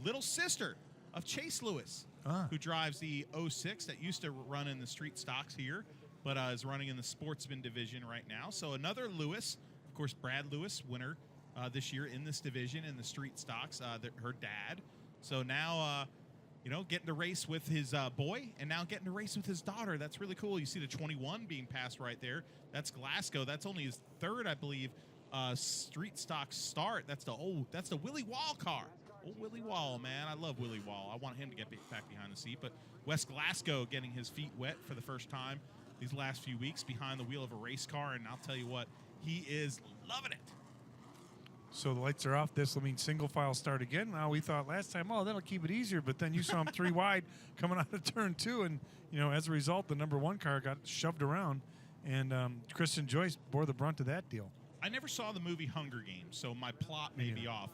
little sister of Chase Lewis, who drives the 06 that used to run in the street stocks here, but is running in the sportsman division right now. So another Lewis, of course, Brad Lewis, winner this year in this division in the street stocks, her dad. So now, getting to race with his boy, and now getting to race with his daughter. That's really cool. You see the 21 being passed right there. That's Glasgow. That's only his 3rd, I believe, street stock start. That's the Willie Wall car. Old Willie Wall, man. I love Willie Wall. I want him to get back behind the seat. But Wes Glasgow getting his feet wet for the first time these last few weeks behind the wheel of a race car, and I'll tell you what, he is loving it.
So the lights are off. This will mean single file start again. Now, we thought last time, that'll keep it easier, but then you saw him 3 wide coming out of turn 2, and as a result, the number 1 car got shoved around, and Christian Joyce bore the brunt of that deal.
I never saw the movie Hunger Games, so my plot may be off,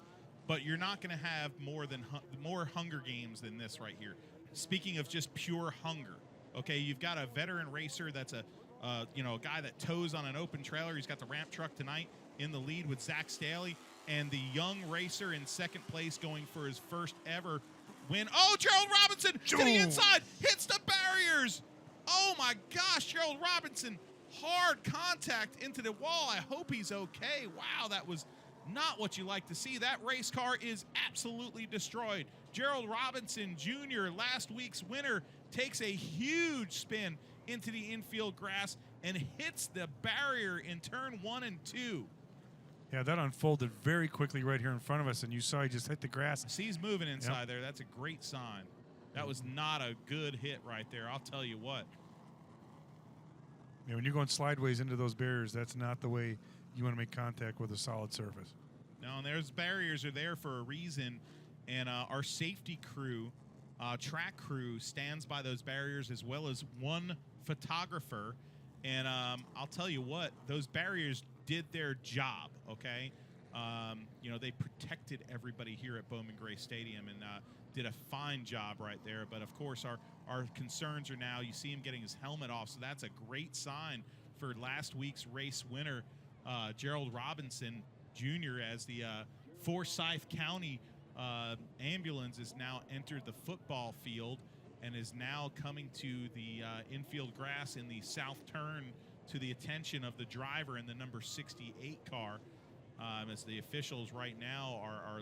but you're not going to have more Hunger Games than this right here. Speaking of just pure hunger, okay, you've got a veteran racer that's a guy that tows on an open trailer. He's got the ramp truck tonight in the lead with Zach Staley, and the young racer in 2nd place going for his first ever win. Oh, Gerald Robinson to the inside, hits the barriers. Oh my gosh, Gerald Robinson, hard contact into the wall. I hope he's okay. Wow, that was not what you like to see. That race car is absolutely destroyed. Gerald Robinson Jr., last week's winner, takes a huge spin into the infield grass and hits the barrier in turn 1 and 2.
Yeah, that unfolded very quickly right here in front of us, and you saw he just hit the grass.
See, he's moving inside there. That's a great sign. That was not a good hit right there, I'll tell you what.
Yeah, when you're going slideways into those barriers, that's not the way you want to make contact with a solid surface.
No, and those barriers are there for a reason, and our safety crew, track crew, stands by those barriers, as well as 1 photographer. And I'll tell you what, those barriers did their job, okay? They protected everybody here at Bowman Gray Stadium and did a fine job right there. But, of course, our concerns are now, you see him getting his helmet off, so that's a great sign for last week's race winner, Gerald Robinson Jr., as the Forsyth County ambulance has now entered the football field and is now coming to the infield grass in the south turn to the attention of the driver in the number 68 car, as the officials right now are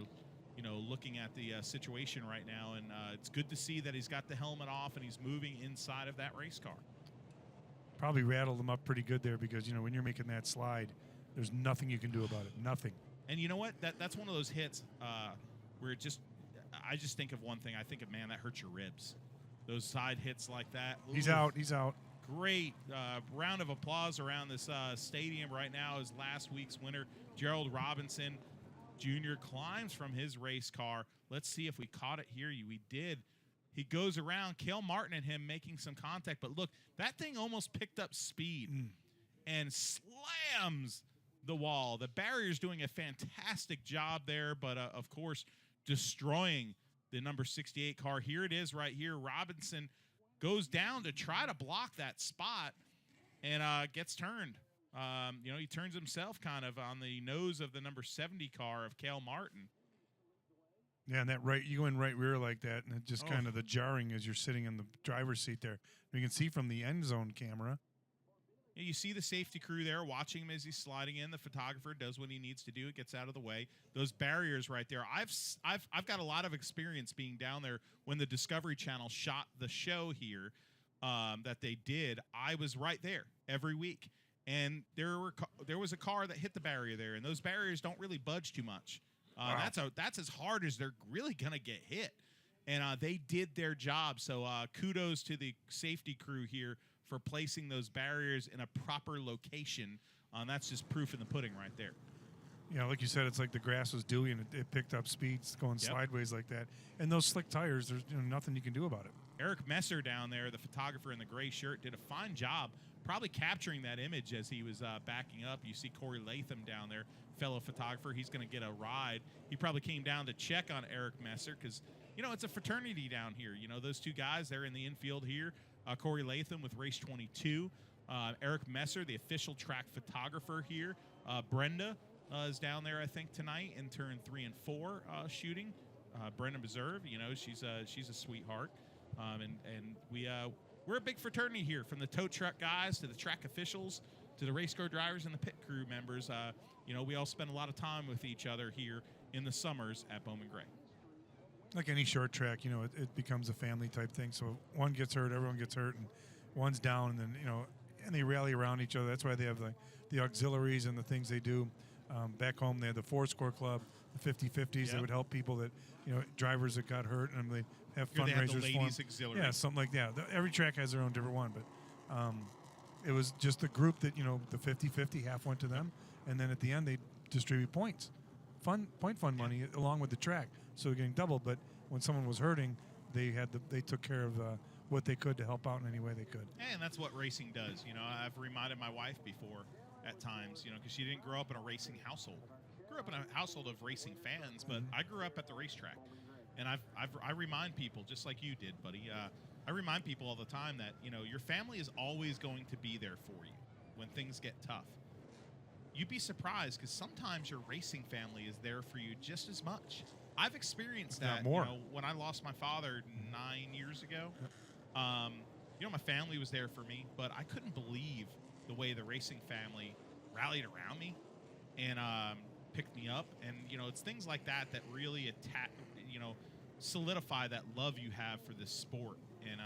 looking at the situation right now, and it's good to see that he's got the helmet off and he's moving inside of that race car.
Probably rattled him up pretty good there, because when you're making that slide, there's nothing you can do about it. Nothing.
And you know what? That's one of those hits where I just think of one thing. I think of, man, that hurts your ribs. Those side hits like that. Ooh.
He's out.
Great round of applause around this stadium right now as last week's winner, Gerald Robinson Jr., climbs from his race car. Let's see if we caught it here. We did. He goes around, Cale Martin and him making some contact. But look, that thing almost picked up speed and slams the wall. The barrier's doing a fantastic job there, but of course, destroying the number 68 car. Here it is right here. Robinson goes down to try to block that spot and gets turned. He turns himself kind of on the nose of the number 70 car of Cale Martin.
Yeah, and that you go in right rear like that, and it just kind of the jarring as you're sitting in the driver's seat there. You can see from the end zone camera.
Yeah, you see the safety crew there watching him as he's sliding in. The photographer does what he needs to do. It gets out of the way. Those barriers right there. I've got a lot of experience being down there when the Discovery Channel shot the show here that they did. I was right there every week, and there was a car that hit the barrier there, and those barriers don't really budge too much.
Wow.
That's as hard as they're really gonna get hit, and they did their job. So kudos to the safety crew here for placing those barriers in a proper location. That's just proof in the pudding right there.
Yeah, like you said, it's like the grass was dewy and it picked up speeds going sideways like that. And those slick tires, there's nothing you can do about it.
Eric Messer down there, the photographer in the gray shirt, did a fine job probably capturing that image as he was backing up. You see Corey Latham down there, fellow photographer. He's going to get a ride. He probably came down to check on Eric Messer because, it's a fraternity down here. Those two guys, they're in the infield here. Corey Latham with race 22. Eric Messer, the official track photographer here. Brenda is down there, I think, tonight in turn 3 and 4 shooting. Brenda Meserve, she's a sweetheart. And we're a big fraternity here, from the tow truck guys to the track officials to the race car drivers and the pit crew members. We all spend a lot of time with each other here in the summers at Bowman Gray.
Like any short track, it becomes a family type thing. So one gets hurt, everyone gets hurt, and one's down, and then, and they rally around each other. That's why they have the auxiliaries and the things they do. Back home, they had the 4-score club, the 50-50s that would help people that, drivers that got hurt, and they have
Here
fundraisers
they have the
for
ladies
them.
auxiliary.
Yeah, something like that. Every track has their own different one, but it was just the group that, the 50-50, half went to them, and then at the end they distribute points. Point fund money along with the track, so they're getting double. But when someone was hurting, they took care of what they could to help out in any way they could.
And that's what racing does. I've reminded my wife before at times, because she didn't grow up in a racing household. Grew up in a household of racing fans, but I grew up at the racetrack. And I remind people, just like you did, buddy, I remind people all the time that, your family is always going to be there for you when things get tough. You'd be surprised because sometimes your racing family is there for you just as much. I've experienced that.
More.
When I lost my father 9 years ago, my family was there for me, but I couldn't believe the way the racing family rallied around me and picked me up. And, it's things like that that really solidify that love you have for this sport. And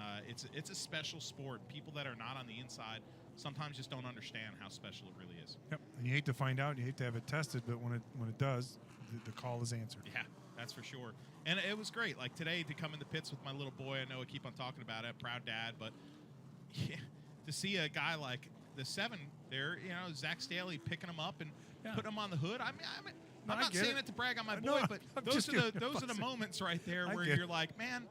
it's a special sport. People that are not on the inside sometimes just don't understand how special it really is.
Yep. And you hate to find out, you hate to have it tested, but when it does, the call is answered.
Yeah, that's for sure. And it was great. Like today, to come in the pits with my little boy, I know I keep on talking about it, proud dad, but to see a guy like the 7 there, Zach Staley picking him up and putting him on the hood. I'm not saying it to brag on my boy, but those are the moments right there where you're like, man,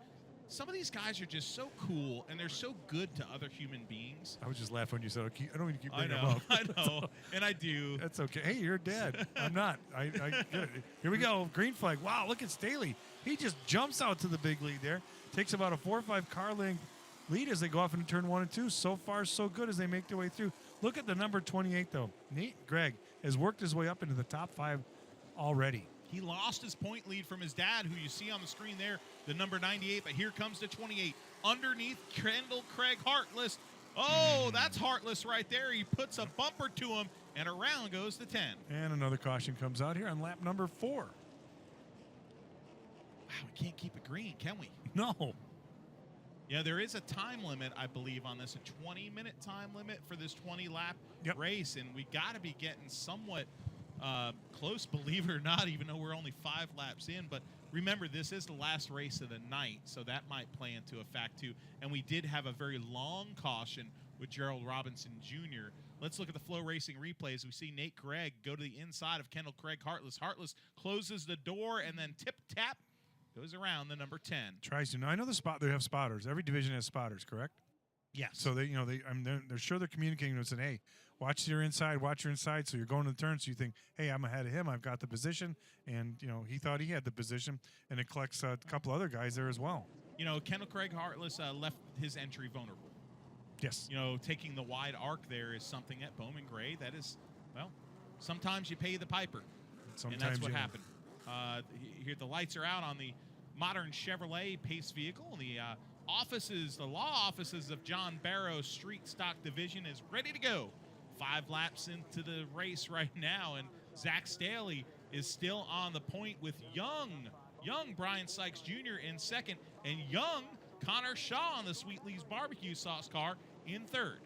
some of these guys are just so cool, and they're so good to other human beings.
I was just laughing when you said, I don't even keep bringing
them
up.
I know, and I do.
That's okay. Hey, you're dead. I'm not. Good. Here we go. Green flag. Wow, look at Staley. He just jumps out to the big lead there. Takes about a 4 or 5 car length lead as they go off into turn 1 and 2. So far, so good as they make their way through. Look at the number 28, though. Nate Gregg has worked his way up into the top 5 already.
He lost his point lead from his dad, who you see on the screen there, the number 98, but here comes the 28. Underneath, Kendall Craig Hartless. Oh, that's Hartless right there. He puts a bumper to him, and around goes the 10.
And another caution comes out here on lap number 4.
Wow, we can't keep it green, can we?
No.
Yeah, there is a time limit, I believe, on this, a 20-minute time limit for this 20-lap race, and we got to be getting somewhat close, believe it or not, even though we're only 5 laps in. But remember, this is the last race of the night, so that might play into effect too. And we did have a very long caution with Gerald Robinson Jr. Let's look at the Flow Racing replays. We see Nate Gregg go to the inside of Kendall Craig Hartless. Hartless closes the door and then tip-tap goes around the number 10.
Tries to. Now, I know they have spotters. Every division has spotters, correct?
Yes.
So they're sure they're communicating with us and, hey, watch your inside. So you're going to the turn. So you think, hey, I'm ahead of him. I've got the position. And, he thought he had the position. And it collects a couple other guys there as well.
Kendall Craig Hartless left his entry vulnerable.
Yes.
Taking the wide arc there is something at Bowman Gray that is, well, sometimes you pay the piper.
Sometimes
and that's what happened. Here the lights are out on the modern Chevrolet Pace vehicle. The law offices of John Barrow's Street Stock Division is ready to go. 5 laps into the race right now, and Zach Staley is still on the point with young Brian Sykes Jr. in second, and young Connor Shaw on the Sweet Lee's barbecue sauce car in third.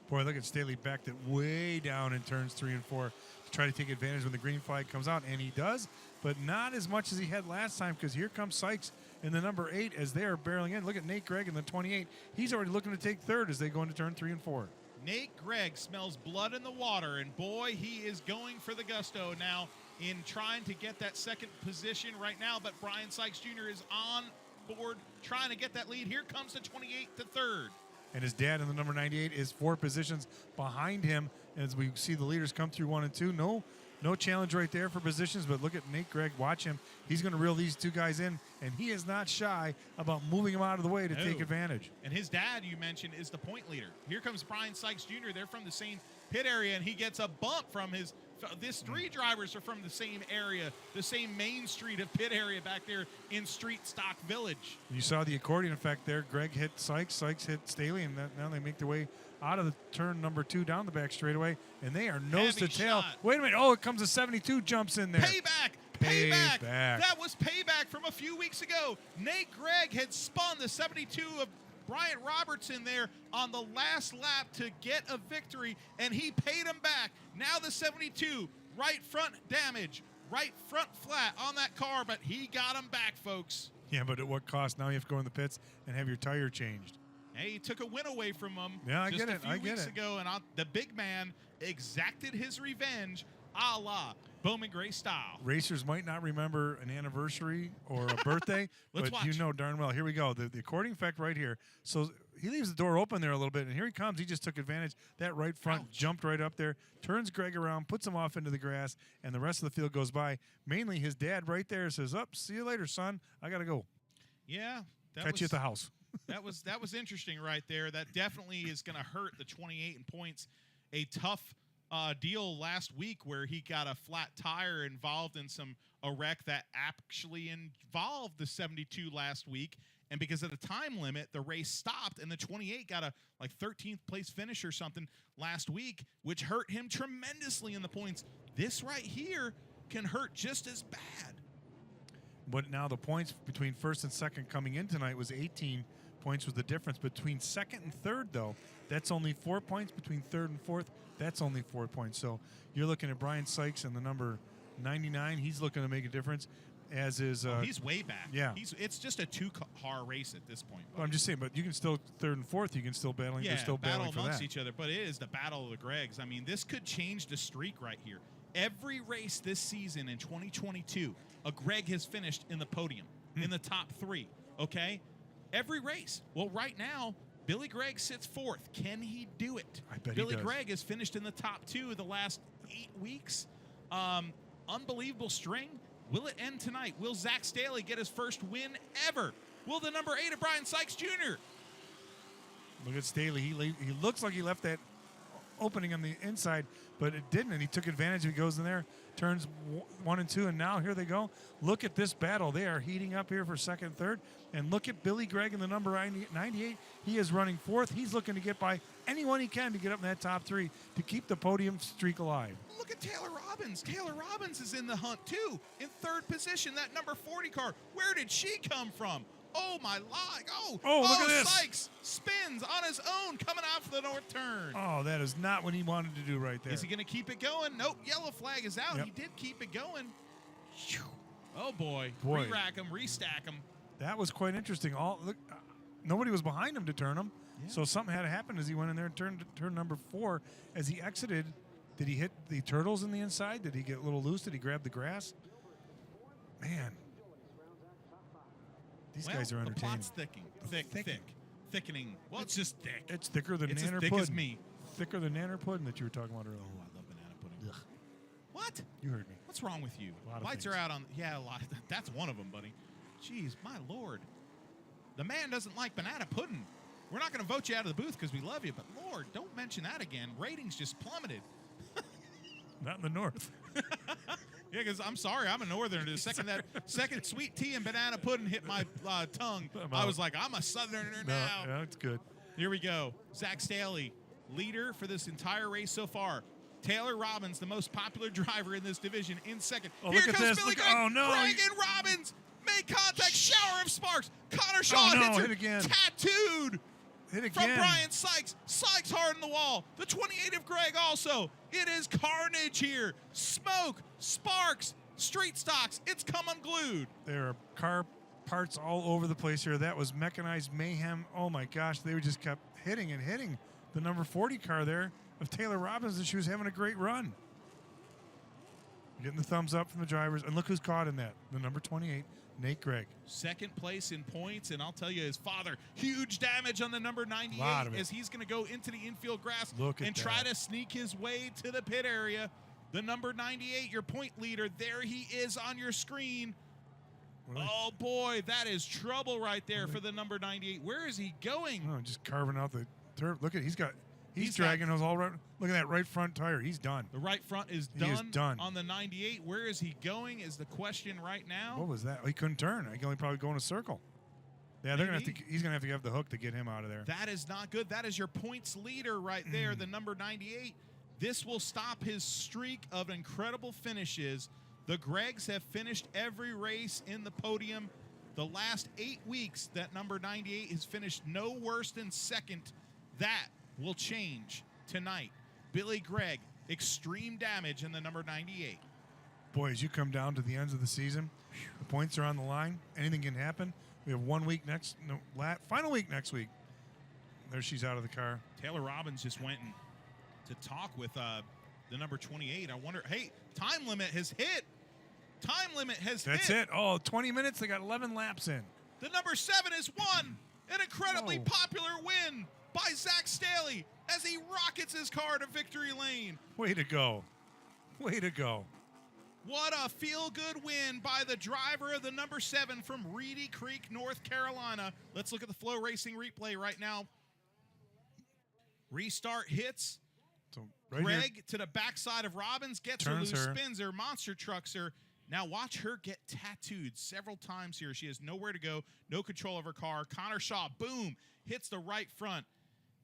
Boy, look at Staley backed it way down in turns 3 and 4 to try to take advantage when the green flag comes out, and he does, but not as much as he had last time, because here comes Sykes in the number 8 as they are barreling in. Look at Nate Gregg in the 28. He's already looking to take third as they go into turn 3 and 4.
Nate Gregg smells blood in the water, and boy, he is going for the gusto now in trying to get that second position right now, but Brian Sykes Jr. is on board trying to get that lead. Here comes the 28 to third.
And his dad in the number 98 is 4 positions behind him as we see the leaders come through 1 and 2. No challenge right there for positions, but look at Nate Gregg. Watch him. He's going to reel these 2 guys in, and he is not shy about moving them out of the way to take advantage.
And his dad, you mentioned, is the point leader. Here comes Brian Sykes Jr. They're from the same pit area, and he gets a bump from his – these 3 drivers are from the same area, the same main street of pit area back there in Street Stock Village.
You saw the accordion effect there. Gregg hit Sykes hit Staley, and now they make their way out of the turn number 2 down the back straightaway, and they are nose to tail.
Shot.
Wait a minute. Oh, it comes a 72, jumps in there.
Payback. That was payback from a few weeks ago. Nate Gregg had spun the 72 of Bryant Robertson there on the last lap to get a victory, and he paid him back. Now the 72, right front damage, right front flat on that car, but he got him back, folks.
Yeah, but at what cost? Now you have to go in the pits and have your tire changed.
Hey, he took a win away from him
I
just
get
a
it.
few weeks ago, and the big man exacted his revenge a la Bowman Gray style.
Racers might not remember an anniversary or a birthday, but
watch.
you know darn well. Here we go. The accordion effect right here. So he leaves the door open there a little bit, and here he comes. He just took advantage. That right front jumped right up there, turns Gregg around, puts him off into the grass, and the rest of the field goes by. Mainly his dad right there says, see you later, son. I got to go.
Yeah.
Catch you at the house.
that was interesting right there. That definitely is going to hurt the 28 in points. A tough deal last week where he got a flat tire involved in a wreck that actually involved the 72 last week, and because of the time limit, the race stopped, and the 28 got a 13th place finish or something last week, which hurt him tremendously in the points. This right here can hurt just as bad.
But now the points between first and second coming in tonight was 18 points was the difference. Between second and third, though, that's only 4 points. Between third and fourth, that's only 4 points. So you're looking at Brian Sykes and the number 99. He's looking to make a difference, as is...
he's way back.
Yeah.
It's just a 2-car race at this point.
Well, I'm just saying, but you can still, third and fourth, you can still battle.
Yeah,
they're still
battle
battling
amongst
for that.
each other, but it is the battle of the Greggs. I mean, this could change the streak right here. Every race this season in 2022, a Gregg has finished in the podium, in the top 3, okay? Every race. Well, right now, Billy Gregg sits 4th. Can he do it?
I bet
Billy
he does.
Gregg has finished in the top 2 the last 8 weeks. Unbelievable string. Will it end tonight? Will Zach Staley get his first win ever? Will the number 8 of Brian Sykes Jr.?
Look at Staley. He looks like he left that opening on the inside, but it didn't, and he took advantage. He goes in there, turns 1 and 2, and now here they go. Look at this battle. They are heating up here for second and third, and look at Billy Gregg in the number 98. He is running 4th. He's looking to get by anyone he can to get up in that top 3 to keep the podium streak alive.
Look at Taylor Robbins. Taylor Robbins is in the hunt, too, in 3rd position. That number 40 car, where did she come from? Oh, my life. Oh,
look at this.
Sykes spins on his own coming out for the north turn.
Oh, that is not what he wanted to do right there.
Is he going to keep it going? Nope, yellow flag is out.
Yep.
He did keep it going. Oh, boy.
Boy.
Re-rack him, restack him.
That was quite interesting. Nobody was behind him to turn him, so something had to happen as he went in there and turned turn number 4. As he exited, did he hit the turtles in the inside? Did he get a little loose? Did he grab the grass? Man. These guys are entertaining.
The plot's thickening. Well, it's just thick.
It's thicker than
It's
nanner
as thick
pudding.
as me.
Thicker than nanner pudding that you were talking about earlier.
Oh, I love banana pudding. Ugh. What?
You heard me.
What's wrong with you?
A lot of
Lights
things.
are out on. Yeah, a lot. That's one of them, buddy. Jeez, my lord. The man doesn't like banana pudding. We're not going to vote you out of the booth because we love you, but Lord, don't mention that again. Ratings just plummeted.
Not in the north.
Yeah, because I'm sorry, I'm a Northerner. The second that second sweet tea and banana pudding hit my tongue, I was like, I'm a Southerner now.
Yeah, it's good.
Here we go. Zach Staley, leader for this entire race so far. Taylor Robbins, the most popular driver in this division, in second.
Oh,
Here
look at
comes
this.
Billy
Look,
Greg.
oh, no.
Greg and Robbins make contact. Shower of sparks. Connor Shaw
Oh, no,
hits her.
hit again.
Tattooed.
Hit
From
again.
Brian Sykes. Sykes hard in the wall. The 28 of Greg also. It is carnage here. Smoke, sparks, street stocks. It's come unglued.
There are car parts all over the place here. That was mechanized mayhem. Oh, my gosh. They just kept hitting and hitting the number 40 car there of Taylor Robbins, and she was having a great run. Getting the thumbs up from the drivers. And look who's caught in that. The number 28, Nate Gregg.
Second place in points, and I'll tell you, his father, huge damage on the number 98
Lot of it.
as he's going to go into the infield grass
Look at
and try
that.
to sneak his way to the pit area. The number 98, your point leader, there he is on your screen.
Really?
Oh, boy, that is trouble right there for the number 98. Where is he going?
Oh, just carving out the turf. Look at He's
He's
dragging those all right. Look at that right front tire. He's done.
The right front is
He is done.
on the 98. Where is he going is the question right now.
What was that? He couldn't turn. He can only probably go in a circle. Yeah, they're gonna have to.
Maybe.
He's gonna have to have the hook to get him out of there.
That is not good. That is your points leader right there, the number 98. This will stop his streak of incredible finishes. The Greggs have finished every race in the podium. The last 8 weeks, that number 98 has finished no worse than second. That will change tonight. Billy Gregg, extreme damage in the number 98.
Boy, as you come down to the ends of the season, the points are on the line. Anything can happen. We have 1 week final week next week. There she's out of the car.
Taylor Robbins just went to talk with the number 28. I wonder, hey, time limit has hit. Time limit has
That's
hit.
it. Oh, 20 minutes. They got 11 laps in.
The number 7 is won. An incredibly popular win by Zach Staley as he rockets his car to victory lane.
Way to go. Way to go.
What a feel-good win by the driver of the number 7 from Reedy Creek, North Carolina. Let's look at the Flow Racing replay right now. Restart hits.
So right
Greg
here,
to the backside of Robbins, gets her
Turns
loose,
her.
spins her, monster trucks her. Now watch her get tattooed several times here. She has nowhere to go, no control of her car. Connor Shaw, boom, hits the right front.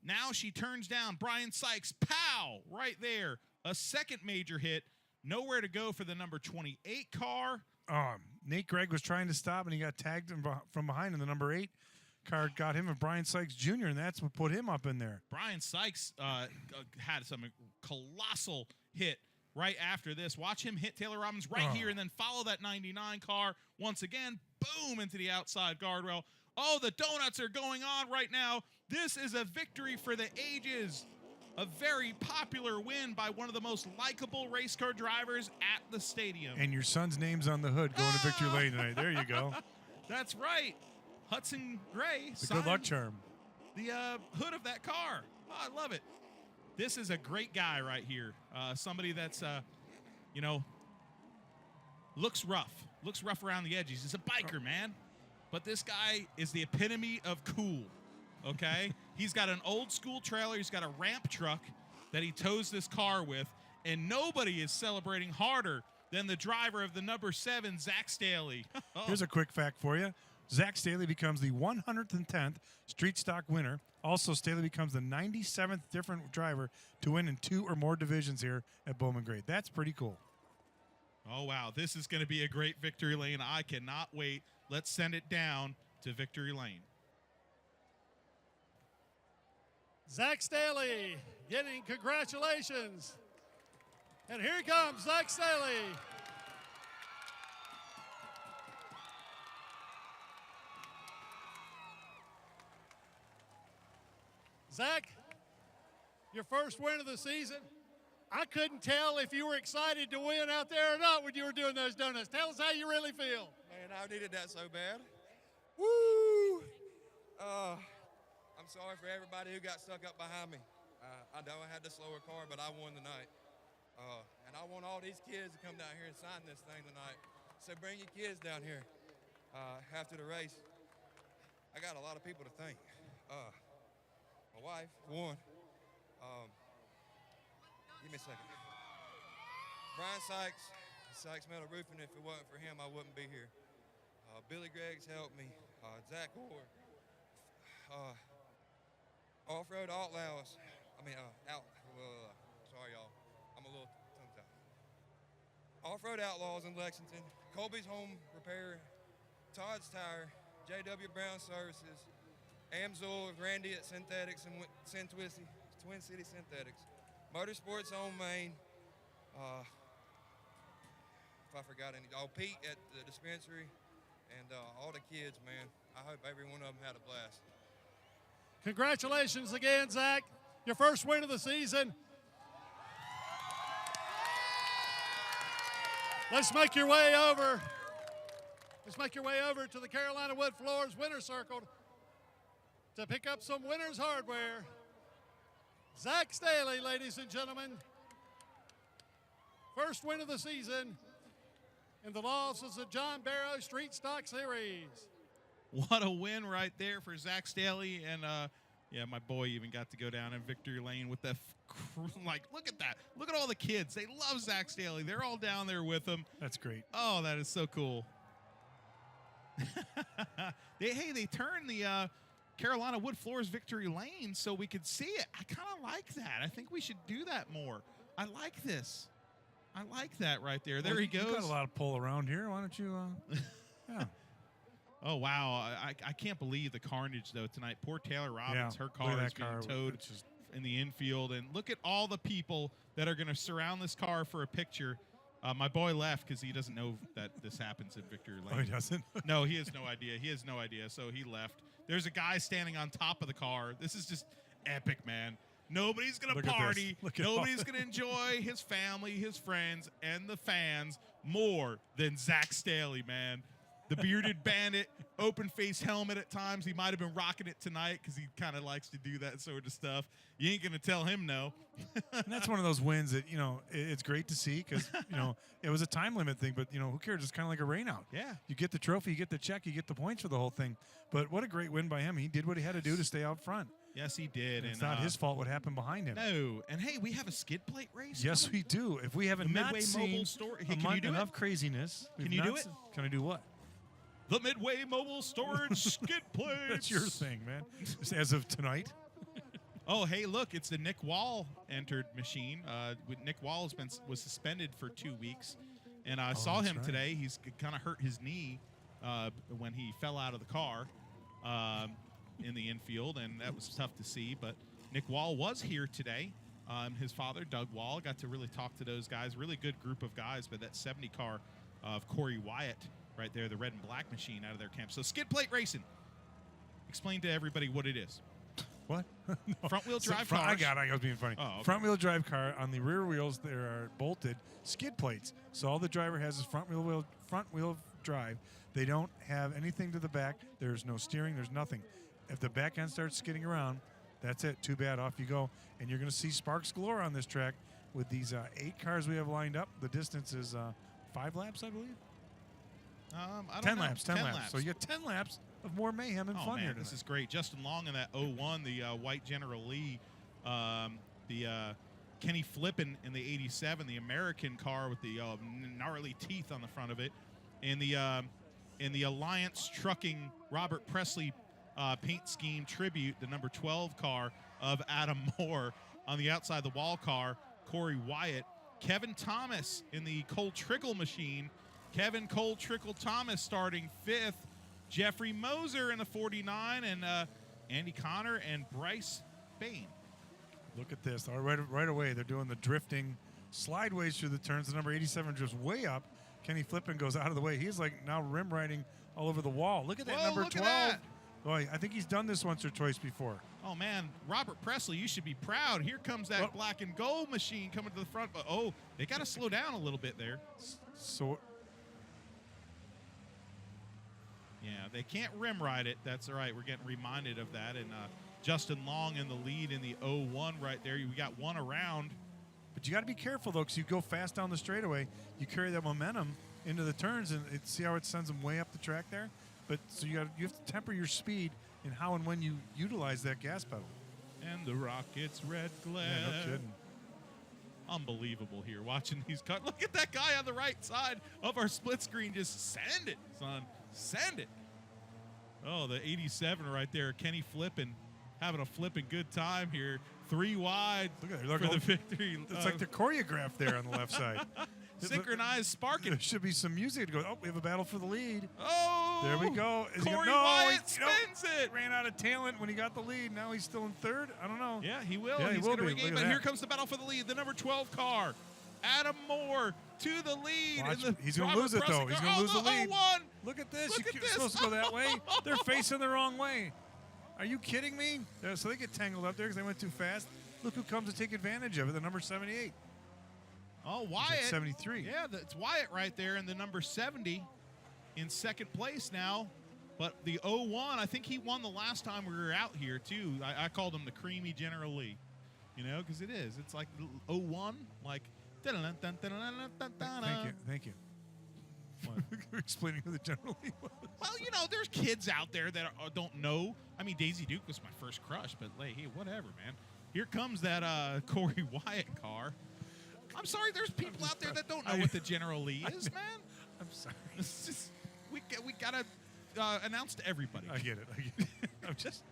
Now she turns down Brian Sykes, pow, right there. A second major hit, nowhere to go for the number 28 car.
Nate Gregg was trying to stop, and he got tagged from behind, and the number 8 car got him and Brian Sykes Jr., and that's what put him up in there.
Brian Sykes had some colossal hit right after this. Watch him hit Taylor Robbins right here and then follow that 99 car once again. Boom, into the outside guardrail. Oh, the donuts are going on right now. This is a victory for the ages. A very popular win by one of the most likable race car drivers at the stadium.
And your son's name's on the hood going to victory lane tonight. There you go.
That's right. Hudson Gray
The good luck charm.
the hood of that car. Oh, I love it. This is a great guy right here. Somebody that's, looks rough around the edges. He's a biker, man. But this guy is the epitome of cool, okay? He's got an old school trailer. He's got a ramp truck that he tows this car with, and nobody is celebrating harder than the driver of the number 7, Zach Staley.
Here's a quick fact for you. Zach Staley becomes the 110th street stock winner. Also, Staley becomes the 97th different driver to win in 2 or more divisions here at Bowman Grade. That's pretty cool.
Oh, wow. This is going to be a great victory lane. I cannot wait. Let's send it down to victory lane.
Zach Staley getting congratulations. And here he comes, Zach Staley. Zach, your first win of the season. I couldn't tell if you were excited to win out there or not when you were doing those donuts. Tell us how you really feel.
Man, I needed that so bad. Woo! I'm sorry for everybody who got stuck up behind me. I know I had the slower car, but I won tonight. And I want all these kids to come down here and sign this thing tonight. So bring your kids down here after the race. I got a lot of people to thank. My wife, one. Give me a second. Brian Sykes, Sykes Metal Roofing. If it wasn't for him, I wouldn't be here. Billy Gregg's helped me. Zach Orr. Off-Road Outlaws. Sorry, y'all. I'm a little tongue-tied. Off-Road Outlaws in Lexington. Colby's Home Repair. Todd's Tire. J.W. Brown Services. Amsoil, Randy at Synthetics and Twin City Synthetics. Motorsports on Main. If I forgot any, Pete at the dispensary, and all the kids, man. I hope every one of them had a blast.
Congratulations again, Zach. Your first win of the season. Let's make your way over. Let's make your way over to the Carolina Wood Floors Winner Circle to pick up some Winners Hardware. Zach Staley, ladies and gentlemen. First win of the season in the losses of John Barrow Street Stock Series.
What a win right there for Zach Staley. And, my boy even got to go down in victory lane with that. Look at that. Look at all the kids. They love Zach Staley. They're all down there with him.
That's great.
Oh, that is so cool. They turned the Carolina Wood Floors victory lane so we could see it. I kind of like that. I think we should do that more. I like this. I like that right there. There he goes.
You got a lot of pull around here. Why don't you? Yeah.
Oh, wow. I can't believe the carnage, though, tonight. Poor Taylor Robbins.
Yeah,
Her car is being towed in the infield. And look at all the people that are going to surround this car for a picture. My boy left because he doesn't know that this happens in Victory Lane.
Oh, he doesn't?
No, he has no idea. He has no idea, so he left. There's a guy standing on top of the car. This is just epic, man. Nobody's going to party. Nobody's going to enjoy his family, his friends, and the fans more than Zach Staley, man. The bearded bandit, open-face helmet at times. He might have been rocking it tonight because he kind of likes to do that sort of stuff. You ain't going to tell him no.
And that's one of those wins that, it's great to see because, it was a time limit thing. But, who cares? It's kind of like a rainout.
Yeah.
You get the trophy, you get the check, you get the points for the whole thing. But what a great win by him. He did what he had to do to stay out front.
Yes, he did.
And it's not his fault what happened behind him.
No. And, hey, we have a skid plate race.
Yes, we do. If we haven't
Midway
seen
Mobile Store. Hey, can you do
enough
it?
craziness.
Can you do it?
Can I do what?
The Midway Mobile Storage skid plates.
That's your thing, man. As of tonight.
Oh, hey, look, it's the Nick Wall entered machine. Nick Wall was suspended for 2 weeks, and I saw him today. He's kind of hurt his knee when he fell out of the car in the infield, and that was tough to see. But Nick Wall was here today. His father, Doug Wall, got to really talk to those guys. Really good group of guys, but that 70 car of Corey Wyatt right there, the red and black machine out of their camp. So skid plate racing. Explain to everybody what it is.
What? No.
Front-wheel drive cars.
I got it. I was being funny.
Oh, okay.
Front-wheel drive car. On the rear wheels, there are bolted skid plates. So all the driver has is front-wheel drive. They don't have anything to the back. There's no steering. There's nothing. If the back end starts skidding around, that's it. Too bad. Off you go. And you're going to see sparks galore on this track with these 8 cars we have lined up. The distance is 5 laps, I believe.
I don't
10
know.
laps. 10 laps. So you get 10 laps of more mayhem and fun
man,
here tonight.
This is great. Justin Long in that 01, the white General Lee, the Kenny Flippin in the 87, the American car with the gnarly teeth on the front of it, and the Alliance Trucking Robert Presley paint scheme tribute, the number 12 car of Adam Moore on the outside the wall car, Corey Wyatt, Kevin Thomas in the Cole Trickle machine. Kevin Cole Trickle Thomas starting 5th. Jeffrey Moser in the 49, and Andy Connor and Bryce Bain.
Look at this. Right away, they're doing the drifting slideways through the turns. The number 87 drifts way up. Kenny Flippin goes out of the way. He's like now rim riding all over the wall. Look at that.
Whoa,
number
look
12.
at that.
Boy, I think he's done this once or twice before.
Oh, man. Robert Presley, you should be proud. Here comes that black and gold machine coming to the front. But, they got to slow down a little bit there.
So...
yeah, they can't rim ride it. That's all right. We're getting reminded of that. And Justin Long in the lead in the 01 right there. We got one around.
But you got to be careful, though, because you go fast down the straightaway. You carry that momentum into the turns, and see how it sends them way up the track there? But so you have to temper your speed in how and when you utilize that gas pedal.
And the Rockets red glare.
Yeah, no kidding.
Unbelievable here watching these cars. Look at that guy on the right side of our split screen. Just send it, son. Send it. Oh, the 87 right there. Kenny flipping, having a flipping good time here. 3 wide
Look at
for the victory.
It's like they're choreographed there on the left side.
Synchronized sparking.
There should be some music to go, oh, we have a battle for the lead.
Oh!
There we go. Is he
Corey
gonna, no,
Wyatt
he,
spins it.
Ran out of talent when he got the lead. Now he's still in third. I don't know.
Yeah, he will.
Yeah, he
He's
will
going to
be.
regain.
Look at
But here
that.
comes the battle for the lead. The number 12 car, Adam Moore, to the lead.
Watch,
in the
he's going to
Robert
lose it, though.
Presley
He's
car.
going to lose the
Oh,
lead.
01.
Look at this.
Look at
You're
this.
supposed to go that way. They're facing the wrong way. Are you kidding me? So they get tangled up there because they went too fast. Look who comes to take advantage of it, the number 78.
Oh, Wyatt.
73.
Yeah, it's Wyatt right there in the number 70 in second place now. But the 01, I think he won the last time we were out here, too. I called him the creamy General Lee, you know, because it is. It's like 01, like.
Thank you. Thank you. You're explaining who the General Lee was.
Well, you know, there's kids out there that don't know. I mean, Daisy Duke was my first crush, but hey, whatever, man. Here comes that Corey Wyatt car. I'm sorry, there's people out there that don't know what the General Lee is, man.
I'm sorry.
It's just, we gotta announce to everybody.
I get it. I'm just.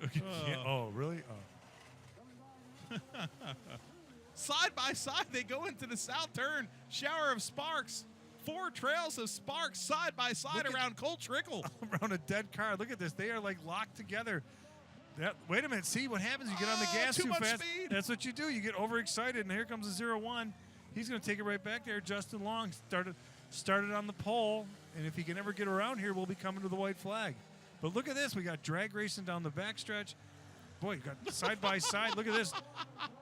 Okay. Oh, really? Oh.
Side by side, they go into the south turn. Shower of sparks. 4 trails of sparks side by side around Cole Trickle.
Around a dead car. Look at this. They are like locked together. Wait a minute. See what happens? You get on the gas
too
too
much
fast.
speed.
That's what you do. You get overexcited, and here comes the 0-1. He's going to take it right back there. Justin Long started on the pole, and if he can ever get around here, we'll be coming to the white flag. But look at this. We got drag racing down the backstretch. Boy, you got side by side. Look at this.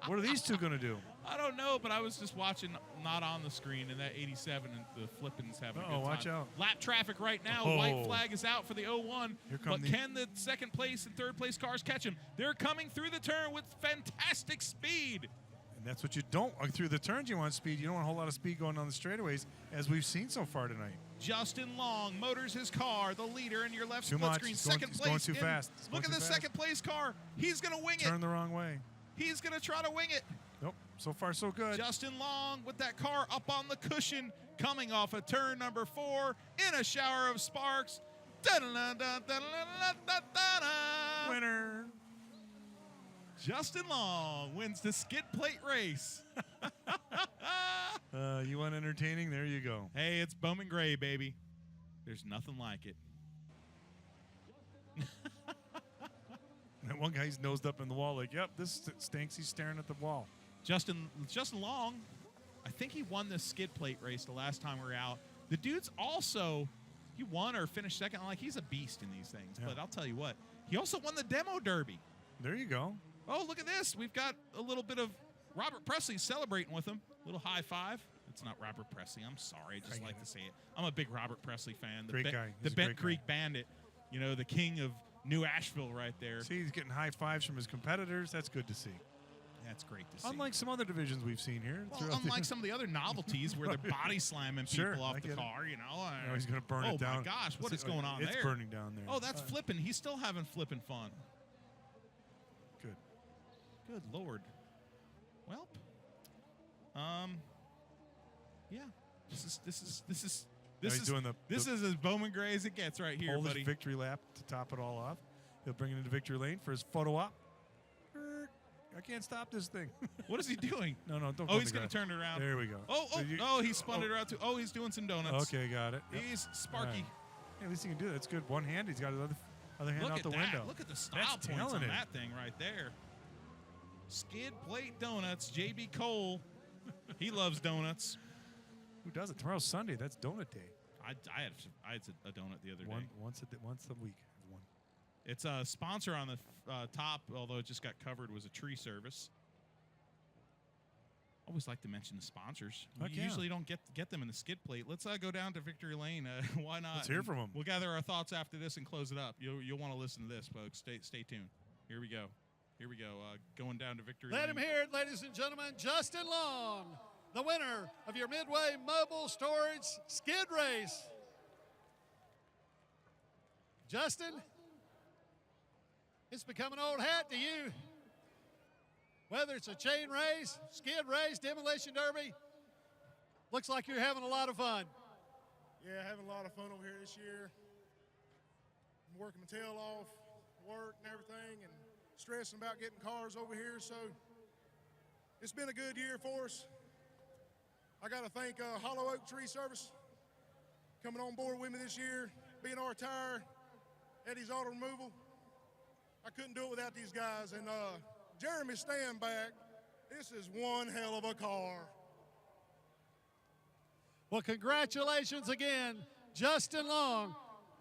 What are these two going to do?
I don't know, but I was just watching, not on the screen, and that 87 and the flippins having a good time.
Watch out.
Lap traffic right now.
Oh.
White flag is out for the 01.
Here come
But can the second place and third place cars catch him? They're coming through the turn with fantastic speed.
And that's what you don't. Through the turns, you want speed. You don't want a whole lot of speed going on the straightaways, as we've seen so far tonight.
Justin Long motors his car, the leader in your left
Too
split
much.
screen.
It's
Second
going
place.
too fast. It's
Look
going
at the
too fast.
second place car. He's going to wing it.
Turn the wrong way.
He's going to try to wing it.
Nope. So far, so good.
Justin Long with that car up on the cushion, coming off of turn number 4 in a shower of sparks.
Winner.
Justin Long wins the skid plate race.
You want entertaining? There you go.
Hey, it's Bowman Gray, baby. There's nothing like it.
That one guy's nosed up in the wall like, yep, this stinks. He's staring at the wall.
Justin Long, I think he won the skid plate race the last time we were out. The dude's also, he won or finished second. Like, he's a beast in these things.
Yeah.
But I'll tell you what, he also won the demo derby.
There you go.
Oh, look at this. We've got a little bit of Robert Presley celebrating with him. A little high five. It's not Robert Presley. I'm sorry. I just like to say it. I'm a big Robert Presley fan.
Great guy.
The
He's a
Bent
great
Creek
guy.
Bandit. You know, the king of New Asheville right there.
See, he's getting high fives from his competitors. That's good to see.
That's great to see.
Unlike some other divisions we've seen here.
Well, unlike some of the other novelties where they're body slamming people
Sure,
off
I
the
get it.
car, you know.
No, he's going to burn it down.
Oh, my gosh. What is going on there?
It's burning down there.
Oh, that's flipping. He's still having flipping fun.
Good.
Good Lord. Welp. Yeah. This is as Bowman Gray as it gets right here,
Hold
buddy.
his victory lap to top it all off. He'll bring it into victory lane for his photo op. I can't stop this thing.
What is he doing?
No, don't.
Oh, he's going to turn it around.
There we go.
He spun it around too. Oh, he's doing some donuts.
Okay, got it. Yep.
He's Sparky.
Right. Yeah, at least he can do that. That's good. One hand. He's got the other hand
Look
out
at
the
that.
window.
Look at the style
That's
points on
talented.
that thing right there. Skid plate donuts. J.B. Cole. He loves donuts.
Who doesn't? Tomorrow's Sunday. That's donut day.
I had a donut the other day.
Once a week. One.
It's a sponsor on the top, although it just got covered, was a tree service. Always like to mention the sponsors. We usually don't get them in the skid plate. Let's go down to Victory Lane. Why not?
Let's hear from them.
We'll gather our thoughts after this and close it up. You'll want to listen to this, folks. Stay tuned. Here we go. Going down to Victory Lane.
Let him hear it, ladies and gentlemen. Justin Long, the winner of your Midway Mobile Storage Skid Race. Justin, it's become an old hat to you. Whether it's a chain race, skid race, demolition derby, looks like you're having a lot of fun.
Yeah, having a lot of fun over here this year. I'm working my tail off, work and everything, and stressing about getting cars over here. So it's been a good year for us. I got to thank Hollow Oak Tree Service coming on board with me this year, B&R Tire, Eddie's Auto Removal. I couldn't do it without these guys. And Jeremy Standback, this is one hell of a car.
Well, congratulations again, Justin Long,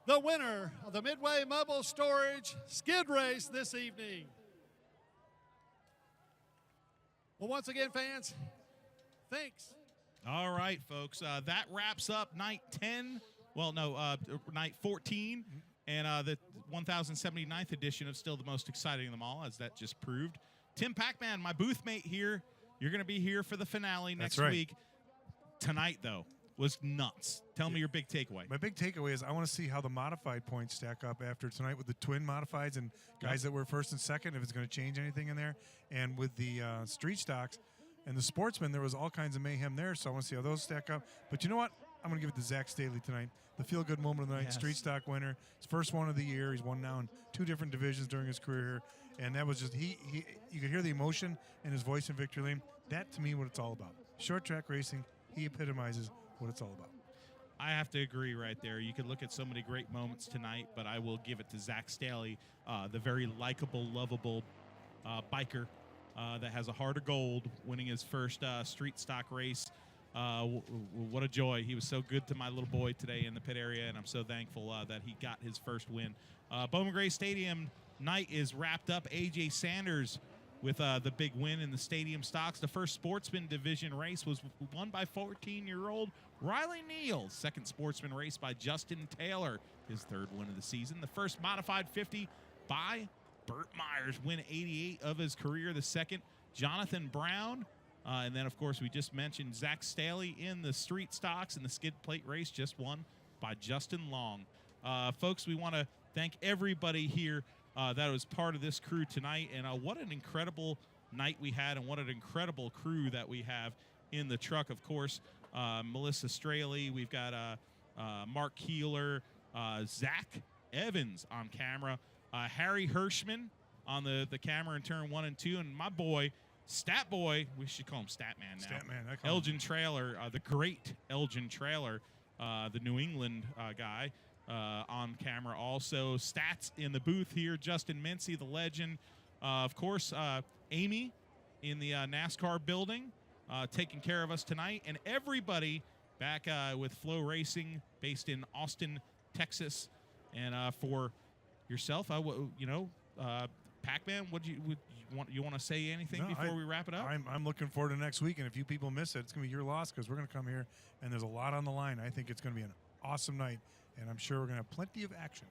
the winner of the Midway Mobile Storage Skid Race this evening. Well, once again, fans, thanks.
All right, folks. That wraps up night 10. Well, no, night 14. And the 1079th edition of Still the Most Exciting of them all, as that just proved. Tim Pac-Man, my booth mate here. You're going to be here for the finale next week. Tonight, though, was nuts. Tell me your big takeaway.
My big takeaway is I want to see how the modified points stack up after tonight with the twin modifieds and guys that were first and second, if it's going to change anything in there. And with the street stocks and the sportsmen, there was all kinds of mayhem there, so I want to see how those stack up. But you know what? I'm going to give it to Zach Staley tonight. The feel-good moment of the night, street stock winner. His first one of the year. He's won now in 2 different divisions during his career. And that was just, you could hear the emotion in his voice in victory lane. That, to me, what it's all about. Short track racing, he epitomizes what it's all about.
I have to agree right there. You could look at so many great moments tonight, but I will give it to Zach Staley, the very likable, lovable biker that has a heart of gold, winning his first street stock race. What a joy. He was so good to my little boy today in the pit area, and I'm so thankful that he got his first win. Bowman Gray Stadium night is wrapped up. A.J. Sanders with the big win in the stadium stocks. The first sportsman division race was won by 14-year-old Riley Neal. Second sportsman race by Justin Taylor, his 3rd win of the season. The first modified 50 by Burt Myers, win 88 of his career. The second, Jonathan Brown. And then, of course, we just mentioned Zach Staley in the street stocks, and the skid plate race just won by Justin Long. Folks, we want to thank everybody here that was part of this crew tonight. And what an incredible night we had, and what an incredible crew that we have in the truck. Of course, Melissa Straley, we've got Mark Keeler, Zach Evans on camera, Harry Hirschman on the camera in turn 1 and 2, and my boy, Stat Boy, we should call him Stat Man now.
Stat Man,
Elgin Trailer, the great Elgin Trailer, the New England guy, on camera also. Stats in the booth here, Justin Mincy, the legend. Of course, Amy in the NASCAR building, taking care of us tonight. And everybody back with Flow Racing, based in Austin, Texas. And for yourself, Pac-Man, you want to say anything before we wrap it up?
I'm looking forward to next week, and if you people miss it, it's going to be your loss, because we're going to come here, and there's a lot on the line. I think it's going to be an awesome night, and I'm sure we're going to have plenty of action.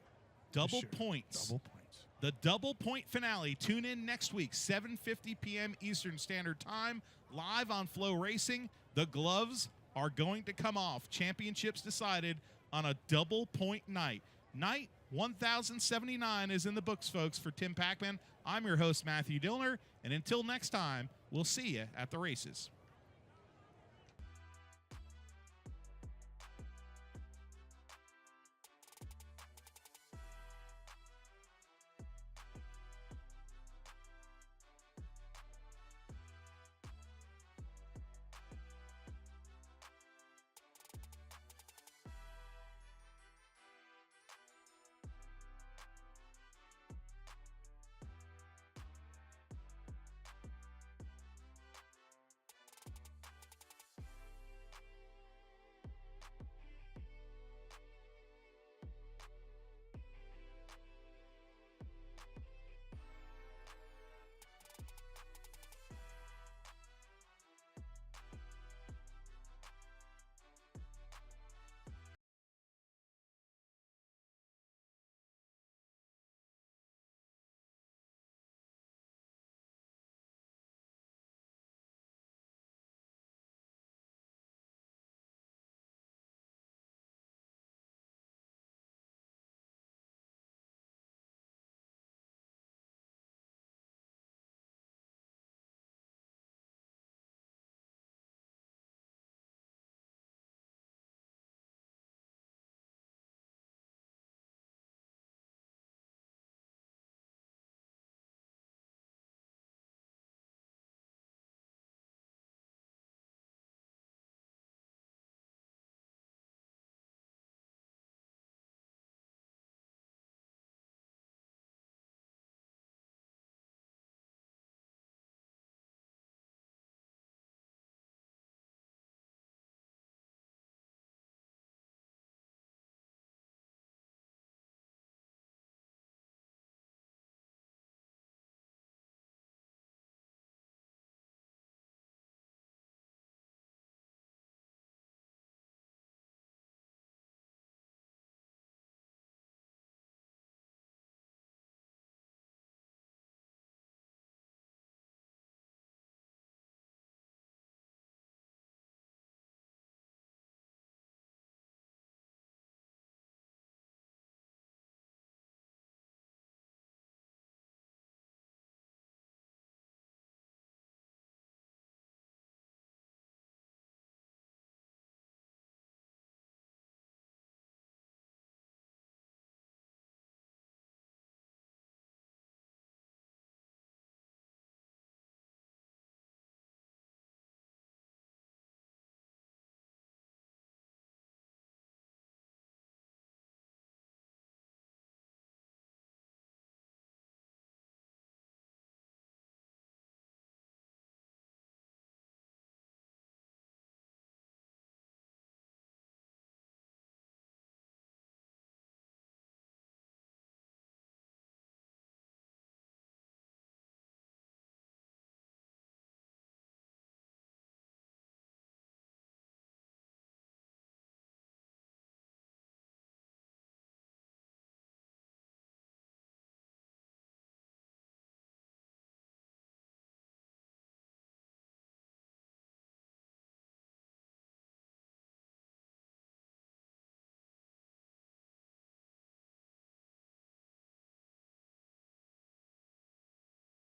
Double points.
Double points.
The double point finale. Tune in next week, 7:50 p.m. Eastern Standard Time, live on Flow Racing. The gloves are going to come off. Championships decided on a double point night. Night 1079 is in the books, folks. For Tim Pac-Man, I'm your host, Matthew Dillner, and until next time, we'll see you at the races.